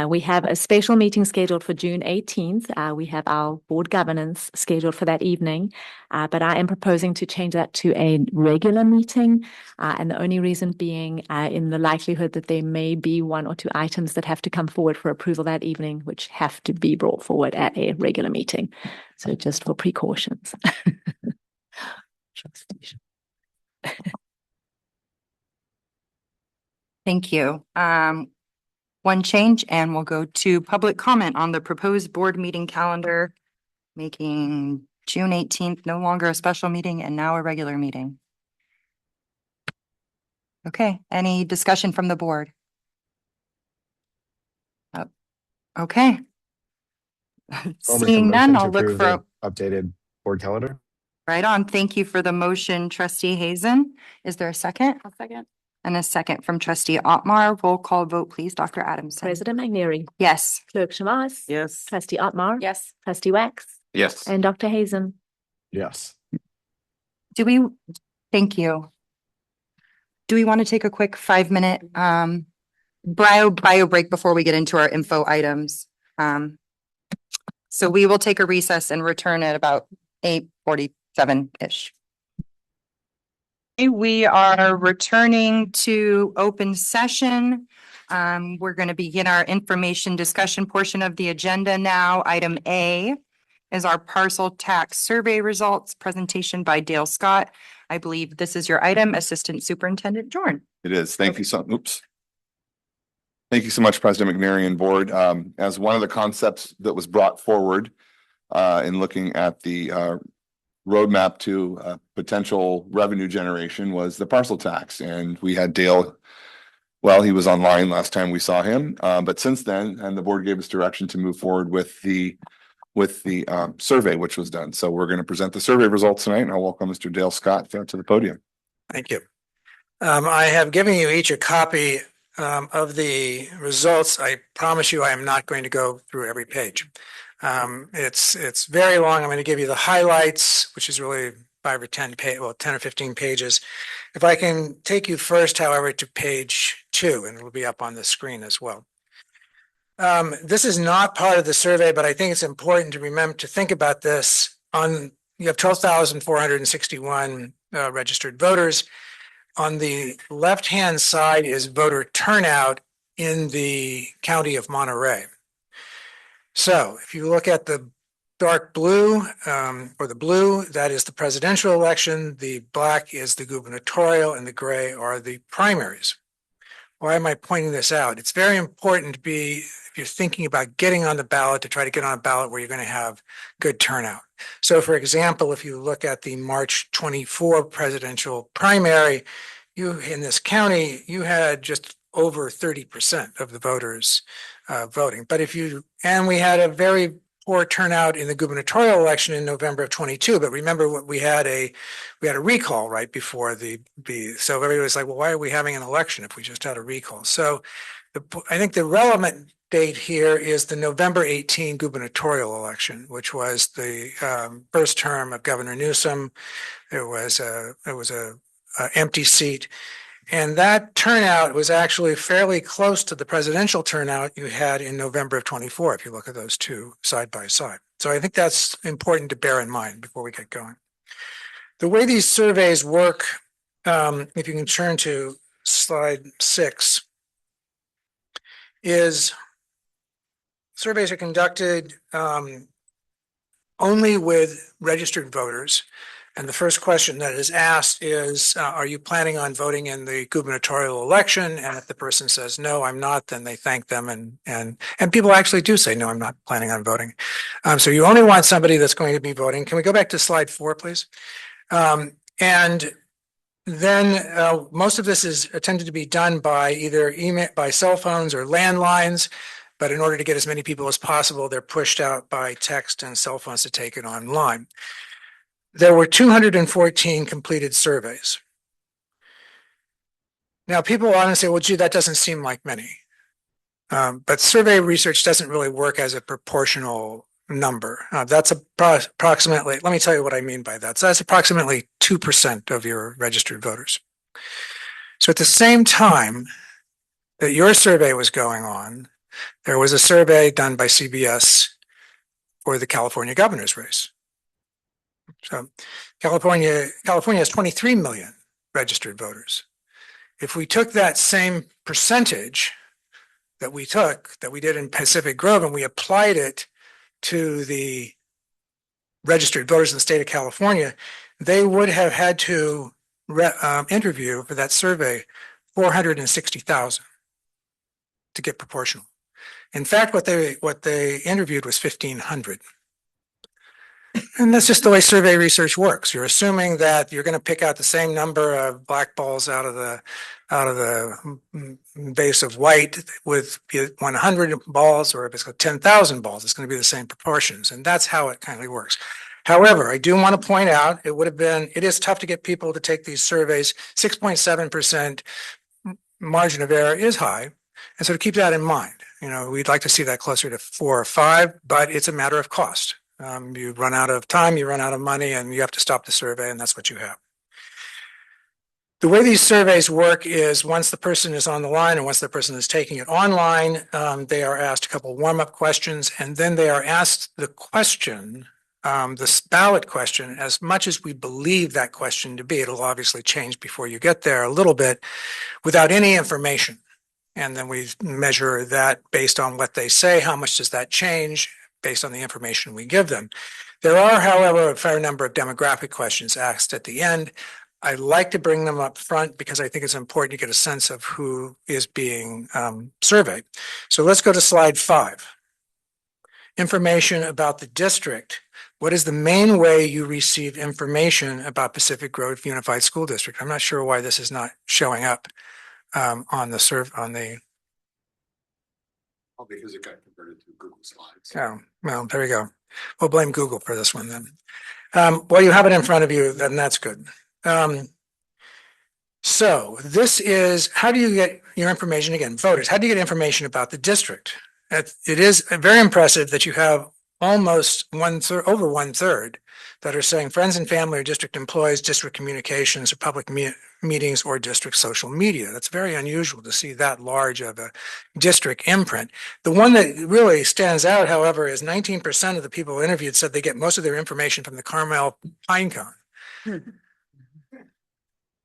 We have a special meeting scheduled for June 18th. We have our board governance scheduled for that evening, but I am proposing to change that to a regular meeting. And the only reason being in the likelihood that there may be one or two items that have to come forward for approval that evening, which have to be brought forward at a regular meeting. So just for precautions. Thank you. One change and we'll go to public comment on the proposed board meeting calendar, making June 18th no longer a special meeting and now a regular meeting. Okay, any discussion from the board? Okay. I'll make a Seeing none, motion to I'll look approve for, the updated board calendar. right on. Thank you for the motion, trustee Hazen. Is there a second? A second. And a second from trustee Otmar. Roll call vote, please, Dr. Adamson. President McNary, Yes. Clerk Shamaz. Yes. Trustee Otmar. Yes. Trustee Wax Yes. and Dr. Hazen. Yes. Thank you. Do we want to take a quick 5-minute bio break before we get into our info items? So we will take a recess and return at about 8:47-ish. We are returning to open session. We're going to begin our information discussion portion of the agenda now. Item A is our parcel tax survey results presentation by Dale Scott. I believe this is your item, Assistant Superintendent Jorn. It is. Thank you so, oops. Thank you so much, President McNary and board. As one of the concepts that was brought forward in looking at the roadmap to potential revenue generation was the parcel tax. And we had Dale, well, he was online last time we saw him, but since then, and the board gave us direction to move forward with the survey, which was done. So we're going to present the survey results tonight, and I'll welcome Mr. Dale Scott to the podium. Thank you. I have given you each a copy of the results. I promise you I am not going to go through every page. It's very long. I'm going to give you the highlights, which is really 10 or 15 pages. If I can take you first, however, to page 2, and it'll be up on the screen as well. This is not part of the survey, but I think it's important to remember to think about this. You have 12,461 registered voters. On the left-hand side is voter turnout in the county of Monterey. So if you look at the dark blue or the blue, that is the presidential election. The black is the gubernatorial and the gray are the primaries. Why am I pointing this out? It's very important to be, if you're thinking about getting on the ballot, to try to get on a ballot where you're going to have good turnout. So for example, if you look at the March 24 presidential primary, in this county, you had just over 30% of the voters voting. But and we had a very poor turnout in the gubernatorial election in November of 22. But remember what we had a recall right before so everybody was like, well, why are we having an election if we just had a recall? So I think the relevant date here is the November 18 gubernatorial election, which was the first term of Governor Newsom. It was a empty seat. And that turnout was actually fairly close to the presidential turnout you had in November of 24, if you look at those two side by side. So I think that's important to bear in mind before we get going. The way these surveys work, if you can turn to slide 6, is surveys are conducted only with registered voters. And the first question that is asked is, are you planning on voting in the gubernatorial election? And if the person says, no, I'm not, then they thank them. And people actually do say, no, I'm not planning on voting. So you only want somebody that's going to be voting. Can we go back to slide 4, please? And then most of this is tended to be done by either email, by cell phones or landlines. But in order to get as many people as possible, they're pushed out by text and cell phones to take it online. There were 214 completed surveys. Now, people often say, well, gee, that doesn't seem like many. But survey research doesn't really work as a proportional number. That's approximately, let me tell you what I mean by that. So that's approximately 2% of your registered voters. So at the same time that your survey was going on, there was a survey done by CBS for the California governor's race. So California has 23 million registered voters. If we took that same percentage that we did in Pacific Grove, and we applied it to the registered voters in the state of California, they would have had to interview for that survey 460,000 to get proportional. In fact, what they interviewed was 1,500. And that's just the way survey research works. You're assuming that you're going to pick out the same number of black balls out of the base of white with 100 balls, or if it's got 10,000 balls, it's going to be the same proportions. And that's how it kind of works. However, I do want to point out, it is tough to get people to take these surveys. 6.7% margin of error is high. And so to keep that in mind, we'd like to see that closer to 4 or 5, but it's a matter of cost. You run out of time, you run out of money, and you have to stop the survey, and that's what you have. The way these surveys work is once the person is on the line and once the person is taking it online, they are asked a couple warm-up questions, and then they are asked the question, this ballot question, as much as we believe that question to be. It'll obviously change before you get there a little bit, without any information. And then we measure that based on what they say. How much does that change based on the information we give them? There are, however, a fair number of demographic questions asked at the end. I like to bring them up front because I think it's important to get a sense of who is being surveyed. So let's go to slide 5. Information about the district. What is the main way you receive information about Pacific Grove Unified School District? I'm not sure why this is not showing up on the Oh, because it got converted to Google Slides. Oh, well, there we go. We'll blame Google for this one then. Well, you have it in front of you, then that's good. So this is, how do you get your information? Again, voters, how do you get information about the district? It is very impressive that you have almost over 1/3 that are saying friends and family or district employees, district communications or public meetings or district social media. That's very unusual to see that large of a district imprint. The one that really stands out, however, is 19% of the people interviewed said they get most of their information from the Carmel Pine Cone.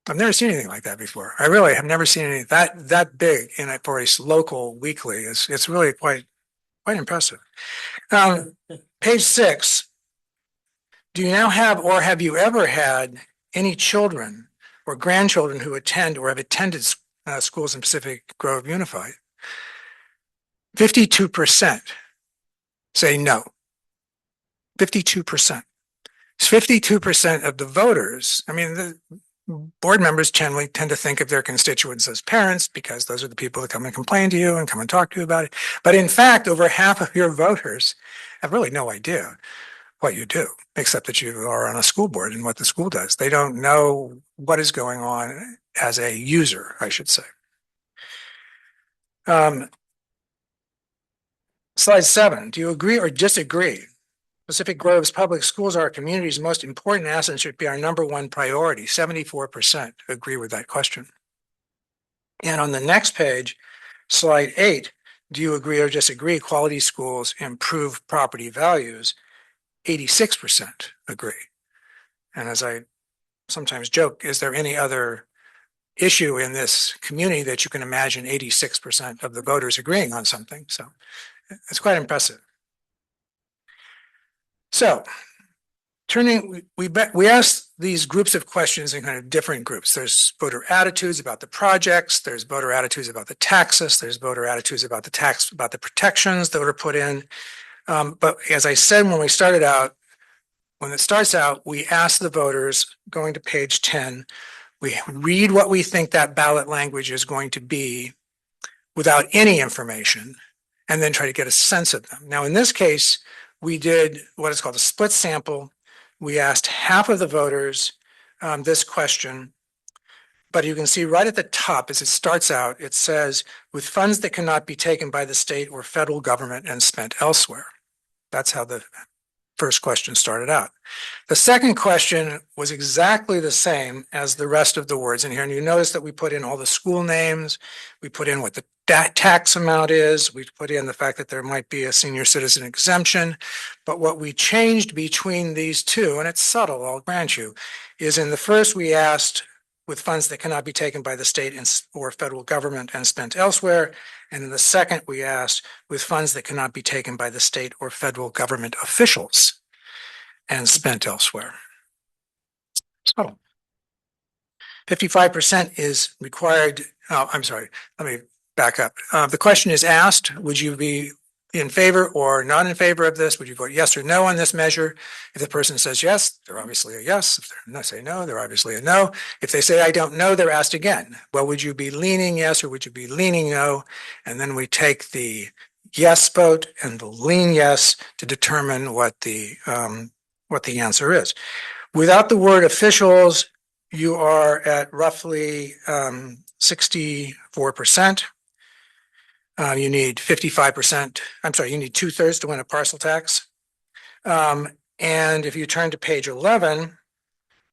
I've never seen anything like that before. I really have never seen anything that big in it for a local weekly. It's really quite impressive. Page 6. Do you now have, or have you ever had, any children or grandchildren who attend or have attended schools in Pacific Grove Unified? 52% say no. 52%. 52% of the voters, I mean, the board members generally tend to think of their constituents as parents because those are the people that come and complain to you and come and talk to you about it. But in fact, over half of your voters have really no idea what you do, except that you are on a school board and what the school does. They don't know what is going on as a user, I should say. Slide 7. Do you agree or disagree? Pacific Grove's public schools are our community's most important asset and should be our #1 priority. 74% agree with that question. And on the next page, slide 8, do you agree or disagree? Quality schools improve property values. 86% agree. And as I sometimes joke, is there any other issue in this community that you can imagine 86% of the voters agreeing on something? So it's quite impressive. So we asked these groups of questions in kind of different groups. There's voter attitudes about the projects. There's voter attitudes about the taxes. There's voter attitudes about the protections that were put in. But as I said, when it starts out, we ask the voters, going to page 10, we read what we think that ballot language is going to be without any information, and then try to get a sense of them. Now, in this case, we did what is called a split sample. We asked half of the voters this question, but you can see right at the top as it starts out, it says, with funds that cannot be taken by the state or federal government and spent elsewhere. That's how the first question started out. The second question was exactly the same as the rest of the words in here. And you notice that we put in all the school names, we put in what the tax amount is, we put in the fact that there might be a senior citizen exemption. But what we changed between these two, and it's subtle, I'll grant you, is in the first we asked with funds that cannot be taken by the state or federal government and spent elsewhere. And in the second, we asked with funds that cannot be taken by the state or federal government officials and spent elsewhere. So 55% is required. Oh, I'm sorry. Let me back up. The question is asked, would you be in favor or not in favor of this? Would you vote yes or no on this measure? If the person says yes, they're obviously a yes. If they're not say no, they're obviously a no. If they say I don't know, they're asked again. Well, would you be leaning yes or would you be leaning no? And then we take the yes vote and the lean yes to determine what the answer is. Without the word officials, you are at roughly 64%. You need 55%. I'm sorry, you need 2/3 to win a parcel tax. And if you turn to page 11,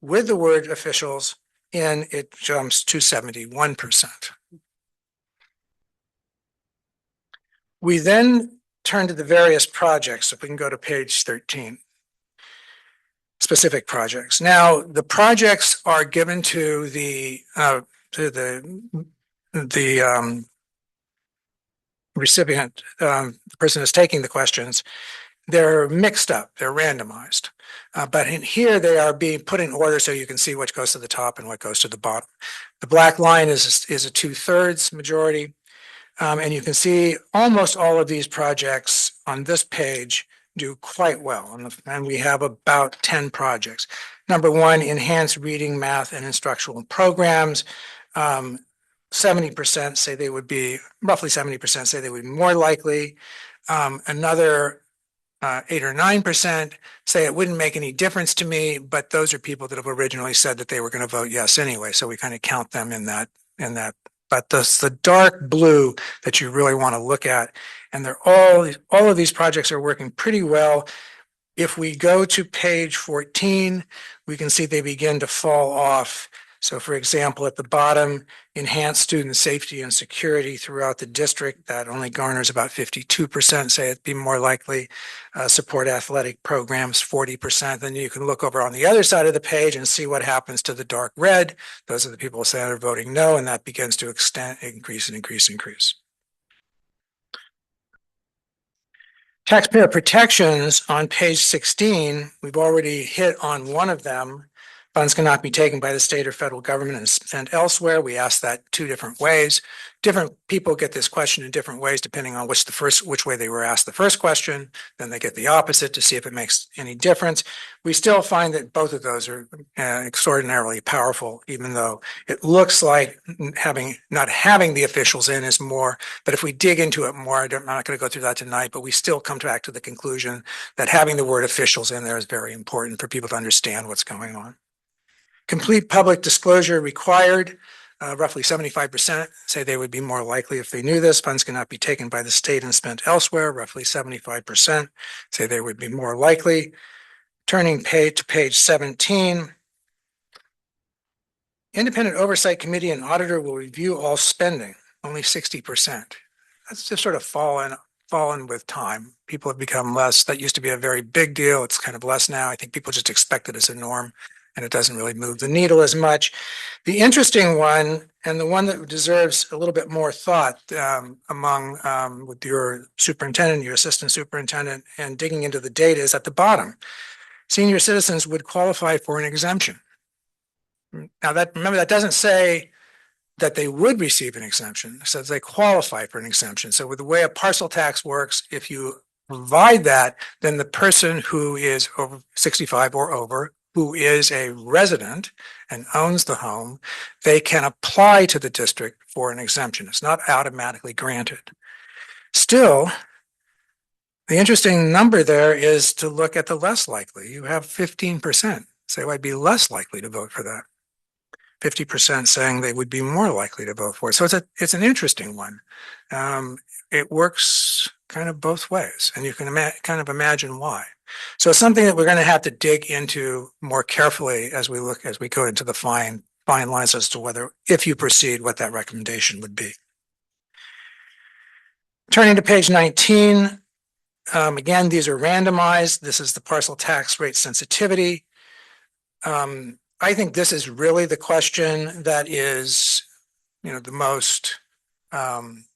with the word officials in, it jumps to 71%. We then turn to the various projects. If we can go to page 13. Specific projects. Now, the projects are given to the recipient, the person who's taking the questions. They're mixed up, they're randomized. But in here, they are being put in order so you can see what goes to the top and what goes to the bottom. The black line is a 2/3 majority. And you can see almost all of these projects on this page do quite well. And we have about 10 projects. Number one, enhanced reading, math, and instructional programs. 70% say they would be, roughly 70% say they would be more likely. Another 8 or 9% say it wouldn't make any difference to me, but those are people that have originally said that they were going to vote yes anyway. So we kind of count them in that. But the dark blue that you really want to look at, and they're all of these projects are working pretty well. If we go to page 14, we can see they begin to fall off. So for example, at the bottom, enhance student safety and security throughout the district, that only garners about 52% say it'd be more likely. Support athletic programs, 40%. Then you can look over on the other side of the page and see what happens to the dark red. Those are the people that are voting no, and that begins to increase. Taxpayer protections on page 16, we've already hit on one of them. Funds cannot be taken by the state or federal government and spent elsewhere. We ask that two different ways. Different people get this question in different ways, depending on which way they were asked the first question. Then they get the opposite to see if it makes any difference. We still find that both of those are extraordinarily powerful, even though it looks like not having the officials in is more. But if we dig into it more, I'm not going to go through that tonight, but we still come back to the conclusion that having the word officials in there is very important for people to understand what's going on. Complete public disclosure required. Roughly 75% say they would be more likely if they knew this. Funds cannot be taken by the state and spent elsewhere. Roughly 75% say they would be more likely. Turning to page 17. Independent Oversight Committee and Auditor will review all spending. Only 60%. That's just sort of fallen with time. People have become less. That used to be a very big deal. It's kind of less now. I think people just expect it as a norm, and it doesn't really move the needle as much. The interesting one, and the one that deserves a little bit more thought with your superintendent, your assistant superintendent, and digging into the data is at the bottom. Senior citizens would qualify for an exemption. Now remember, that doesn't say that they would receive an exemption. It says they qualify for an exemption. So with the way a parcel tax works, if you provide that, then the person who is over 65 or over, who is a resident and owns the home, they can apply to the district for an exemption. It's not automatically granted. Still, the interesting number there is to look at the less likely. You have 15% say I'd be less likely to vote for that. 50% saying they would be more likely to vote for it. So it's an interesting one. It works kind of both ways, and you can kind of imagine why. So it's something that we're going to have to dig into more carefully as we go into the fine lines as to whether, if you proceed, what that recommendation would be. Turning to page 19, again, these are randomized. This is the parcel tax rate sensitivity. I think this is really the question that is, the most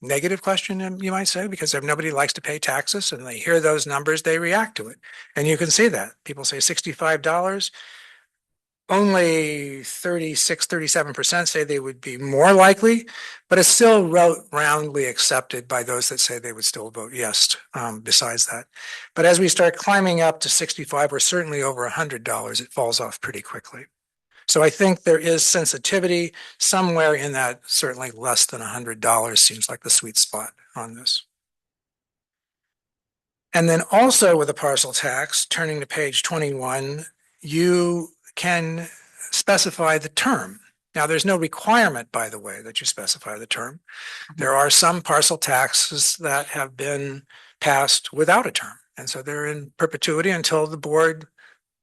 negative question, you might say, because if nobody likes to pay taxes and they hear those numbers, they react to it. And you can see that. People say $65. only 37% say they would be more likely, but it's still roundly accepted by those that say they would still vote yes, besides that. But as we start climbing up to 65 or certainly over $100, it falls off pretty quickly. So I think there is sensitivity somewhere in that. Certainly less than $100 seems like the sweet spot on this. And then also with the parcel tax, turning to page 21, you can specify the term. Now, there's no requirement, by the way, that you specify the term. There are some parcel taxes that have been passed without a term. And so they're in perpetuity until the board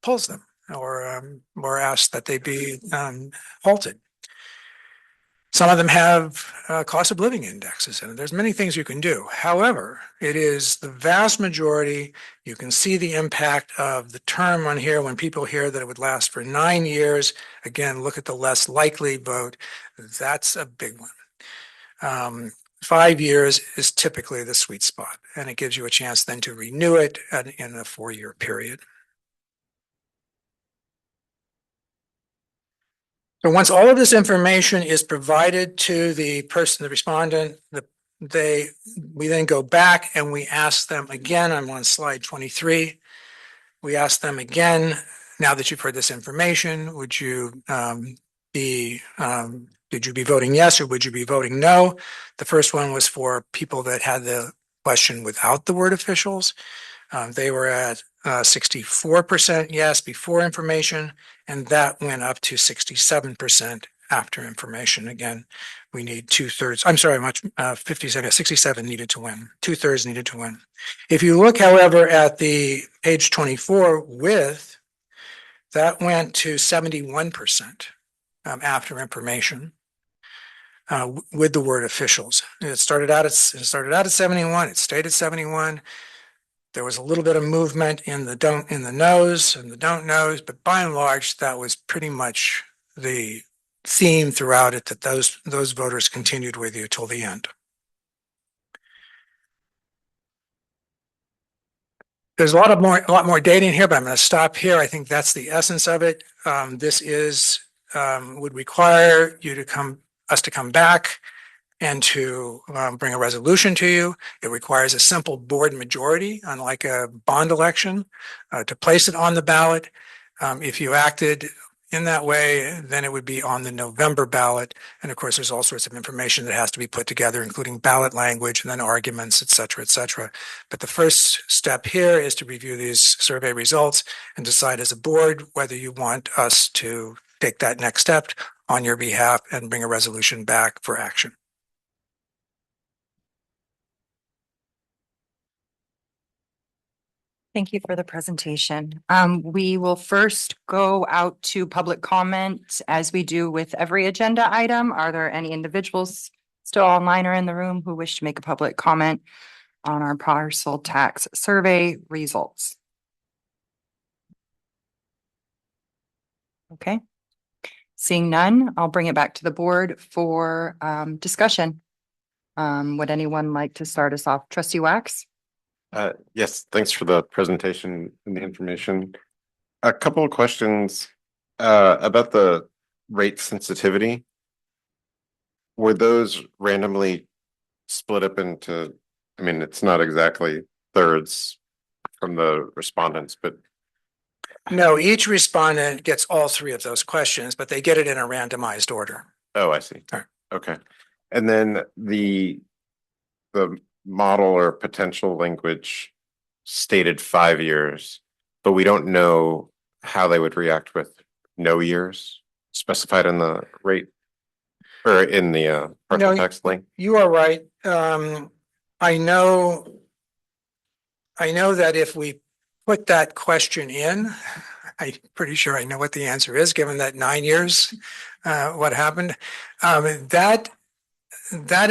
pulls them or asks that they be halted. Some of them have cost of living indexes, and there's many things you can do. However, it is the vast majority. You can see the impact of the term on here when people hear that it would last for 9 years. Again, look at the less likely vote. That's a big one. 5 years is typically the sweet spot, and it gives you a chance then to renew it in a 4-year period. So once all of this information is provided to the person, the respondent, we then go back and we ask them again. I'm on slide 23. We ask them again, now that you've heard this information, would you be voting yes or would you be voting no? The first one was for people that had the question without the word officials. They were at 64% yes before information, and that went up to 67% after information. Again, we need 2/3. I'm sorry, 67 needed to win. 2/3 needed to win. If you look, however, at the page 24 with, that went to 71% after information. With the word officials. It started out at 71, it stayed at 71. There was a little bit of movement in the no's and the don't knows, but by and large, that was pretty much the theme throughout it, that those voters continued with you till the end. There's a lot more data in here, but I'm going to stop here. I think that's the essence of it. This would require us to come back and to bring a resolution to you. It requires a simple board majority, unlike a bond election, to place it on the ballot. If you acted in that way, then it would be on the November ballot. And of course, there's all sorts of information that has to be put together, including ballot language and then arguments, et cetera, et cetera. But the first step here is to review these survey results and decide as a board whether you want us to take that next step on your behalf and bring a resolution back for action. Thank you for the presentation. We will first go out to public comment as we do with every agenda item. Are there any individuals still online or in the room who wish to make a public comment on our parcel tax survey results? Okay. Seeing none, I'll bring it back to the board for discussion. Would anyone like to start us off? Trustee Wax? Yes, thanks for the presentation and the information. A couple of questions about the rate sensitivity. Were those randomly split up into, I mean, it's not exactly thirds from the respondents, but no, each respondent gets all three of those questions, but they get it in a randomized order. Oh, I see. All right. Okay. And then the model or potential language stated 5 years, but we don't know how they would react with no years specified in the rate or in the parcel tax link. You are right. I know that if we put that question in, I'm pretty sure I know what the answer is, given that 9 years, what happened. That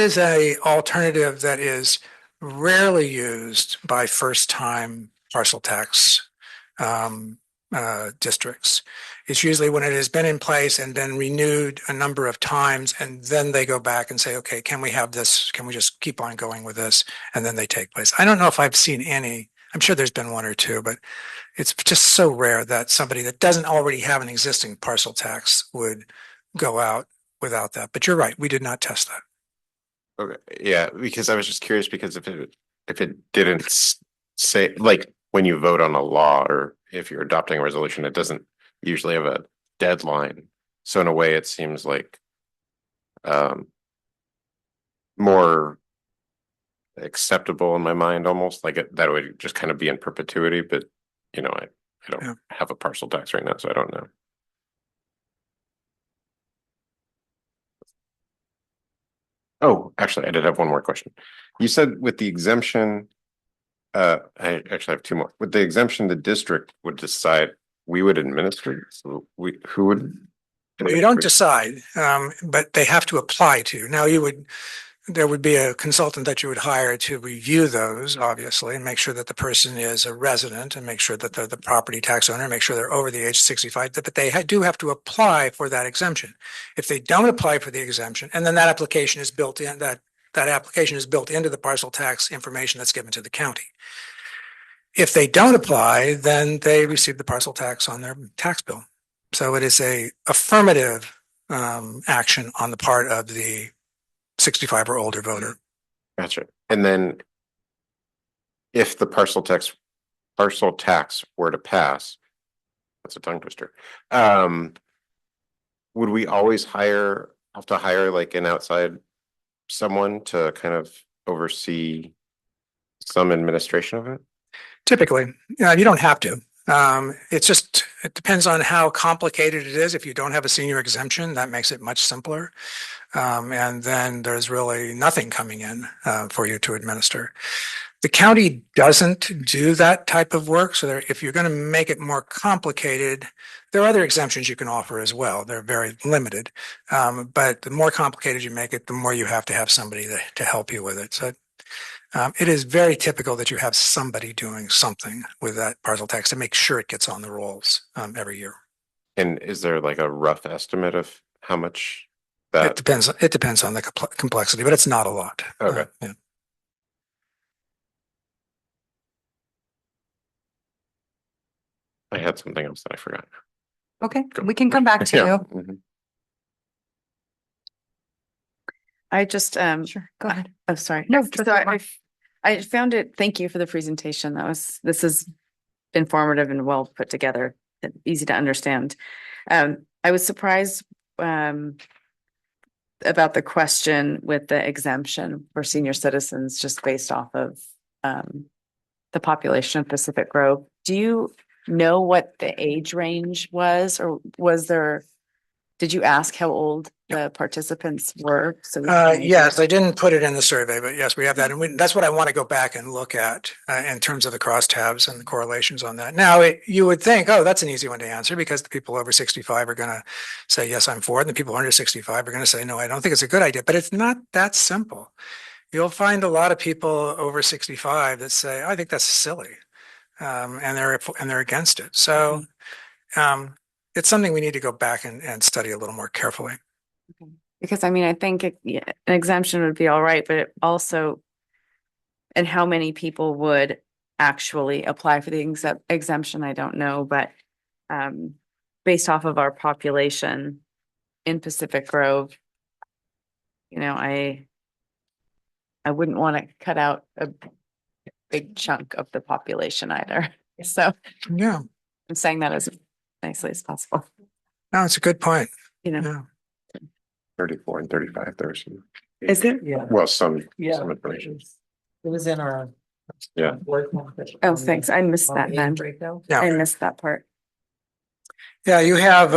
is a alternative that is rarely used by first-time parcel tax districts. It's usually when it has been in place and then renewed a number of times, and then they go back and say, okay, can we have this? Can we just keep on going with this? And then they take place. I don't know if I've seen any I'm sure there's been one or two, but it's just so rare that somebody that doesn't already have an existing parcel tax would go out without that. But you're right, we did not test that. Okay, yeah, because I was just curious because if it didn't say, like, when you vote on a law or if you're adopting a resolution, it doesn't usually have a deadline. So in a way, it seems like more acceptable in my mind, almost like that would just kind of be in perpetuity. But you know, I don't have a parcel tax right now, so I don't know. Oh, actually, I did have one more question. You said with the exemption, I actually have two more. With the exemption, the district would decide, we would administer it. So who would? You don't decide, but they have to apply to. Now there would be a consultant that you would hire to review those, obviously, and make sure that the person is a resident and make sure that they're the property tax owner, make sure they're over the age of 65, but they do have to apply for that exemption. If they don't apply for the exemption, and then that application is built in, that application is built into the parcel tax information that's given to the county. If they don't apply, then they receive the parcel tax on their tax bill. So it is a affirmative action on the part of the 65 or older voter. Gotcha. And then if the parcel tax were to pass, that's a tongue twister. Would we always have to hire like an outside someone to kind of oversee some administration of it? Typically, you don't have to. It depends on how complicated it is. If you don't have a senior exemption, that makes it much simpler. And then there's really nothing coming in for you to administer. The county doesn't do that type of work. So if you're going to make it more complicated, there are other exemptions you can offer as well. They're very limited. But the more complicated you make it, the more you have to have somebody to help you with it. So it is very typical that you have somebody doing something with that parcel tax to make sure it gets on the rolls every year. And is there like a rough estimate of how much It depends. It depends on the complexity, but it's not a lot. Okay. Yeah. I had something else that I forgot. Okay, we can come back to Yeah. you. Mhm. I just Sure, go ahead. Oh, sorry. No, So I found it. Thank you for the presentation. This is informative and well put together, and easy to understand. I was surprised about the question with the exemption for senior citizens, just based off of the population of Pacific Grove. Do you know what the age range was, or did you ask how old the participants were? So Yes, I didn't put it in the survey, but yes, we have that. And that's what I want to go back and look at in terms of the crosstabs and the correlations on that. Now, you would think, oh, that's an easy one to answer because the people over 65 are going to say, yes, I'm for it. And the people under 65 are going to say, no, I don't think it's a good idea. But it's not that simple. You'll find a lot of people over 65 that say, I think that's silly. And they're against it. So it's something we need to go back and study a little more carefully. Because I mean, I think an exemption would be all right, but it also, and how many people would actually apply for the exemption, I don't know, but based off of our population in Pacific Grove, I wouldn't want to cut out a big chunk of the population either. So yeah, I'm saying that as nicely as possible. No, it's a good point. Yeah. 34 and 35, there's some. Is there? Yeah. Well, some information. It was in our. Yeah. Oh, thanks. I missed that then. Yeah. I missed that part. Yeah, you have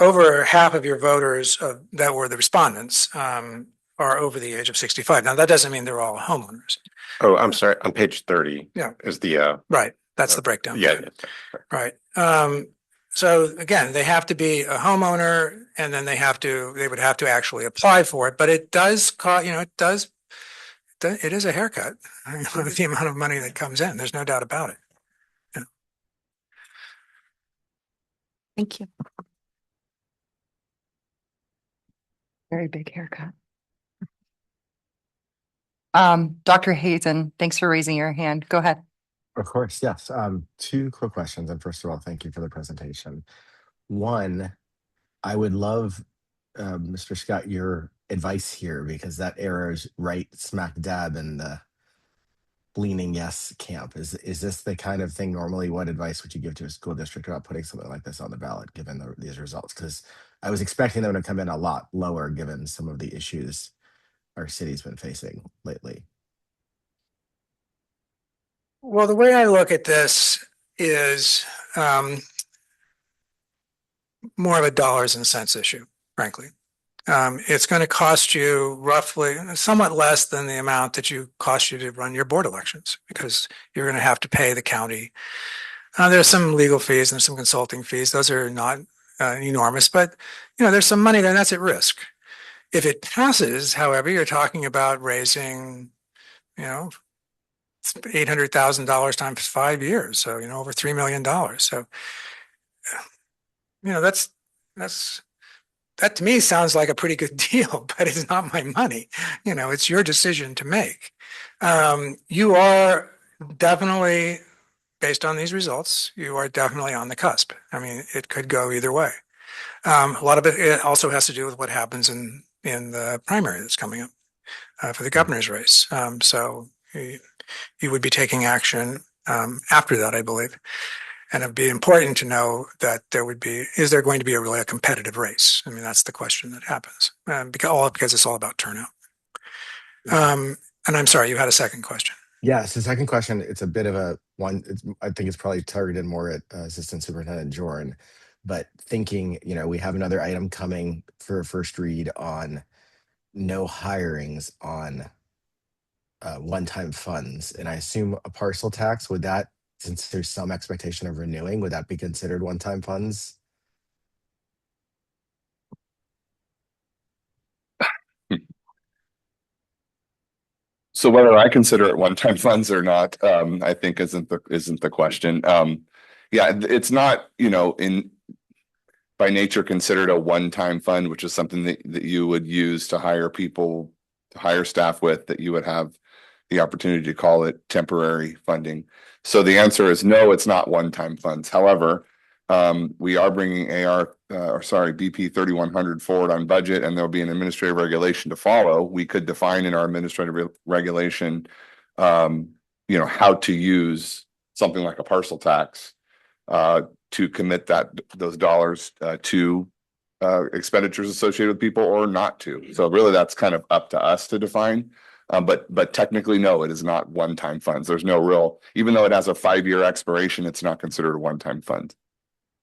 over half of your voters that were the respondents are over the age of 65. Now, that doesn't mean they're all homeowners. Oh, I'm sorry. On page 30. Yeah. Is the right. That's the breakdown. Yeah. Right. So again, they have to be a homeowner, and then they would have to actually apply for it. But it does cost, it is a haircut. The amount of money that comes in. There's no doubt about it. Yeah. Thank you. Very big haircut. Dr. Hazen, thanks for raising your hand. Go ahead. Of course, yes. Two quick questions. And first of all, thank you for the presentation. One, I would love, Mr. Scott, your advice here because that error is right smack dab in the leaning yes camp. Is this the kind of thing normally? What advice would you give to a school district about putting something like this on the ballot, given these results? Because I was expecting them to come in a lot lower, given some of the issues our city's been facing lately. Well, the way I look at this is more of a dollars and cents issue, frankly. It's going to cost you roughly somewhat less than the amount that you cost you to run your board elections because you're going to have to pay the county. There's some legal fees and there's some consulting fees. Those are not enormous, but there's some money there and that's at risk. If it passes, however, you're talking about raising, $800,000 times 5 years. So, over $3 million. So, that to me sounds like a pretty good deal, but it's not my money. It's your decision to make. You are definitely, based on these results, you are definitely on the cusp. I mean, it could go either way. A lot of it also has to do with what happens in the primary that's coming up for the governor's race. So you would be taking action after that, I believe. And it'd be important to know that is there going to be really a competitive race? I mean, that's the question that happens because it's all about turnout. And I'm sorry, you had a second question. Yes, the second question, it's a bit of a one. I think it's probably targeted more at Assistant Superintendent Jorn, but thinking, we have another item coming for a first read on no hirings on one-time funds. And I assume a parcel tax, since there's some expectation of renewing, would that be considered one-time funds? So whether I consider it one-time funds or not, I think isn't the question. Yeah, it's not, by nature considered a one-time fund, which is something that you would use to hire people, to hire staff with, that you would have the opportunity to call it temporary funding. So the answer is no, it's not one-time funds. However, we are bringing BP 3100 forward on budget, and there'll be an administrative regulation to follow. We could define in our administrative regulation, how to use something like a parcel tax to commit those dollars to expenditures associated with people or not to. So really, that's kind of up to us to define. But technically, no, it is not one-time funds. There's no real, even though it has a 5-year expiration, it's not considered a one-time fund.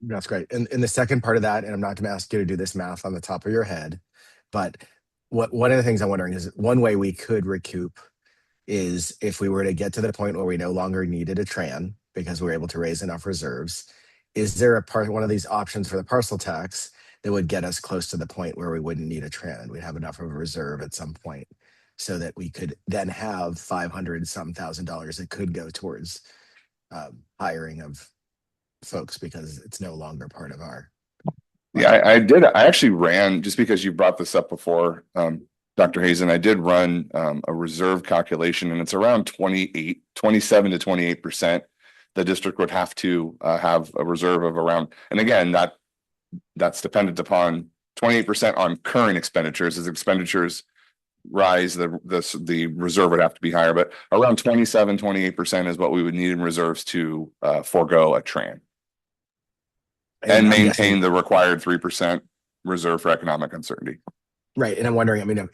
That's great. And the second part of that, and I'm not going to ask you to do this math on the top of your head, but one of the things I'm wondering is one way we could recoup is if we were to get to the point where we no longer needed a TRAN because we were able to raise enough reserves. Is there one of these options for the parcel tax that would get us close to the point where we wouldn't need a TRAN? We'd have enough of a reserve at some point so that we could then have $500,000 that could go towards hiring of folks because it's no longer part of our. Yeah, I actually ran, just because you brought this up before, Dr. Hazen, I did run a reserve calculation, and it's around 27 to 28%. The district would have to have a reserve of around, and again, that's dependent upon 28% on current expenditures. As expenditures rise, the reserve would have to be higher, but around 28% is what we would need in reserves to forego a TRAN and maintain the required 3% reserve for economic uncertainty. Right. And I'm wondering, I mean,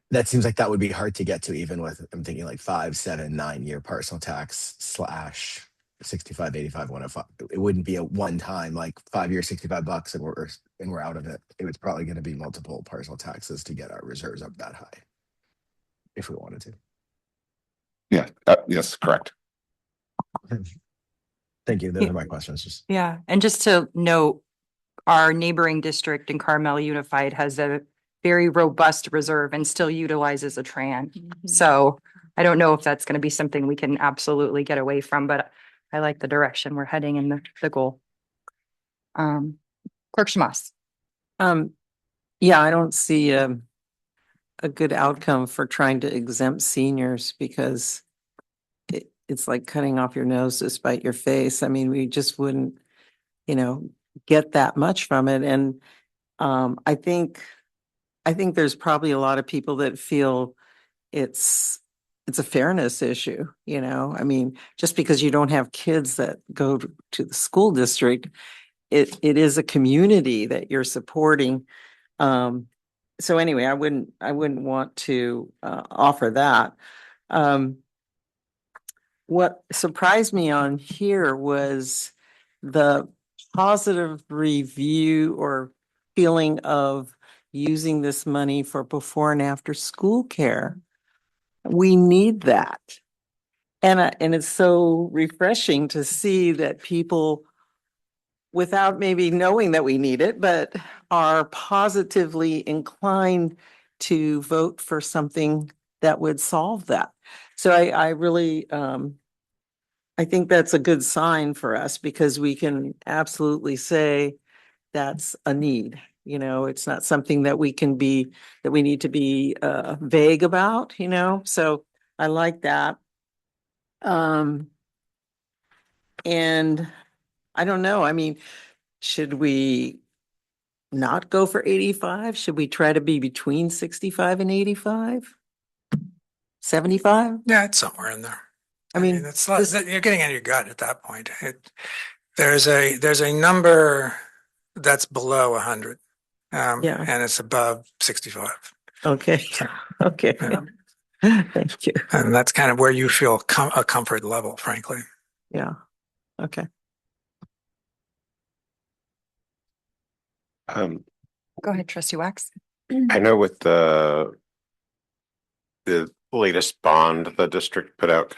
that seems like that would be hard to get to, even with, I'm thinking like 5, 7, 9-year parcel tax / 65, 85, 105. It wouldn't be a one time, like 5 years, $65 and we're out of it. It was probably going to be multiple parcel taxes to get our reserves up that high if we wanted to. Yeah. Yes, correct. Thank you. Those are my questions. Yeah. And just to note, our neighboring district in Carmel Unified has a very robust reserve and still utilizes a TRAN. So I don't know if that's going to be something we can absolutely get away from, but I like the direction we're heading in the goal. Clerk Schmass. Yeah, I don't see a good outcome for trying to exempt seniors because it's like cutting off your nose to spite your face. I mean, we just wouldn't, get that much from it. And I think there's probably a lot of people that feel it's a fairness issue, I mean, just because you don't have kids that go to the school district, it is a community that you're supporting. So anyway, I wouldn't want to offer that. What surprised me on here was the positive review or feeling of using this money for before and after school care. We need that. And it's so refreshing to see that people, without maybe knowing that we need it, but are positively inclined to vote for something that would solve that. So I really, I think that's a good sign for us because we can absolutely say that's a need. It's not something that we need to be vague about, so I like that. And I don't know, I mean, should we not go for 85? Should we try to be between 65 and 85? 75? Yeah, it's somewhere in there. I mean, it's you're getting in your gut at that point. There's a number that's below 100. Yeah. And it's above 65. Okay. Okay. Thank you. And that's kind of where you feel a comfort level, frankly. Yeah. Okay. Go ahead, trustee Wax. I know with the latest bond, the district put out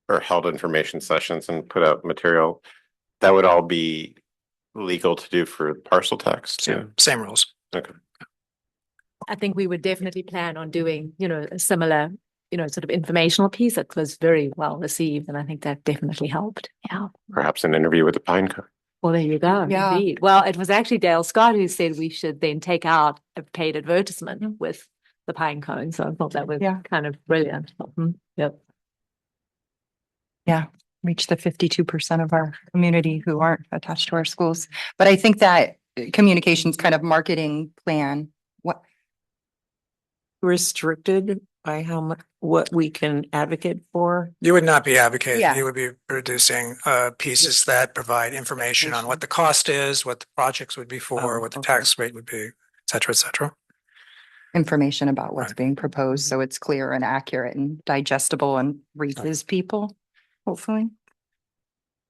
or held information sessions and put out material that would all be legal to do for parcel tax too. Same rules. Okay. I think we would definitely plan on doing, a similar, sort of informational piece that was very well received. And I think that definitely helped. Yeah. Perhaps an interview with the Pine Cone. Well, there you go. Yeah. Indeed. Well, it was actually Dale Scott who said we should then take out a paid advertisement with the pine cone. So I thought that was kind of brilliant. Yep. Yeah, reach the 52% of our community who aren't attached to our schools. But I think that communications kind of marketing plan, Restricted by how much, what we can advocate for? You would not be advocating. Yeah. You would be producing pieces that provide information on what the cost is, what the projects would be for, what the tax rate would be, et cetera, et cetera. information about what's being proposed, so it's clear and accurate and digestible and reaches people, hopefully.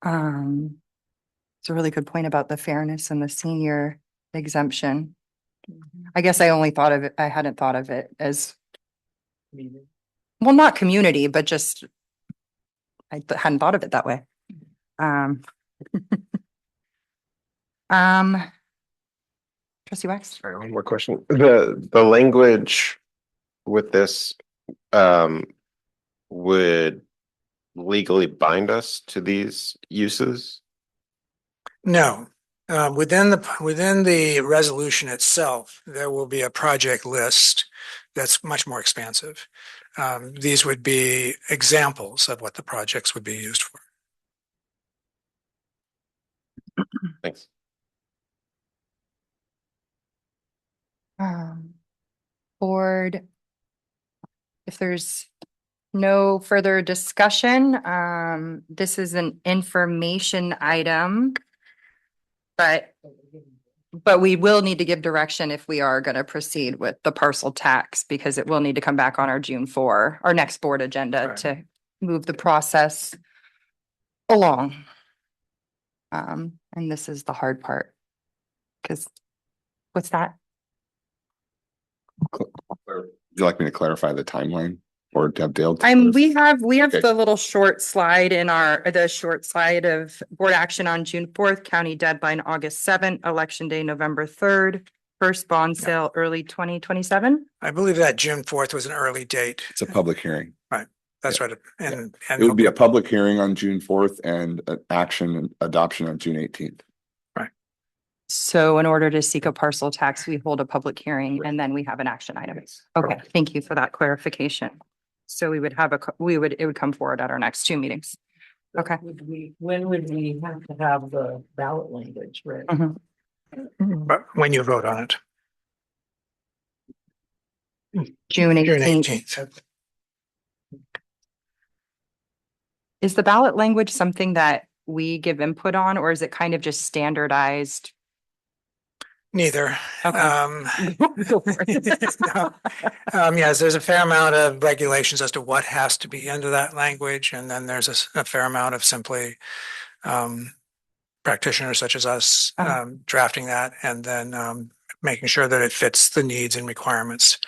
It's a really good point about the fairness and the senior exemption. I guess I hadn't thought of it as, well, not community, but just, I hadn't thought of it that way. Trustee Wax? Sorry, one more question. The language with this would legally bind us to these uses? No. Within the resolution itself, there will be a project list that's much more expansive. These would be examples of what the projects would be used for. Thanks. Board, if there's no further discussion, this is an information item. But we will need to give direction if we are going to proceed with the parcel tax, because it will need to come back on our June 4, our next board agenda to move the process along. And this is the hard part. Because what's that? Would you like me to clarify the timeline or to have Dale? We have Okay. the little short slide in the short slide of board action on June 4th, county deadline August 7th, election day November 3rd, first bond sale early 2027. I believe that June 4th was an early date. It's a public hearing. Right. That's right. And It would be a public hearing on June 4th and an action and adoption on June 18th. So in order to seek a parcel tax, we hold a public hearing and then we have an action item. Okay, thank you for that clarification. So we would have it would come forward at our next two meetings. Okay. When would we have to have the ballot language ready? Mhm. But when you vote on it. June June 18th. 18th. Is the ballot language something that we give input on, or is it kind of just standardized? Neither. Okay. Go for it. No. Yes, there's a fair amount of regulations as to what has to be into that language, and then there's a fair amount of simply practitioners such as us drafting that, and then making sure that it fits the needs and requirements.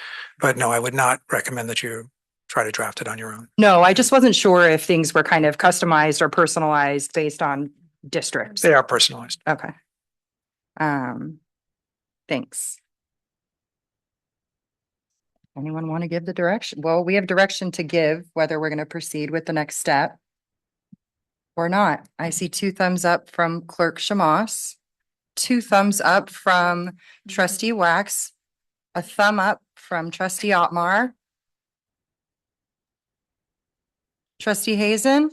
But no, I would not recommend that you try to draft it on your own. No, I just wasn't sure if things were kind of customized or personalized based on districts. They are personalized. Okay. Thanks. Anyone want to give the direction? Well, we have direction to give whether we're going to proceed with the next step or not. I see 2 thumbs up from Clerk Shamas, 2 thumbs up from Trustee Wax, a thumb up from Trustee Otmar. Trustee Hazen?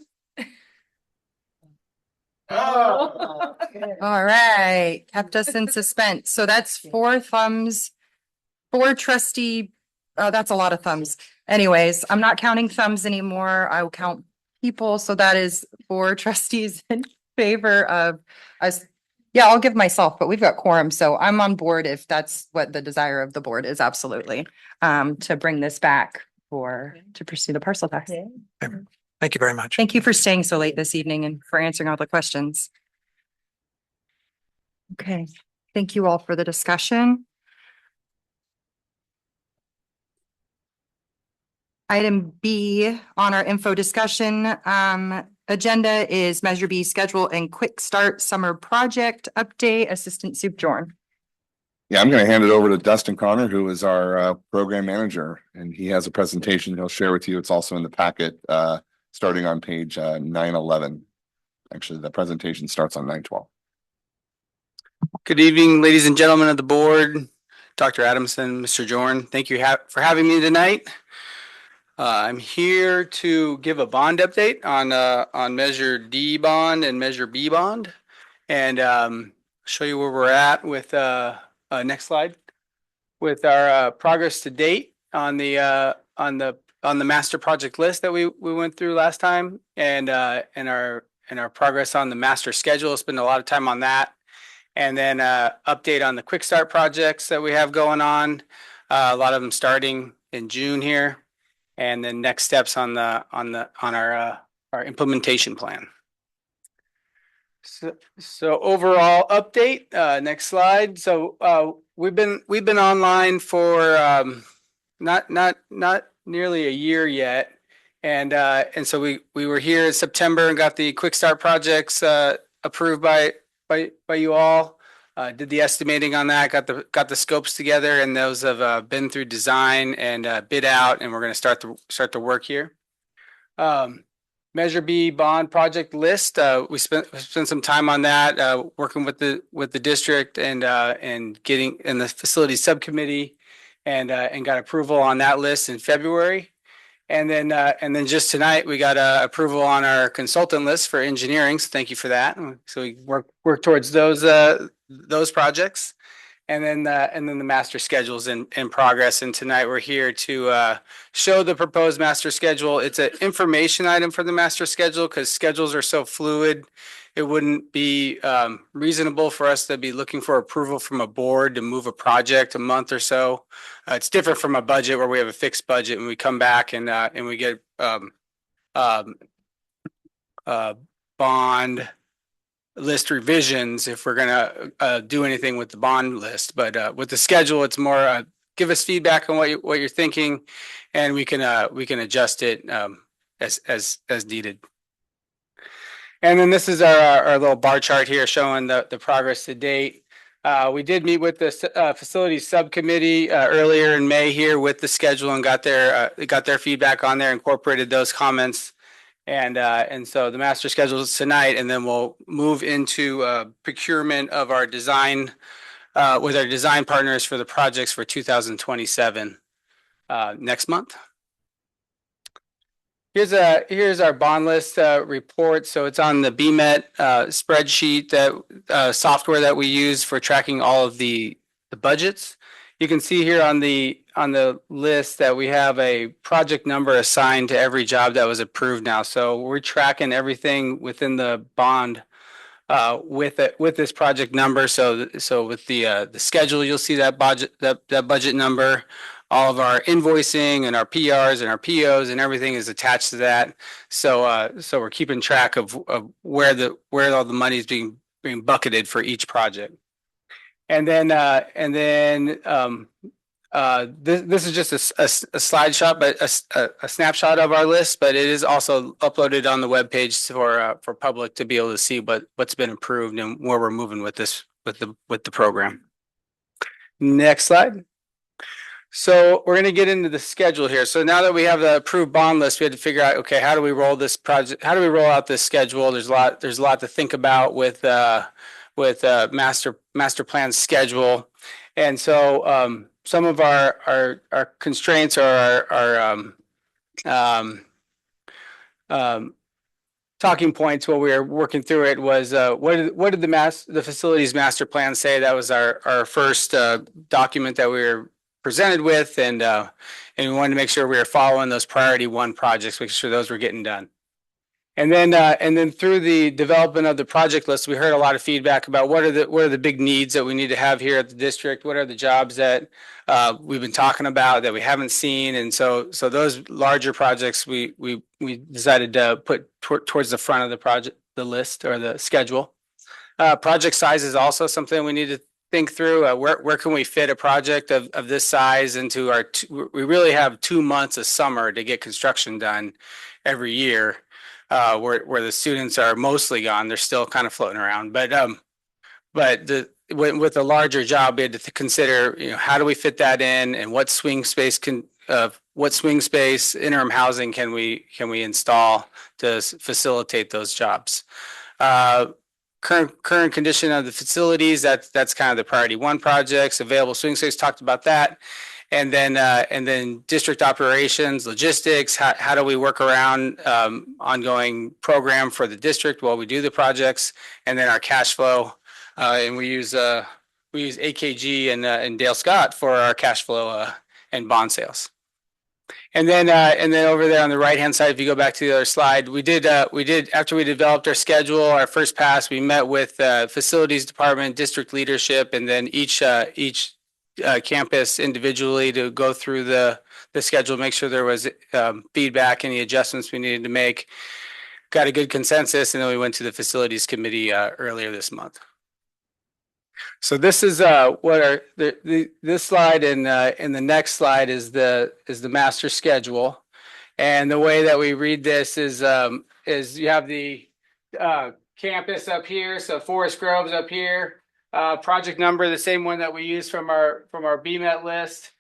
All right, kept us in suspense. So that's 4 thumbs, 4 trustee. Oh, that's a lot of thumbs. Anyways, I'm not counting thumbs anymore. I will count people. So that is 4 trustees in favor of us. Yeah, I'll give myself, but we've got quorum. So I'm on board if that's what the desire of the board is, absolutely. To bring this back to pursue the parcel tax. Thank you very much. Thank you for staying so late this evening and for answering all the questions. Okay, thank you all for the discussion. Item B on our info discussion agenda is Measure B schedule and quick start summer project update. Assistant Soup Jorn. Yeah, I'm going to hand it over to Dustin Connor, who is our program manager, and he has a presentation he'll share with you. It's also in the packet, starting on page 911. Actually, the presentation starts on 912. Good evening, ladies and gentlemen of the board, Dr. Adamson, Mr. Jorn. Thank you for having me tonight. I'm here to give a bond update on Measure D bond and Measure B bond, and show you where we're at with next slide with our progress to date on the master project list that we went through last time, and our progress on the master schedule. Spend a lot of time on that, and then update on the quick start projects that we have going on. A lot of them starting in June here. And then next steps on our implementation plan. So overall update, next slide. So we've been online for not nearly a year yet, and so we were here in September and got the quick start projects approved by you all. Did the estimating on that, got the scopes together, and those have been through design and bid out, and we're going to start the work here. Measure B bond project list. We spent some time on that, working with the district and getting in the facilities subcommittee, and got approval on that list in February. And then just tonight we got approval on our consultant list for engineering. So thank you for that. So we work towards those projects, and then the master schedule's in progress. And tonight we're here to show the proposed master schedule. It's an information item for the master schedule because schedules are so fluid. It wouldn't be reasonable for us to be looking for approval from a board to move a project a month or so. It's different from a budget where we have a fixed budget and we come back and we get bond list revisions if we're gonna do anything with the bond list. But with the schedule, it's more give us feedback on what you're thinking, and we can adjust it as needed. And then this is our little bar chart here showing the progress to date. We did meet with the facilities subcommittee earlier in May here with the schedule and got their feedback on there, incorporated those comments. And so the master schedule is tonight, and then we'll move into procurement of our design with our design partners for the projects for 2027 next month. Here's our bond list report. So it's on the BMET spreadsheet, that software that we use for tracking all of the budgets. You can see here on the list that we have a project number assigned to every job that was approved now. So we're tracking everything within the bond with this project number. So with the schedule, you'll see that budget number. All of our invoicing and our PRs and our POs and everything is attached to that. So we're keeping track of where all the money is being bucketed for each project. And then this is just a slide shot, but a snapshot of our list, but it is also uploaded on the webpage for public to be able to see what's been approved and where we're moving with this with the program. Next slide. So we're going to get into the schedule here. So now that we have the approved bond list, we had to figure out, okay, how do we roll this project? How do we roll out this schedule? There's a lot to think about with master plan schedule. And so some of our constraints or our talking points while we were working through it was what did the facilities master plan say? That was our first document that we were presented with, and we wanted to make sure we were following those priority 1 projects, making sure those were getting done. And then through the development of the project list, we heard a lot of feedback about what are the big needs that we need to have here at the district. What are the jobs that we've been talking about that we haven't seen? And so those larger projects we decided to put towards the front of the list or the schedule. Project size is also something we need to think through. Where can we fit a project of this size into our? We really have 2 months of summer to get construction done every year. Where the students are mostly gone, they're still kind of floating around. But with a larger job, we had to consider, how do we fit that in, and what swing space interim housing can we install to facilitate those jobs. Current condition of the facilities, that's kind of the priority 1 projects. Available swing space, talked about that. And then district operations, logistics, how do we work around ongoing program for the district while we do the projects, and then our cash flow. And we use AKG and Dale Scott for our cash flow and bond sales. And then over there on the right-hand side, if you go back to the other slide, we did after we developed our schedule, our first pass, we met with facilities department, district leadership, and then each campus individually to go through the schedule, make sure there was feedback, any adjustments we needed to make. Got a good consensus, and then we went to the facilities committee earlier this month. So this is this slide and the next slide is the master schedule, and the way that we read this is you have the campus up here, so Forest Grove's up here. Project number, the same one that we use from our BMET list.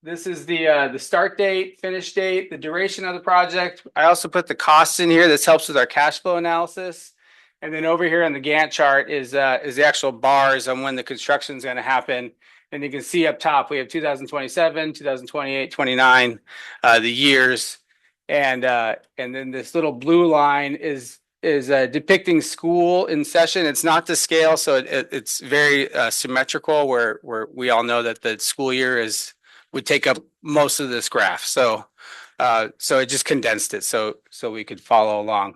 This is the start date, finish date, the duration of the project. I also put the costs in here. This helps with our cash flow analysis. And then over here on the Gantt chart is the actual bars on when the construction is going to happen. And you can see up top we have 2027, 2028, 29, the years, and then this little blue line is depicting school in session. It's not to scale, so it's very symmetrical, where we all know that the school year would take up most of this graph. So it just condensed it so we could follow along.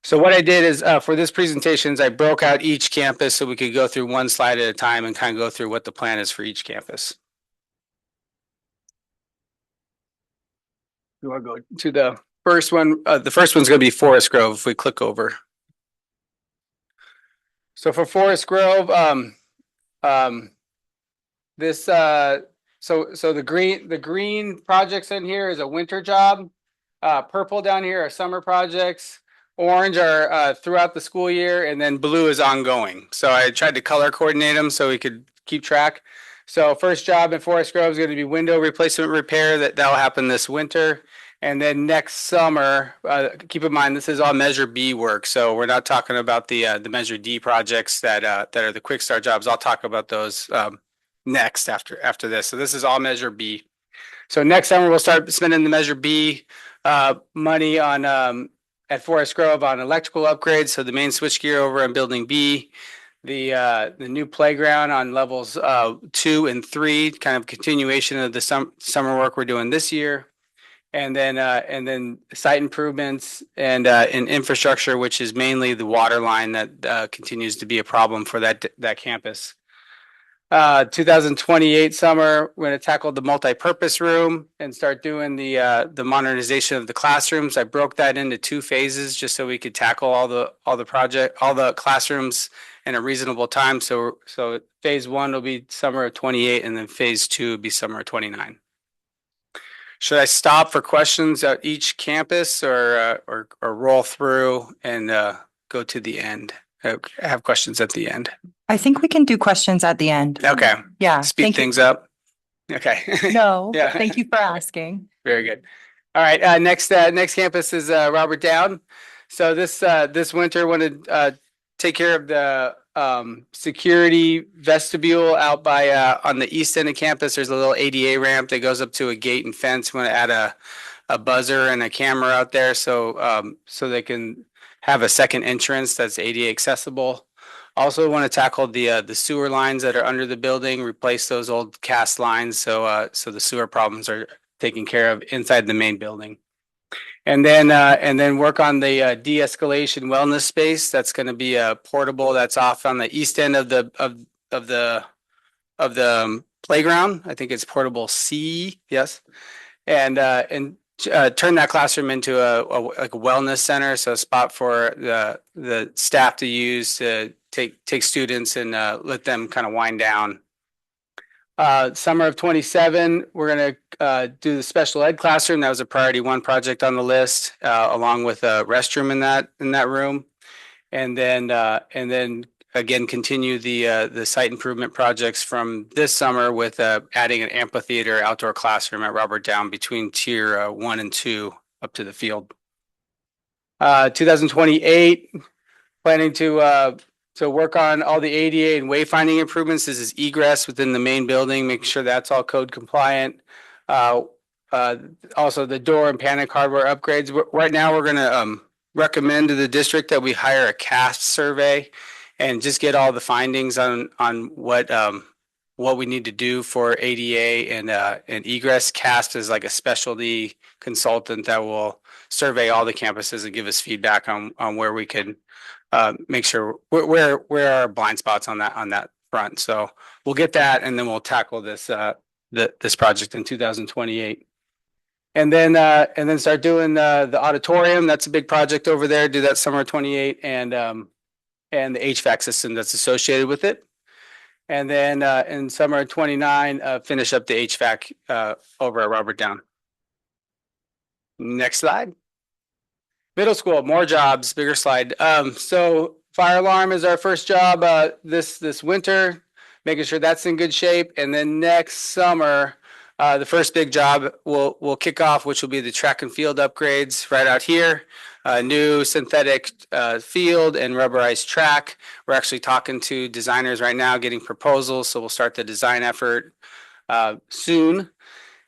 So what I did is for this presentation, I broke out each campus so we could go through one slide at a time and kind of go through what the plan is for each campus. You want to go to the first one? The first one's going to be Forest Grove. If we click over. So for Forest Grove, this so the green projects in here is a winter job. Purple down here are summer projects. Orange are throughout the school year, and then blue is ongoing. So I tried to color coordinate them so we could keep track. So first job in Forest Grove is going to be window replacement repair. That'll happen this winter. And then next summer, keep in mind, this is all Measure B work. So we're not talking about the Measure D projects that are the quick start jobs. I'll talk about those next after this. So this is all Measure B. So next summer, we'll start spending the Measure B money on at Forest Grove on electrical upgrades. So the main switchgear over on Building B, the new playground on levels 2 and 3, kind of continuation of the summer work we're doing this year. And then site improvements and infrastructure, which is mainly the water line that continues to be a problem for that campus. 2028 summer, we're going to tackle the multi-purpose room and start doing the modernization of the classrooms. I broke that into 2 phases just so we could tackle all the classrooms in a reasonable time. So phase 1 will be summer of 28, and then phase 2 will be summer of 29. Should I stop for questions at each campus or roll through and go to the end? I have questions at the end. I think we can do questions at the end. Okay. Yeah. Speed things up. Okay. No, Yeah. but thank you for asking. Very good. All right. Next campus is Robert Down. So this winter, want to take care of the security vestibule out by on the east end of campus. There's a little ADA ramp that goes up to a gate and fence. We want to add a buzzer and a camera out there so they can have a second entrance that's ADA accessible. Also want to tackle the sewer lines that are under the building, replace those old cast lines so the sewer problems are taken care of inside the main building. And then work on the de-escalation wellness space. That's going to be a portable that's off on the east end of the playground. I think it's portable C. Yes, and turn that classroom into like a wellness center, so a spot for the staff to use to take students and let them kind of wind down. Summer of 27, we're going to do the special ed classroom. That was a priority 1 project on the list, along with a restroom in that room. And then again, continue the site improvement projects from this summer with adding an amphitheater outdoor classroom at Robert Down between tier 1 and 2 up to the field. 2028, planning to work on all the ADA and wayfinding improvements. This is egress within the main building, making sure that's all code compliant. Also the door and panic hardware upgrades. Right now, we're going to recommend to the district that we hire a CAST survey and just get all the findings on what we need to do for ADA and egress. CAST is like a specialty consultant that will survey all the campuses and give us feedback on where we can make sure where are blind spots on that front. So we'll get that, and then we'll tackle this this project in 2028. And then start doing the auditorium. That's a big project over there. Do that summer of 28, and the HVAC system that's associated with it. And then in summer of 29, finish up the HVAC over at Robert Down. Next slide. Middle school, more jobs, bigger slide. So fire alarm is our first job this winter, making sure that's in good shape. And then next summer, the first big job we'll kick off, which will be the track and field upgrades right out here. New synthetic field and rubberized track. We're actually talking to designers right now, getting proposals. So we'll start the design effort soon.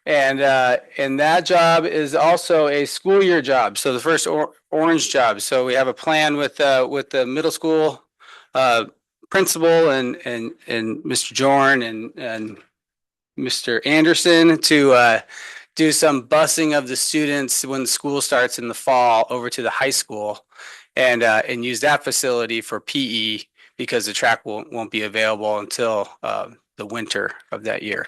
And that job is also a school year job. So the first orange job. So we have a plan with the middle school principal and Mr. Jorn and Mr. Anderson to do some busing of the students when school starts in the fall over to the high school and use that facility for PE because the track won't be available until the winter of that year.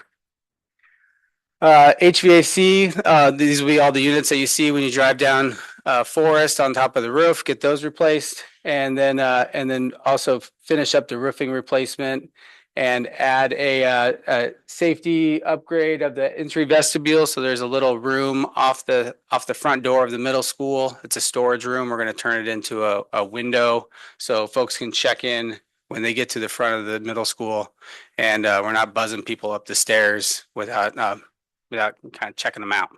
HVAC, these will be all the units that you see when you drive down Forest on top of the roof, get those replaced, and then also finish up the roofing replacement and add a safety upgrade of the entry vestibule. So there's a little room off the front door of the middle school. It's a storage room. We're going to turn it into a window so folks can check in when they get to the front of the middle school, and we're not buzzing people up the stairs without kind of checking them out.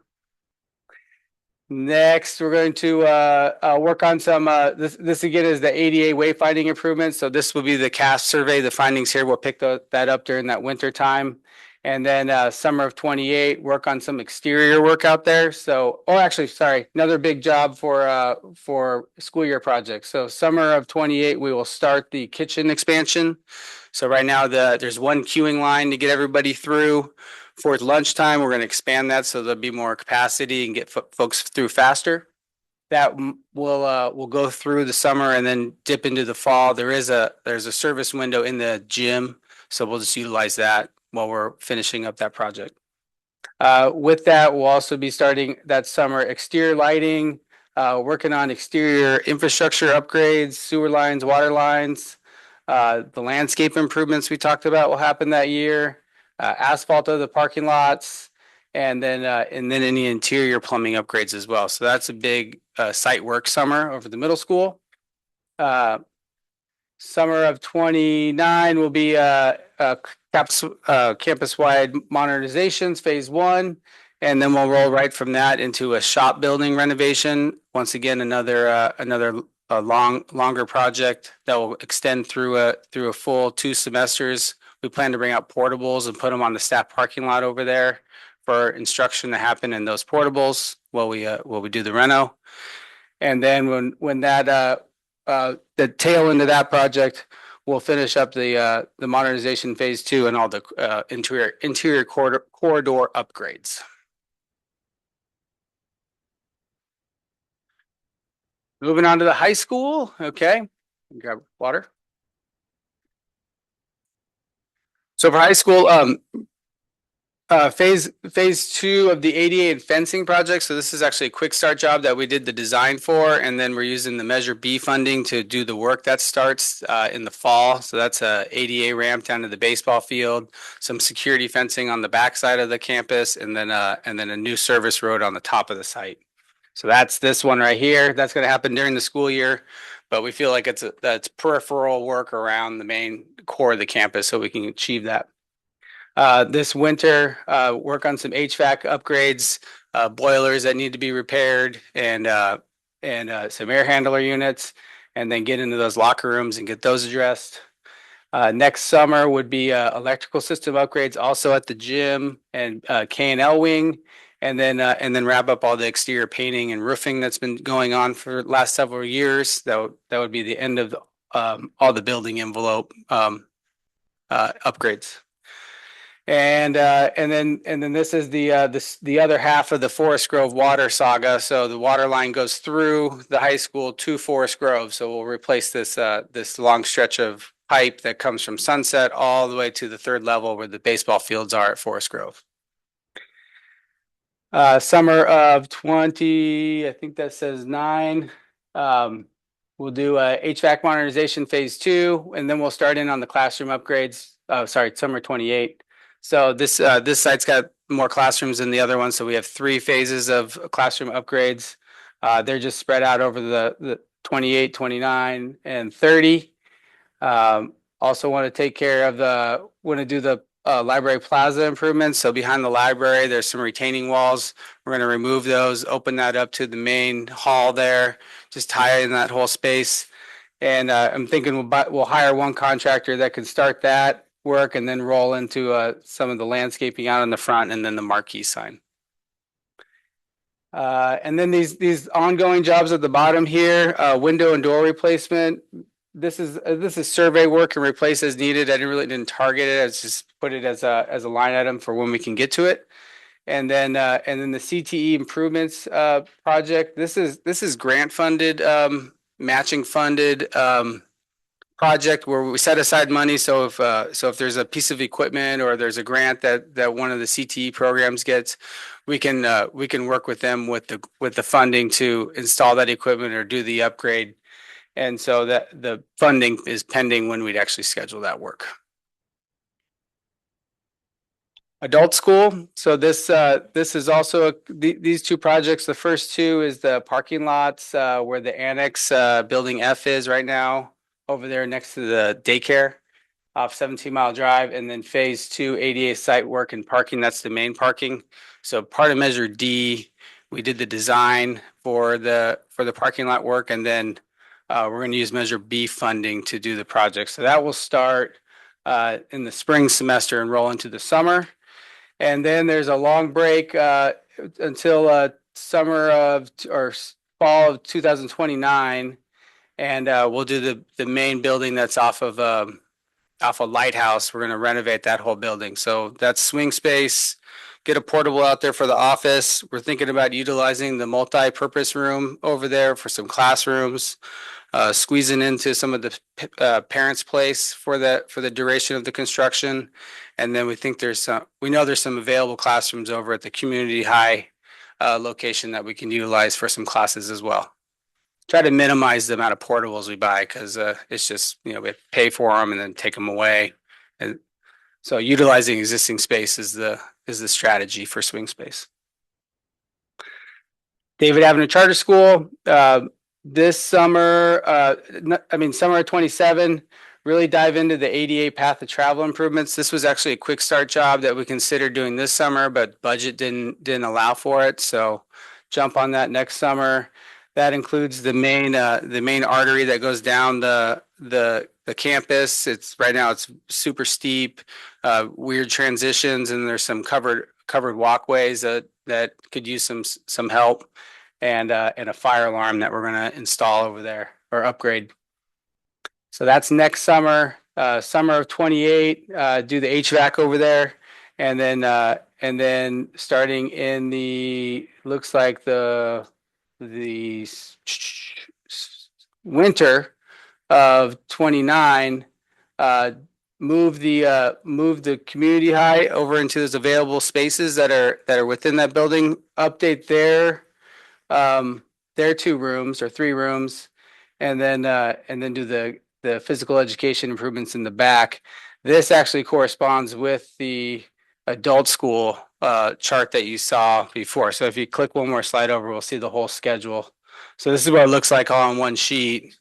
Next, we're going to work on some, this again is the ADA wayfinding improvements. So this will be the CAST survey. The findings here, we'll pick that up during that winter time. And then summer of 28, work on some exterior work out there. So, oh, actually, sorry, another big job for school year projects. So summer of 28, we will start the kitchen expansion. So right now there's one queuing line to get everybody through. For lunchtime, we're going to expand that so there'll be more capacity and get folks through faster. That will go through the summer and then dip into the fall. There's a service window in the gym, so we'll just utilize that while we're finishing up that project. With that, we'll also be starting that summer exterior lighting, working on exterior infrastructure upgrades, sewer lines, water lines. The landscape improvements we talked about will happen that year. Asphalt of the parking lots, and then any interior plumbing upgrades as well. So that's a big site work summer over the middle school. Summer of 29 will be campus-wide modernizations, phase 1, and then we'll roll right from that into a shop building renovation. Once again, another longer project that will extend through a full 2 semesters. We plan to bring out portables and put them on the staff parking lot over there for instruction to happen in those portables while we do the reno. And then when that the tail end of that project, we'll finish up the modernization phase 2 and all the interior corridor upgrades. Moving on to the high school. Okay, grab water. So for high school, phase 2 of the ADA and fencing project. So this is actually a quick start job that we did the design for, and then we're using the Measure B funding to do the work. That starts in the fall. So that's a ADA ramp down to the baseball field, some security fencing on the backside of the campus, and then a new service road on the top of the site. So that's this one right here. That's going to happen during the school year, but we feel like that's peripheral work around the main core of the campus, so we can achieve that. This winter, work on some HVAC upgrades, boilers that need to be repaired, and some air handler units, and then get into those locker rooms and get those addressed. Next summer would be electrical system upgrades also at the gym and K&L wing, and then wrap up all the exterior painting and roofing that's been going on for the last several years. That would be the end of all the building envelope upgrades. And then this is the other half of the Forest Grove water saga. So the water line goes through the high school to Forest Grove. So we'll replace this long stretch of pipe that comes from Sunset all the way to the 3rd level where the baseball fields are at Forest Grove. Summer of 20, I think that says 9. We'll do a HVAC modernization phase 2, and then we'll start in on the classroom upgrades. Summer 28. So this site's got more classrooms than the other one. So we have 3 phases of classroom upgrades. They're just spread out over the 28, 29, and 30. Also want to take care of do the library plaza improvements. So behind the library, there's some retaining walls. We're going to remove those, open that up to the main hall there, just tie in that whole space. And I'm thinking we'll hire one contractor that can start that work and then roll into some of the landscaping out in the front and then the marquee sign. And then these ongoing jobs at the bottom here, window and door replacement. This is survey work and replace as needed. I didn't target it. I just put it as a line item for when we can get to it. And then the CTE improvements project. This is grant funded, matching funded project where we set aside money. So if there's a piece of equipment or there's a grant that one of the CTE programs gets, we can work with them with the funding to install that equipment or do the upgrade. And so that the funding is pending when we'd actually schedule that work. Adult school. So this is also these 2 projects. The first 2 is the parking lots where the annex building F is right now, over there next to the daycare off 17 Mile Drive. And then phase 2 ADA site work and parking. That's the main parking. So part of Measure D, we did the design for the parking lot work, and then we're going to use Measure B funding to do the project. So that will start in the spring semester and roll into the summer. And then there's a long break until summer of or fall of 2029, and we'll do the main building that's off of Lighthouse. We're going to renovate that whole building. So that's swing space. Get a portable out there for the office. We're thinking about utilizing the multi-purpose room over there for some classrooms, squeezing into some of the parents' place for the duration of the construction. And then we think we know there's some available classrooms over at the community high location that we can utilize for some classes as well. Try to minimize the amount of portables we buy because it's just, we pay for them and then take them away. And so utilizing existing space is the strategy for swing space. David Avenue Charter School, this summer, summer of 27, really dive into the ADA path of travel improvements. This was actually a quick start job that we considered doing this summer, but budget didn't allow for it. So jump on that next summer. That includes the main artery that goes down the campus. Right now it's super steep, weird transitions, and there's some covered walkways that could use some help, and a fire alarm that we're going to install over there or upgrade. So that's next summer, summer of 28. Do the HVAC over there, and then starting in looks like the winter of 29, move the community high over into those available spaces that are within that building. Update their 2 rooms or 3 rooms, and then do the physical education improvements in the back. This actually corresponds with the adult school chart that you saw before. So if you click one more slide over, we'll see the whole schedule. So this is what it looks like all on one sheet.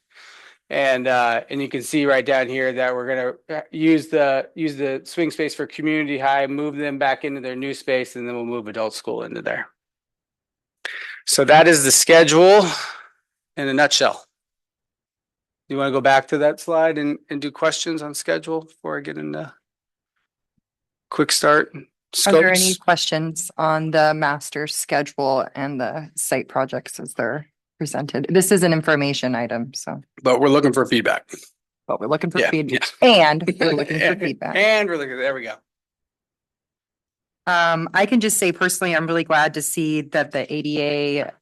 And you can see right down here that we're gonna use the swing space for community high, move them back into their new space, and then we'll move adult school into there. So that is the schedule in a nutshell. Do you want to go back to that slide and do questions on schedule before I get into quick start? Are there any Scopes? questions on the master schedule and the site projects as they're presented? This is an information item, so. But we're looking for feedback. But we're looking for Yeah, feedback and we're looking for feedback. And we're looking, there we go. I can just say personally, I'm really glad to see that the ADA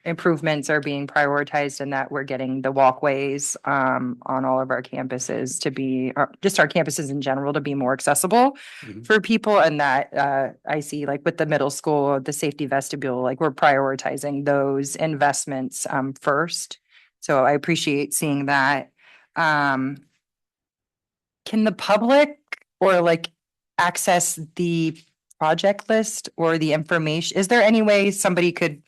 improvements are being prioritized and that we're getting the walkways on all of our campuses to be, or just our campuses in general, to be more accessible for people. And that I see like with the middle school, the safety vestibule, like we're prioritizing those investments first. So I appreciate seeing that. Can the public or like access the project list or the information? Is there any way somebody could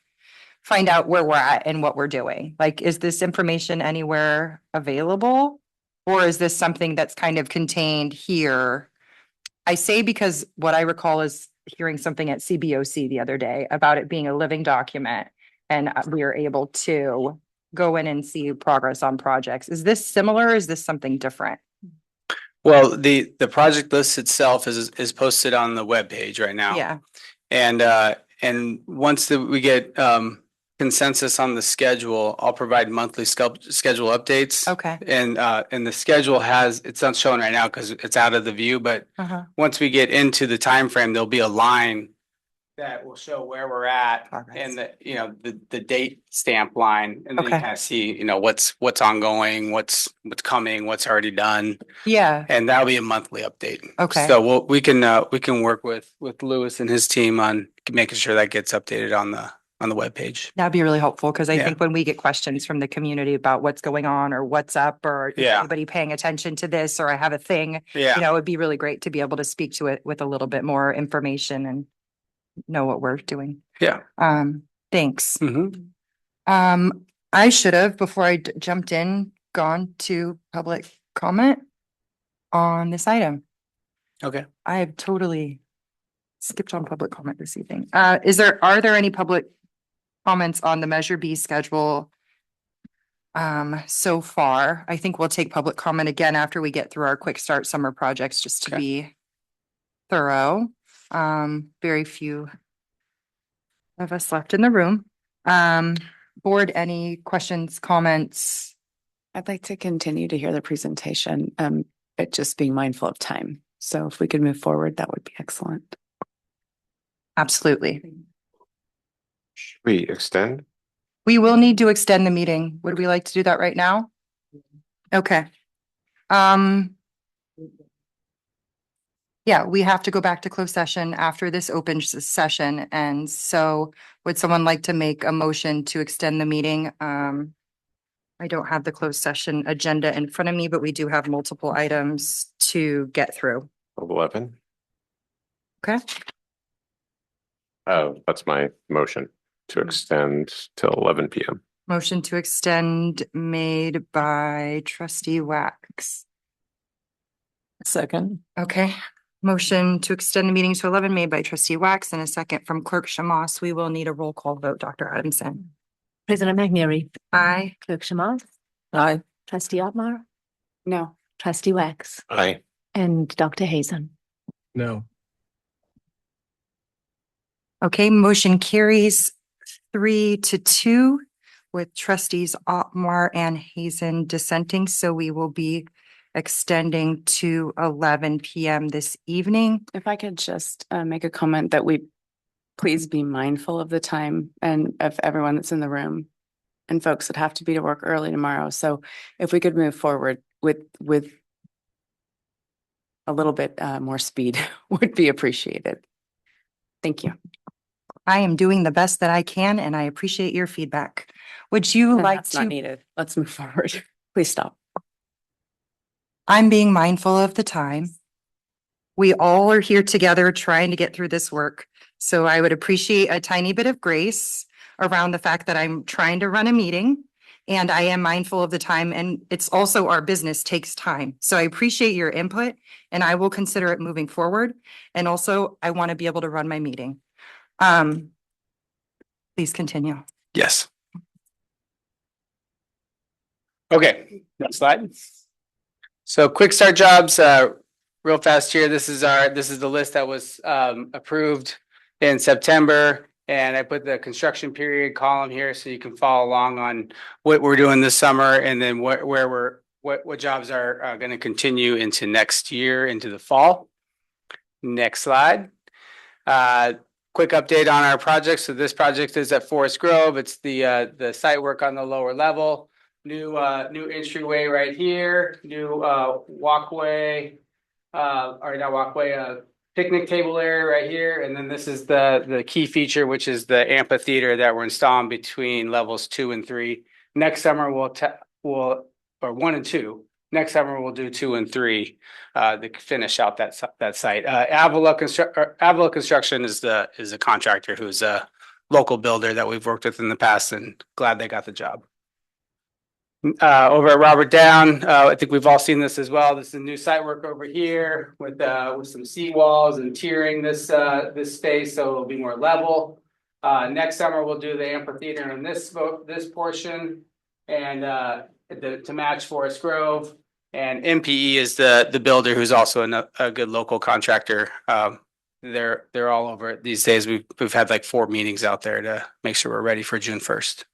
find out where we're at and what we're doing? Like, is this information anywhere available? Or is this something that's kind of contained here? I say because what I recall is hearing something at CBOC the other day about it being a living document, and we are able to go in and see progress on projects. Is this similar? Is this something different? Well, the project list itself is posted on the webpage right now. Yeah. And once we get consensus on the schedule, I'll provide monthly schedule updates. Okay. And the schedule it's not showing right now because it's out of the view, but Uh-huh. once we get into the time frame, there'll be a line that will show where we're at and the date stamp line, and then you Okay. kind of see, what's ongoing, what's coming, what's already done. Yeah. And that'll be a monthly update. Okay. So we can work with Lewis and his team on making sure that gets updated on the webpage. That'd be really helpful because I Yeah. think when we get questions from the community about what's going on or what's up or is Yeah. anybody paying attention to this or I have a thing, Yeah. it'd be really great to be able to speak to it with a little bit more information and know what we're doing. Yeah. Thanks. Mhm. I should have, before I jumped in, gone to public comment on this item. Okay. I have totally skipped on public comment this evening. Are there any public comments on the Measure B schedule so far? I think we'll take public comment again after we get through our quick start summer projects, just to Okay. be thorough. Very few of us left in the room. Board, any questions, comments? I'd like to continue to hear the presentation, but just being mindful of time. So if we could move forward, that would be excellent. Absolutely. Should we extend? We will need to extend the meeting. Would we like to do that right now? Okay. Yeah, we have to go back to closed session after this open session. And so would someone like to make a motion to extend the meeting? I don't have the closed session agenda in front of me, but we do have multiple items to get through. 11. Okay. That's my motion to extend till 11 p.m. Motion to extend made by trustee Wax. Second. Okay. Motion to extend the meeting to 11 made by trustee Wax and a second from clerk Shamas. We will need a roll call vote, Dr. Adamson. President McNary. Aye. Clerk Shamas. Aye. Trustee Otmar. No. Trustee Wax. Aye. And Dr. Hazen. No. Okay, motion carries 3-2 with trustees Otmar and Hazen dissenting. So we will be extending to 11 p.m. this evening. If I could just make a comment that we please be mindful of the time and of everyone that's in the room and folks that have to be to work early tomorrow. So if we could move forward with a little bit more speed would be appreciated. Thank you. I am doing the best that I can and I appreciate your feedback. Would you like That's to? not needed. Let's move forward. Please stop. I'm being mindful of the time. We all are here together trying to get through this work. So I would appreciate a tiny bit of grace around the fact that I'm trying to run a meeting and I am mindful of the time, and it's also our business takes time. So I appreciate your input and I will consider it moving forward. And also I want to be able to run my meeting. Please continue. Yes. Okay, next slide. So quick start jobs, real fast here. This is the list that was approved in September. And I put the construction period column here so you can follow along on what we're doing this summer and then what jobs are going to continue into next year, into the fall. Next slide. Quick update on our project. So this project is at Forest Grove. It's the site work on the lower level. New entryway right here. New walkway, or not walkway, picnic table area right here. And then this is the key feature, which is the amphitheater that we're installing between levels 2 and 3. Next summer or 1 and 2. Next summer we'll do 2 and 3 to finish out that site. Avila Construction is a contractor who's a local builder that we've worked with in the past, and glad they got the job. Over at Robert Down, I think we've all seen this as well. This is a new site work over here with some seawalls and tiering this space, so it'll be more level. Next summer we'll do the amphitheater in this portion, and to match Forest Grove. And MPE is the builder who's also a good local contractor. They're all over it these days. We've had like 4 meetings out there to make sure we're ready for June 1st.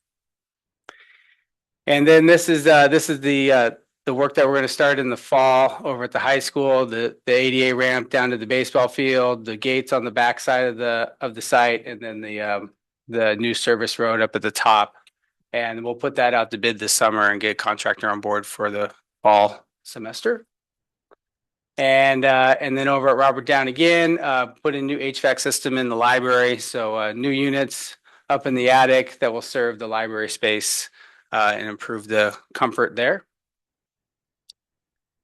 And then this is the work that we're going to start in the fall over at the high school, the ADA ramp down to the baseball field, the gates on the back side of the site, and then the new service road up at the top. And we'll put that out to bid this summer and get a contractor on board for the fall semester. And then over at Robert Down again, put a new HVAC system in the library. So new units up in the attic that will serve the library space and improve the comfort there.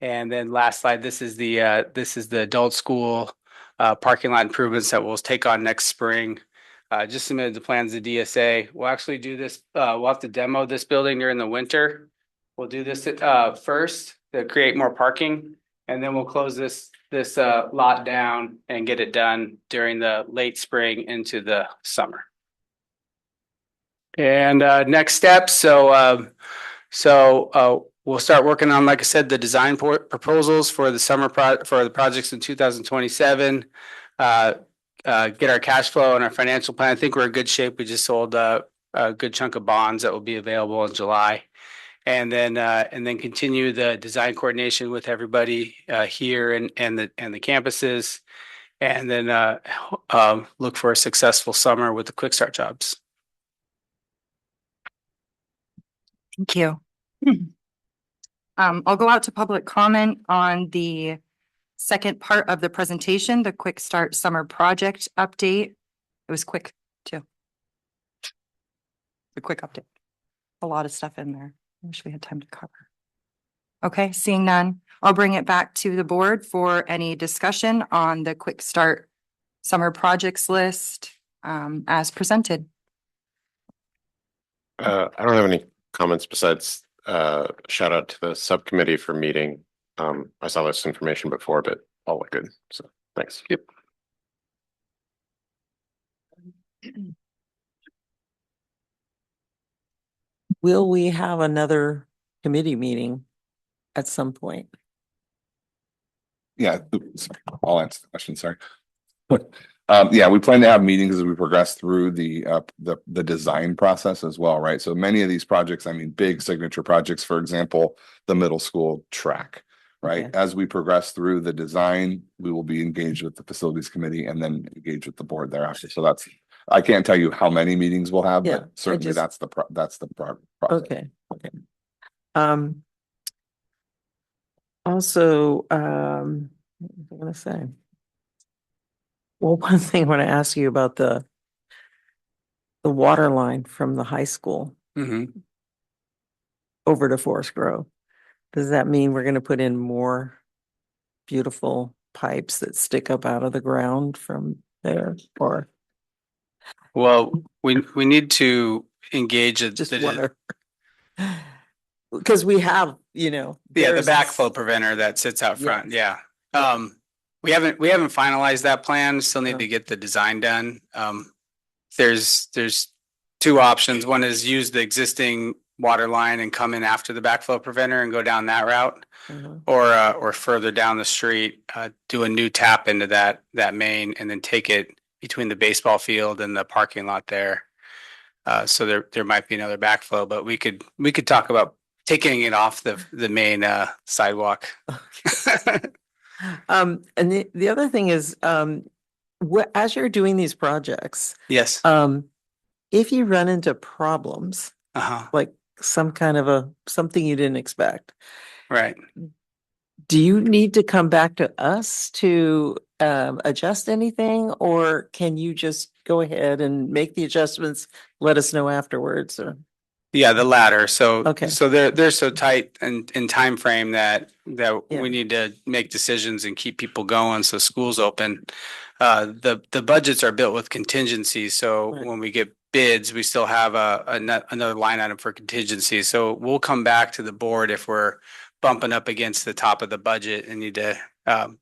And then last slide, this is the adult school parking lot improvements that we'll take on next spring. Just submitted the plans to DSA. We'll actually do this. We'll have to demo this building during the winter. We'll do this first to create more parking, and then we'll close this lot down and get it done during the late spring into the summer. And next steps. So we'll start working on, like I said, the design proposals for the summer for the projects in 2027. get our cash flow and our financial plan. I think we're in good shape. We just sold a good chunk of bonds that will be available in July. And then continue the design coordination with everybody here and the campuses, and then look for a successful summer with the quick start jobs. Thank you. I'll go out to public comment on the second part of the presentation, the Quick Start Summer Project update. It was quick too. The quick update. A lot of stuff in there. I wish we had time to cover. Okay, seeing none, I'll bring it back to the board for any discussion on the Quick Start Summer Projects list as presented. I don't have any comments besides shout out to the subcommittee for meeting. I saw this information before, but all look good. So thanks. Yep. Will we have another committee meeting at some point? Yeah, I'll answer the question, sorry. Yeah, we plan to have meetings as we progress through the design process as well, right? So many of these projects, I mean, big signature projects, for example, the middle school track, right? Okay. As we progress through the design, we will be engaged with the facilities committee and then engage with the board thereafter. So that's, I can't tell you how many meetings we'll have, Yeah, but certainly that's the process. Okay. Also, what was I gonna say? Well, one thing I want to ask you about the water line from the high school over to Forest Grove. Does that mean we're gonna put in more beautiful pipes that stick up out of the ground from there, or? Well, we need to engage Just wonder. Because we have, the there's- backflow preventer that sits out front. Yeah. We haven't finalized that plan. Still need to get the design done. There's two options. One is use the existing water line and come in after the backflow preventer and go down that route, or further down the street, do a new tap into that main and then take it between the baseball field and the parking lot there. So there might be another backflow, but we could talk about taking it off the main sidewalk. And the other thing is, as you're doing these projects, Yes. if you run into problems, like some kind of something you didn't expect, right? Do you need to come back to us to adjust anything, or can you just go ahead and make the adjustments, let us know afterwards? Or Yeah, the latter. So Okay. So they're so tight in time frame that we need to make decisions and keep people going so school's open. The budgets are built with contingencies. So when we get bids, we still have another line item for contingency. So we'll come back to the board if we're bumping up against the top of the budget and need to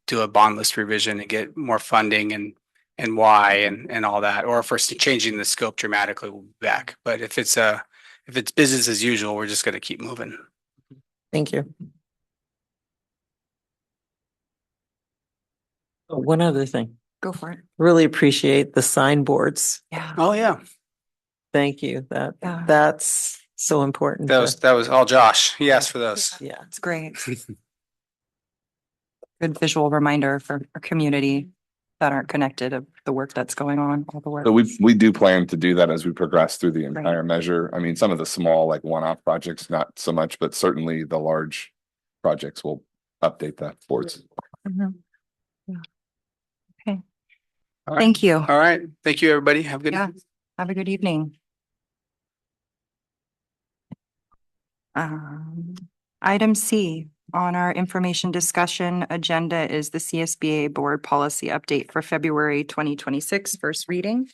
do a bond list revision and get more funding and why and all that. Or if we're changing the scope dramatically, we'll be back. But if it's business as usual, we're just going to keep moving. Thank you. Oh, one other thing. Go for it. Really appreciate the signboards. Yeah. Oh, yeah. Thank you. That's so important. That was all Josh. He asked for those. Yeah. It's great. Good visual reminder for our community that aren't connected of the work that's going on, all the work. So we do plan to do that as we progress through the entire measure. I mean, some of the small, like one-off projects, not so much, but certainly the large projects will update the boards. Okay. All right. Thank you. All right. Thank you, everybody. Have a good Yeah. Have a good evening. Item C on our information discussion agenda is the CSBA board policy update for February 2026, first reading.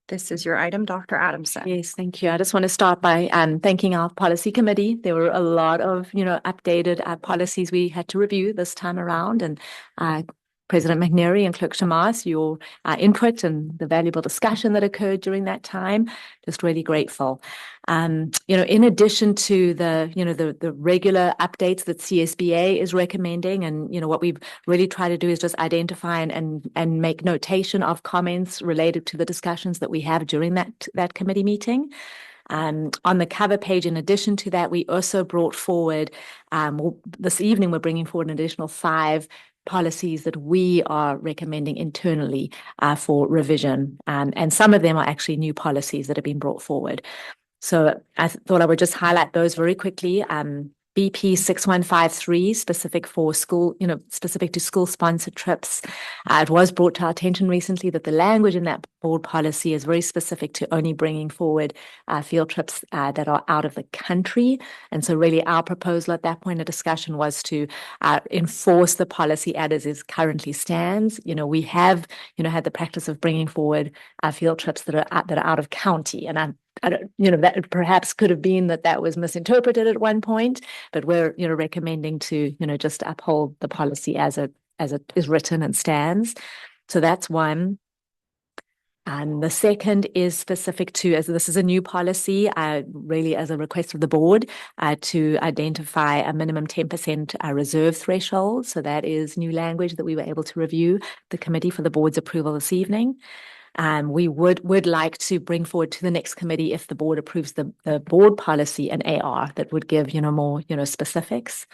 This is your item, Dr. Adamson. Yes, thank you. I just want to start by thanking our policy committee. There were a lot of, updated policies we had to review this time around, and President McNary and Clerk Shamas, your input and the valuable discussion that occurred during that time. Just really grateful. In addition to the regular updates that CSBA is recommending, and what we've really tried to do is just identify and make notation of comments related to the discussions that we have during that committee meeting. On the cover page, in addition to that, we also brought forward, this evening, we're bringing forward an additional 5 policies that we are recommending internally for revision. And some of them are actually new policies that have been brought forward. So I thought I would just highlight those very quickly. BP 6153, specific for school, specific to school sponsored trips. It was brought to our attention recently that the language in that board policy is very specific to only bringing forward field trips that are out of the country. And so really our proposal at that point of discussion was to enforce the policy as it currently stands. We have, had the practice of bringing forward field trips that are out of county. And I don't, that perhaps could have been that was misinterpreted at one point, but we're, recommending to, just uphold the policy as it is written and stands. So that's one. And the second is specific to, as this is a new policy, really as a request of the board to identify a minimum 10% reserve threshold. So that is new language that we were able to review the committee for the board's approval this evening. We would like to bring forward to the next committee, if the board approves the board policy, an AR that would give, more, specifics.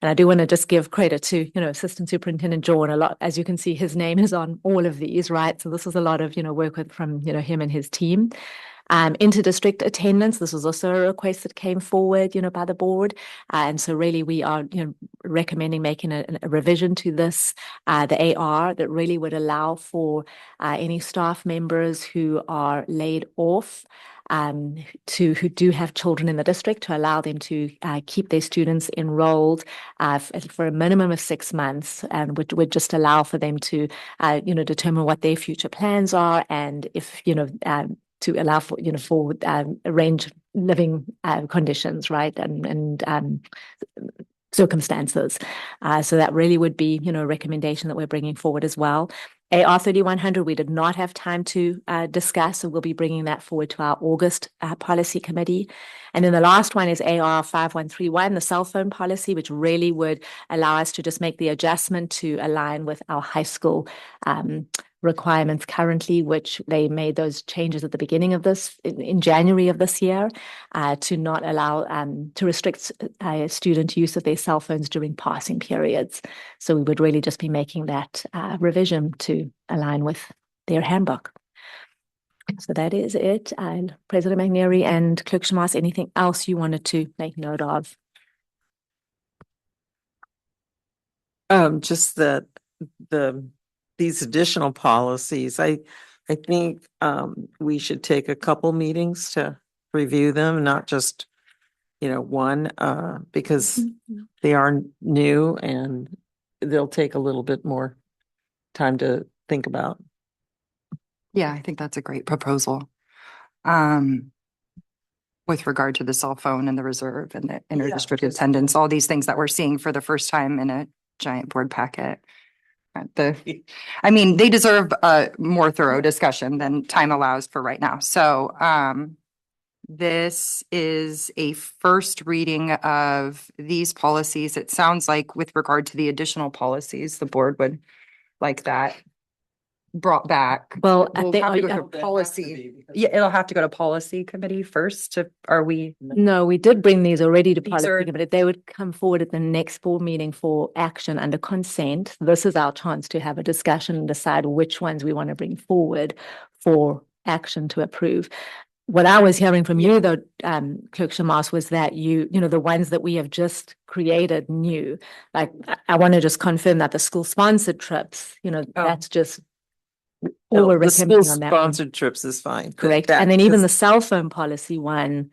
And I do want to just give credit to, Assistant Superintendent John a lot. As you can see, his name is on all of these, right? So this was a lot of, work from, him and his team. Inter-district attendance, this was also a request that came forward, by the board. And so really we are, recommending making a revision to this, the AR, that really would allow for any staff members who are laid off who do have children in the district, to allow them to keep their students enrolled for a minimum of 6 months, and would just allow for them to, determine what their future plans are, and if, to allow for, for range living conditions, right, and circumstances. So that really would be, a recommendation that we're bringing forward as well. AR 3100, we did not have time to discuss, so we'll be bringing that forward to our August policy committee. And then the last one is AR 5131, the cell phone policy, which really would allow us to just make the adjustment to align with our high school requirements currently, which they made those changes at the beginning of this, in January of this year, to not allow, to restrict student use of their cell phones during passing periods. So we would really just be making that revision to align with their handbook. So that is it. And President McNary and Clerk Shamas, anything else you wanted to make note of? Just that these additional policies, I think we should take a couple meetings to review them, not just, one, because they are new and they'll take a little bit more time to think about. Yeah, I think that's a great proposal. With regard to the cell phone and the reserve and the inter-district attendance, all these things that we're seeing for the first time in a giant board packet. They deserve a more thorough discussion than time allows for right now. So this is a first reading of these policies. It sounds like with regard to the additional policies, the board would like that brought back. Well, we'll have to go to policy. Yeah, it'll have to go to policy committee first. No, we did bring these already to These policy are- committee. They would come forward at the next board meeting for action under consent. This is our chance to have a discussion and decide which ones we want to bring forward for action to approve. What I was hearing from you, though, Clerk Shamas, was that the ones that we have just created new. Like, I want to just confirm that the school sponsored trips, that's just all we're The school recommending on that one. sponsored trips is fine. Correct. And then even the cell phone policy one,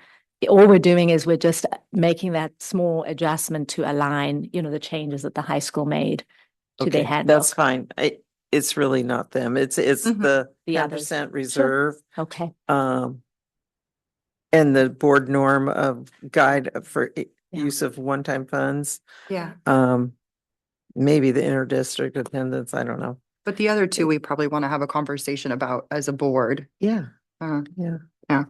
all we're doing is we're just making that small adjustment to align, the changes that the high school made to their handbook. That's fine. It's really not them. It's the The 10% reserve. Okay. And the board norm of guide for use of one-time funds. Yeah. maybe the inter-district attendance, I don't know. But the other two, we probably want to have a conversation about as a board. Yeah. Yeah.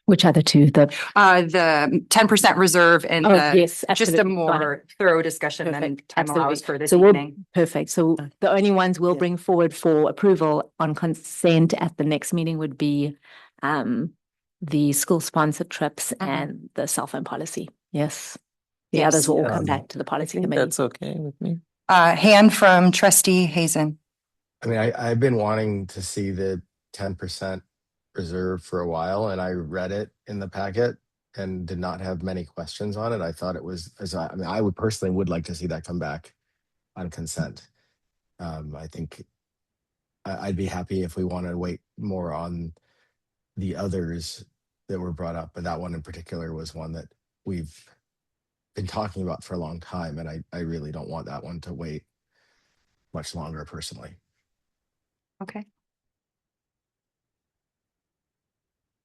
Which other two? The 10% reserve and yes, just a absolutely. Got more thorough discussion than Perfect. time allows Absolutely. for this So evening. perfect. So the only ones we'll Yeah. bring forward for approval on consent at the next meeting would be the school sponsored trips and the cell phone policy. Yes. The Yes. others will all Yeah. come back to the I policy think committee. that's okay with me. Hand from trustee Hazen. I mean, I've been wanting to see the 10% reserve for a while, and I read it in the packet and did not have many questions on it. I thought it was, I mean, I would personally would like to see that come back on consent. I think I'd be happy if we want to wait more on the others that were brought up, but that one in particular was one that we've been talking about for a long time, and I really don't want that one to wait much longer personally. Okay.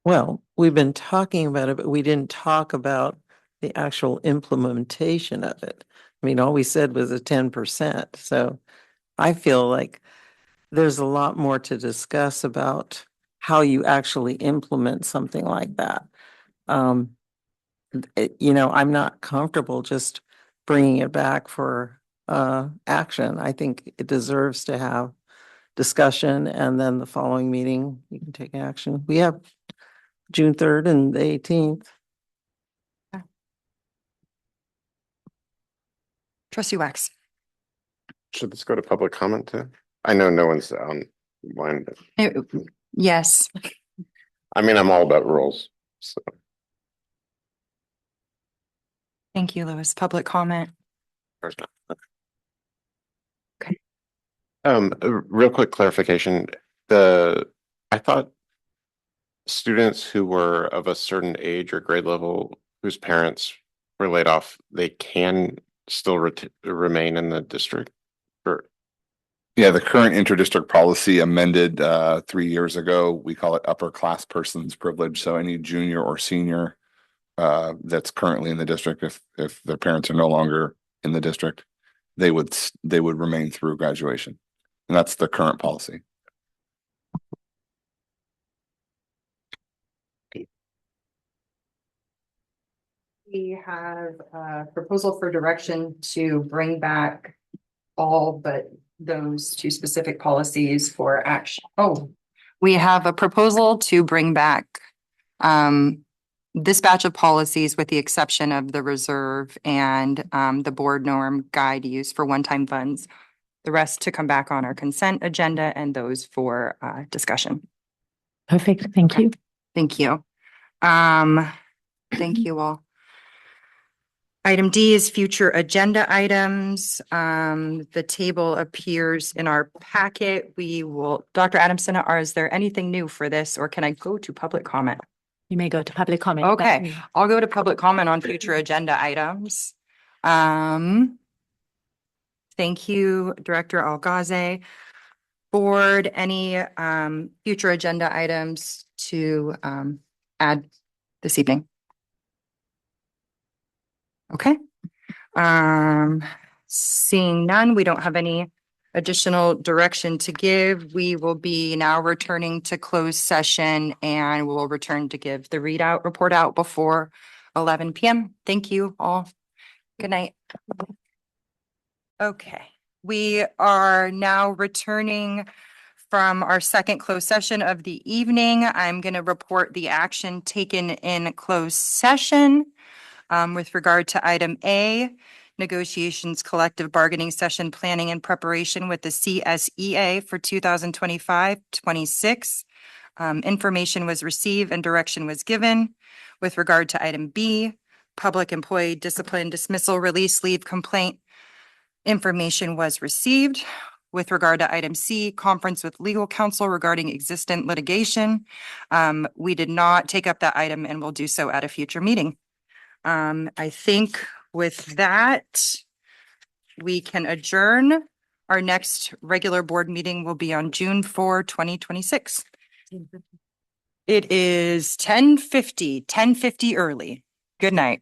Well, we've been talking about it, but we didn't talk about the actual implementation of it. I mean, all we said was a 10%. So I feel like there's a lot more to discuss about how you actually implement something like that. I'm not comfortable just bringing it back for action. I think it deserves to have discussion, and then the following meeting, you can take action. We have June 3rd and the 18th. Trustee Wax. Should this go to public comment too? I know no one's online, but Yes. I mean, I'm all about rules. So Thank you, Louis. Public comment. there's not. Okay. A real quick clarification. I thought students who were of a certain age or grade level whose parents were laid off, they can still remain in the district. Or Yeah, the current interdistrict policy amended 3 years ago. We call it upper class persons privilege. So any junior or senior that's currently in the district, if their parents are no longer in the district, they would remain through graduation, and that's the current policy. We have a proposal for direction to bring back all but those two specific policies for action. Oh, we have a proposal to bring back this batch of policies with the exception of the reserve and the board norm guide use for one-time funds. The rest to come back on our consent agenda and those for discussion. Perfect. Thank you. Thank you. Thank you all. Item D is future agenda items. The table appears in our packet. We will, Dr. Adamson, is there anything new for this, or can I go to public comment? You may go to public comment. Okay, I'll go to public comment on future agenda items. Thank you, Director Algaze. Board, any future agenda items to add this evening? Okay. Seeing none, we don't have any additional direction to give. We will be now returning to closed session and we'll return to give the report out before 11 p.m. Thank you all. Good night. Okay, we are now returning from our second closed session of the evening. I'm going to report the action taken in closed session. With regard to item A, negotiations, collective bargaining session planning and preparation with the CSEA for 2025-26. Information was received and direction was given. With regard to item B, public employee discipline dismissal release leave complaint. Information was received. With regard to item C, conference with legal counsel regarding existent litigation. We did not take up that item and will do so at a future meeting. I think with that, we can adjourn. Our next regular board meeting will be on June 4, 2026. It is 10:50 early. Good night.